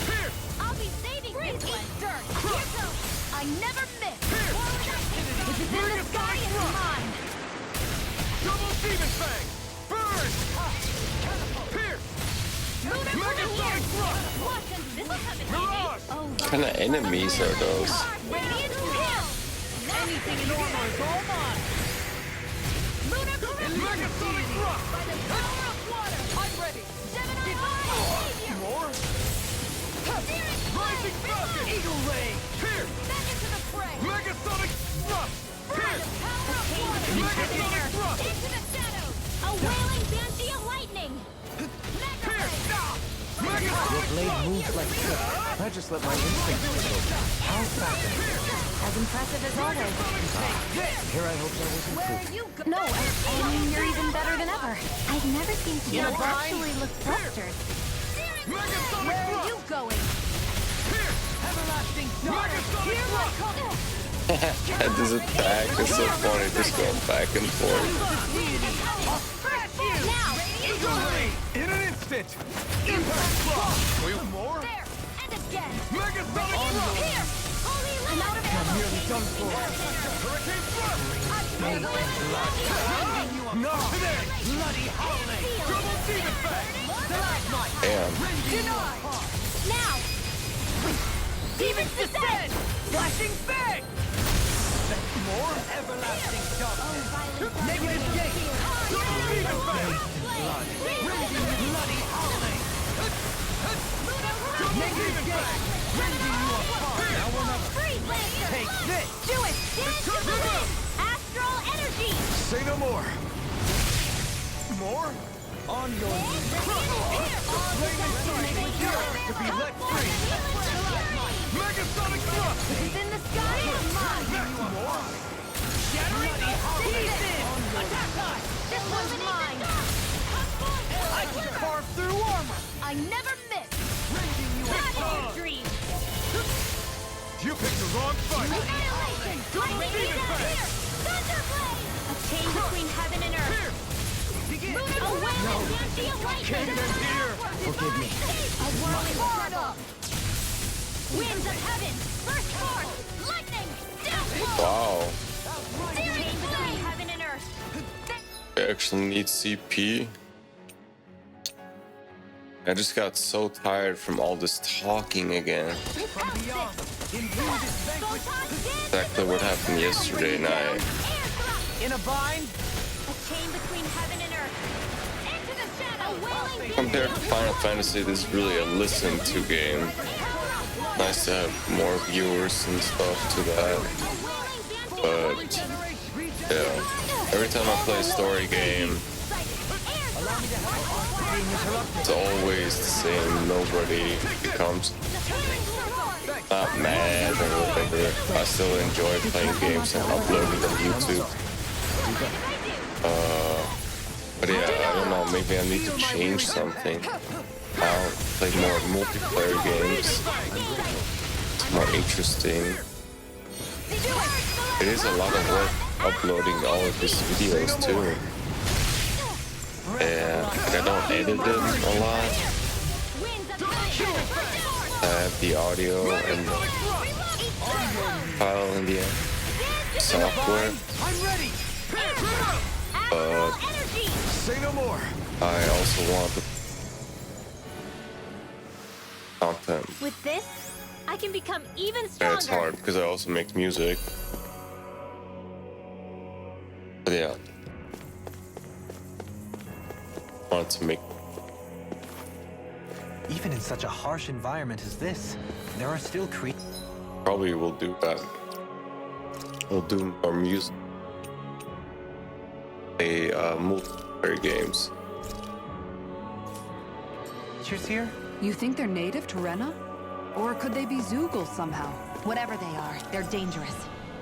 Pierce! I'll be saving this one. Dirt. Here goes. I never miss. Pierce! If it's in the sky, it's mine. Double Demon Fang! Burn! Pierce! What kind of enemies are those? Anything in armor is all mine! Megasonic thrust! By the power of water! I'm ready! More? Rising Falcon! Eagle Ray! Here! Back into the fray! Megasonic thrust! Here! Megasonic thrust! Into the shadows! A wailing banshee of lightning! Here! Your blade moves like silk. I just let my instincts take over. How fascinating. As impressive as always. Here I hope that wasn't Where true. are you going? No, I mean, you're even better than ever. I've never seen Steel actually look flustered. Megasonic Where are thrust! you going? Here! Everlasting daughter! Here I come! This attack is so funny, just going back and forth. Now! Eagle Ray! In an instant! Impact Block! More? There! And again! Megasonic thrust! Here! Holy I'm out of ammo! Nearly done for. Hurricane thrust! I'm Not today! Bloody howling! Double demon fang! Damn. Denied! Now! Demons descend! Flashing fang! More? Everlasting darkness! Negative gate! Double demon fang! Bloody howling! Negative fang! Rending you apart! Now or never! Freeze Lancer! Take this! Do it! Dance to the wind! Astral energy! Say no more! More? On your knees! Flaming sight! To be let free! Megasonic thrust! Within the sky is mine! More? Shattering pieces! Attack time! This one's mine! I can carve through armor! I never miss! Rending you Not in your apart! dreams! You picked the wrong fight! Annihilation! Lightning here! Thunderblade! A chain between heaven and earth! Here! Begin! A wailing banshee of lightning! Kingdom here! Forgive me. A whirling portal! Winds of heaven! Burst forth! Lightning! Downpour! Wow. Chain between heaven and earth! I actually need CP. I just got so tired from all this talking again. Exactly what happened yesterday night. In a bind? A chain between heaven and earth! Into the shadow! A wailing Compared to Final Fantasy, this is really a listen to game. Nice to have more viewers and stuff to that. But yeah, every time I play a story game, it's always the same. Nobody becomes not mad or whatever. I still enjoy playing games and uploading them to YouTube. But yeah, I don't know, maybe I need to change something. I'll play more multiplayer games. It's more interesting. It is a lot of work uploading all of these videos too. And I don't edit them a lot. I have the audio and file in the software. But Say no more! I also want the content. With this, I can become even And stronger. it's hard because I also make music. But yeah. I wanted to make Even in such a harsh environment as this, there are still creatures. probably will do that. We'll do more music. Multiplayer games. Here? You think they're native to Rena? Or could they be Zoogle somehow? Whatever they are, they're dangerous.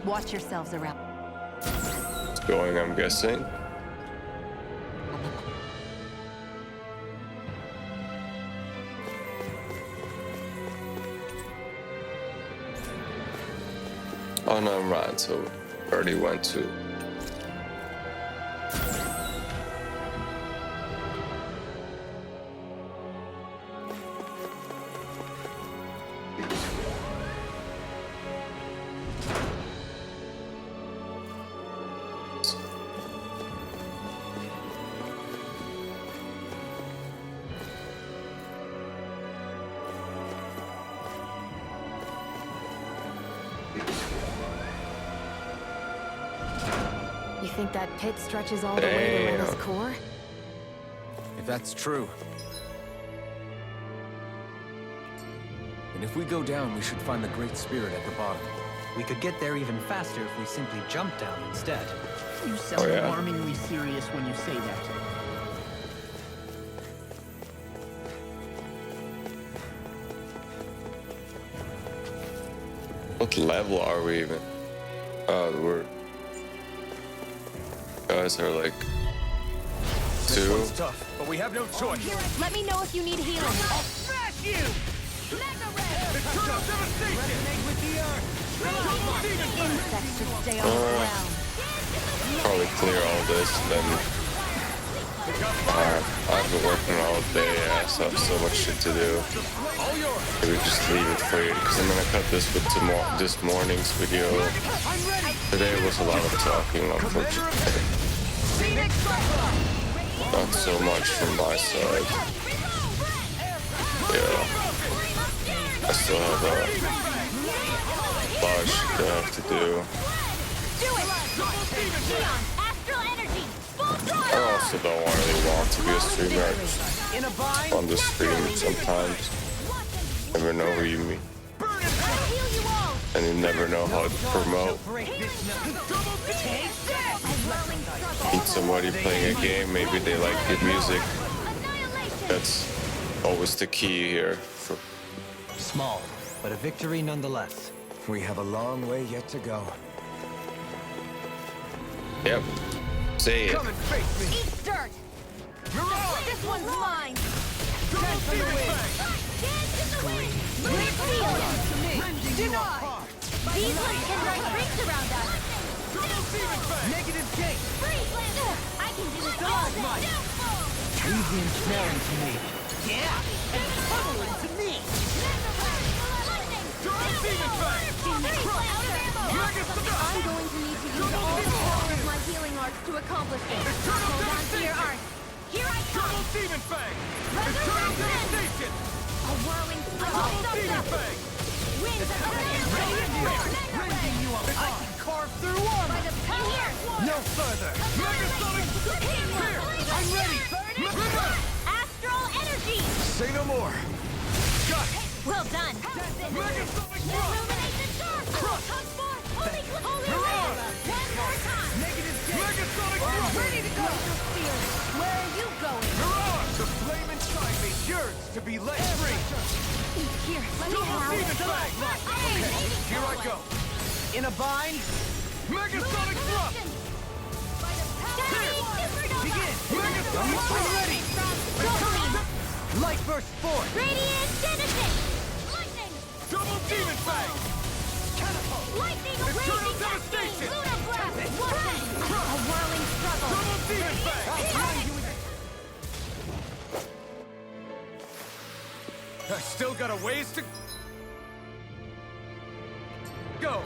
Watch yourselves around. It's going, I'm guessing. Oh no, I'm right. So already went to. think that pit stretches all the way to Rena's core? If that's true. And if we go down, we should find the Great Spirit at the bottom. We could get there even faster if we simply jump down instead. You sound alarmingly serious when you say that. What level are we even? We're guys are like 2. This one's tough, but we have no choice. Let me know if you need healing. I'll smash you! Eternal devastation! Resonate with the earth! Insects should stay on the ground. Probably clear all this, then I've been working all day. I still have so much shit to do. Maybe just leave it for you, because I'm gonna cut this with this morning's video. Today was a lot of talking, unfortunately. Not so much from my side. Yeah. I still have a lot of shit I have to do. I also don't really want to be a streamer. On the stream sometimes. Never know who you meet. And you never know how to promote. Meet somebody playing a game, maybe they like good music. That's always the key here. Small, but a victory nonetheless. We have a long way yet to go. Yep. Say it. Come and face me! Eat dirt! This one's mine! Dance in the wind! Deny! These ones can ride rings around us! Negative gate! I can do this all day! Leave the ensnaring to me. Yeah! And funnel it to me! I'm going to need to use all of my healing arts to accomplish this. Hold on to your arts. Here I come! Demon Fang! Resurrection! Devastation! A whirling Demon Fang! Winds of Rending you up! I can carve through armor! By the power! No further! Megasonic! Here! I'm ready! Astral energy! Say no more! Got it! Well done! Megasonic Illumination dark! Holy red! One more time! Negative gate! Megasonic thrust! Ready to go! Where are you going? Hurrah! The flame inside me yearns to be let free! Here, let me Double have Demon Fang! Okay, here I go! In a bind! Megasonic thrust! Begin! Megasonic I'm ready! Light burst forth! Radiant Genesis! Lightning! Double Demon Fang! Catapult! Lightning! Eternal Raging devastation! Lunar blast! A whirling struggle! Double Demon Fang! I still got a ways to go.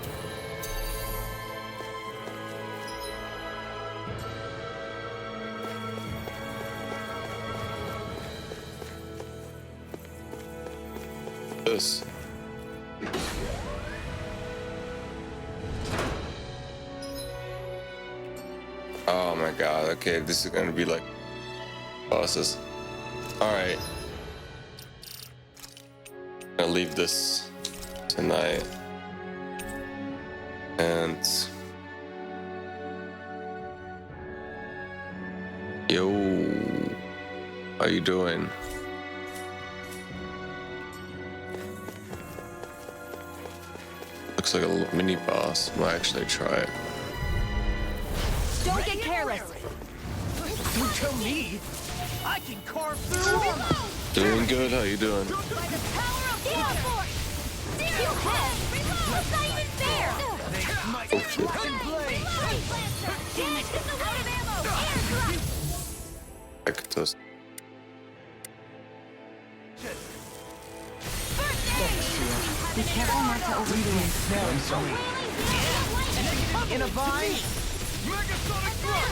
This. Oh my god, okay, this is gonna be like bosses. Alright. I'll leave this tonight. And yo, how you doing? Looks like a little mini boss. Might actually try it. Don't get careless! Don't tell me! I can carve through armor! Doing good, how you doing? By the power of force! Steel head! That's not even fair! Oh shit. Damage is the out of ammo! Air thrust! I could toast. Be careful not to overdo it. I'm sorry. In a bind! Megasonic thrust!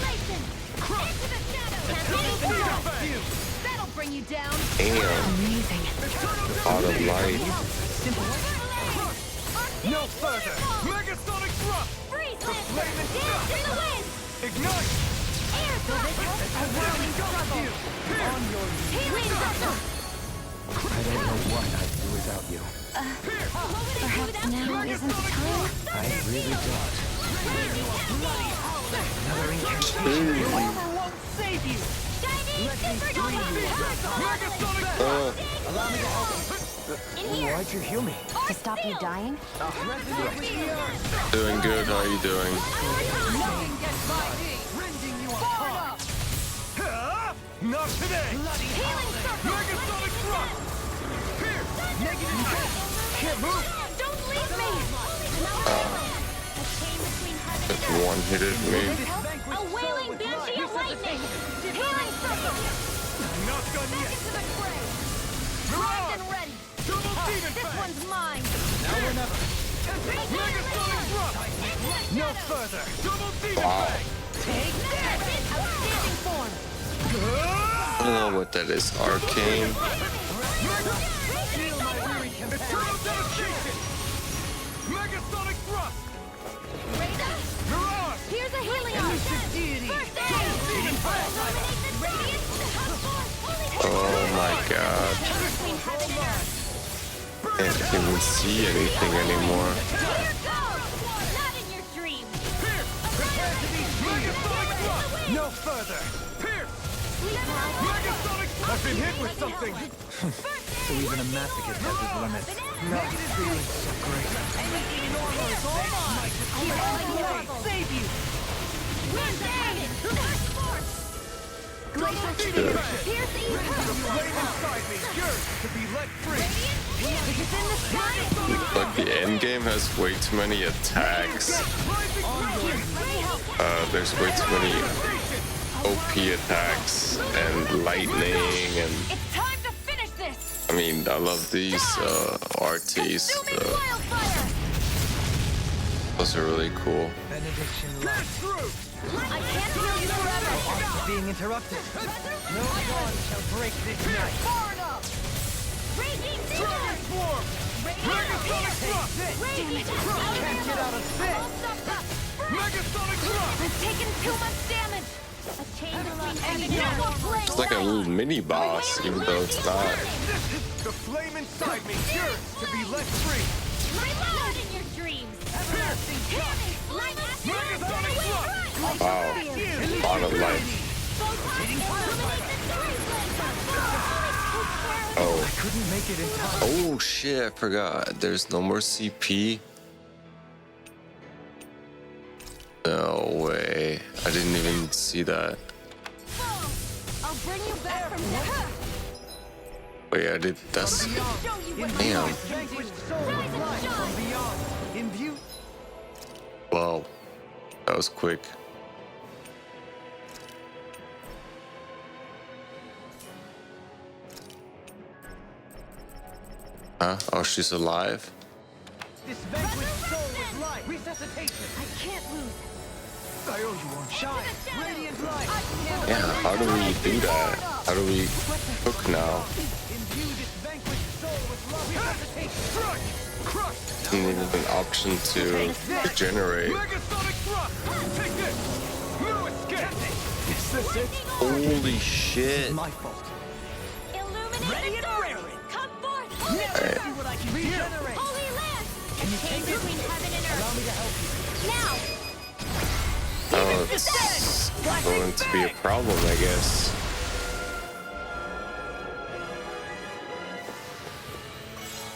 That'll bring you down! Damn. Amazing. Out of light. No further! Megasonic thrust! Freeze The flame and Dance in the wind! I don't know what I'd do without you. Perhaps now isn't the time? I really don't. Another incantation. Your armor won't save you! Allow me to help. Why'd you heal me? To stop you dying? Doing good. How are you doing? Nothing gets by me! Rending you apart! Not today! Healing circle! Megasonic thrust! Here! Negative! Can't move! Don't leave me! Just one-hitted me. A wailing banshee of lightning! Healing circle! Not done yet! Primed and ready! Double demon This fang! one's mine! Now or never! Megasonic thrust! No further! Double demon Wow. fang! Take that! Outstanding form! I don't know what that is. Arcane. Feel my weary Eternal devastation! Megasonic thrust! Mirage! Here's a healing elusive deity! First aid! Demon fang! Oh my god. Can't even see anything anymore. Here goes! Not in your dreams! Prepare to be Megasonic thrust! No further! Pierce! Megasonic thrust! I've been hit with something! So even a masochist has his limits. Not feeling so great. Anything normal is all mine! Save you! Here's the Flame inside me, yours to be let free! It's in the sky! Like the end game has way too many attacks. There's way too many OP attacks and lightning and. It's time to finish this! I mean, I love these RTs. Wildfire! Those are really cool. Benediction life. I can't heal you forever! Being interrupted. No one shall break this night. Far enough! Raging Transform! Megasonic thrust! Can't get out of this! Megasonic thrust! I've taken too much damage! A chain between enemy It's like a little mini boss, even though it's not. The flame inside me, yours to be let free! Reload in your dreams! Megasonic thrust! Wow. A lot of life. Oh. I couldn't make it in time. Oh shit, I forgot. There's no more CP. No way. I didn't even see that. I'll bring you back from there! Wait, I did this. Damn. Wow. That was quick. Huh? Oh, she's alive? This vanquished soul is life! Resuscitation! I can't lose! I owe you one. Shine! Radiant light! Yeah, how do we do that? How do we cook now? Imbue this vanquished soul with love! Resuscitation! Crush! Isn't even an option to regenerate. Megasonic thrust! Take this! No escape! Is this it? Holy shit. My fault. Illuminate Ready the and sword! raring. Come forth! Never see what I can regenerate! Holy land! Can you Chain take it? between heaven and earth! Allow me to help you. Now! Oh, it's going to be a problem, I guess.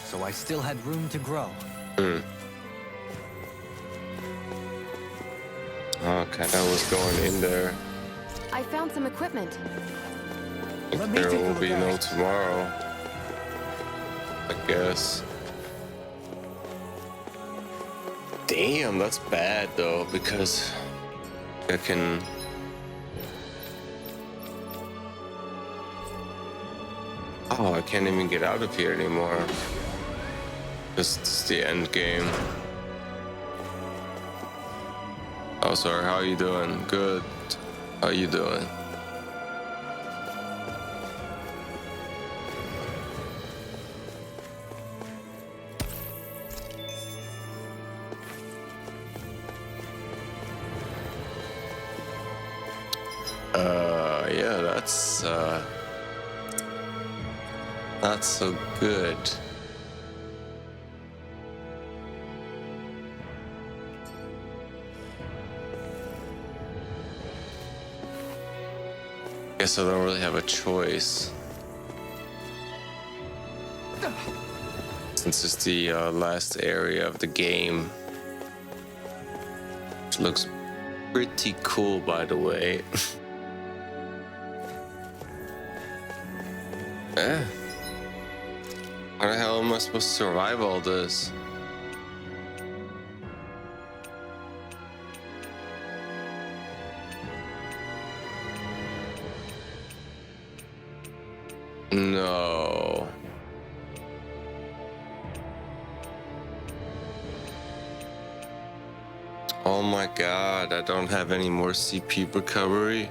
So I still had room to grow. Okay, that was going in there. I found some equipment. There will be no tomorrow, I guess. Damn, that's bad though, because I can... Oh, I can't even get out of here anymore. This is the end game. Oh, sorry, how you doing? Good. How you doing? Yeah, that's not so good. Guess I don't really have a choice. Since it's the last area of the game. Which looks pretty cool, by the way. Eh. How the hell am I supposed to survive all this? No. Oh my god, I don't have any more CP recovery.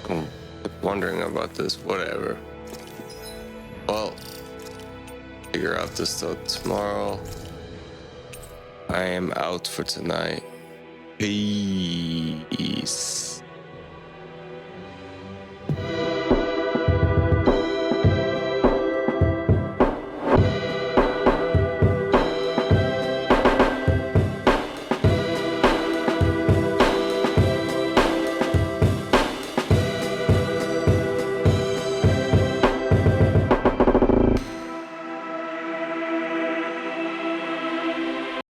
I'm wondering about this, whatever. Well, figure out this till tomorrow. I am out for tonight. Peace.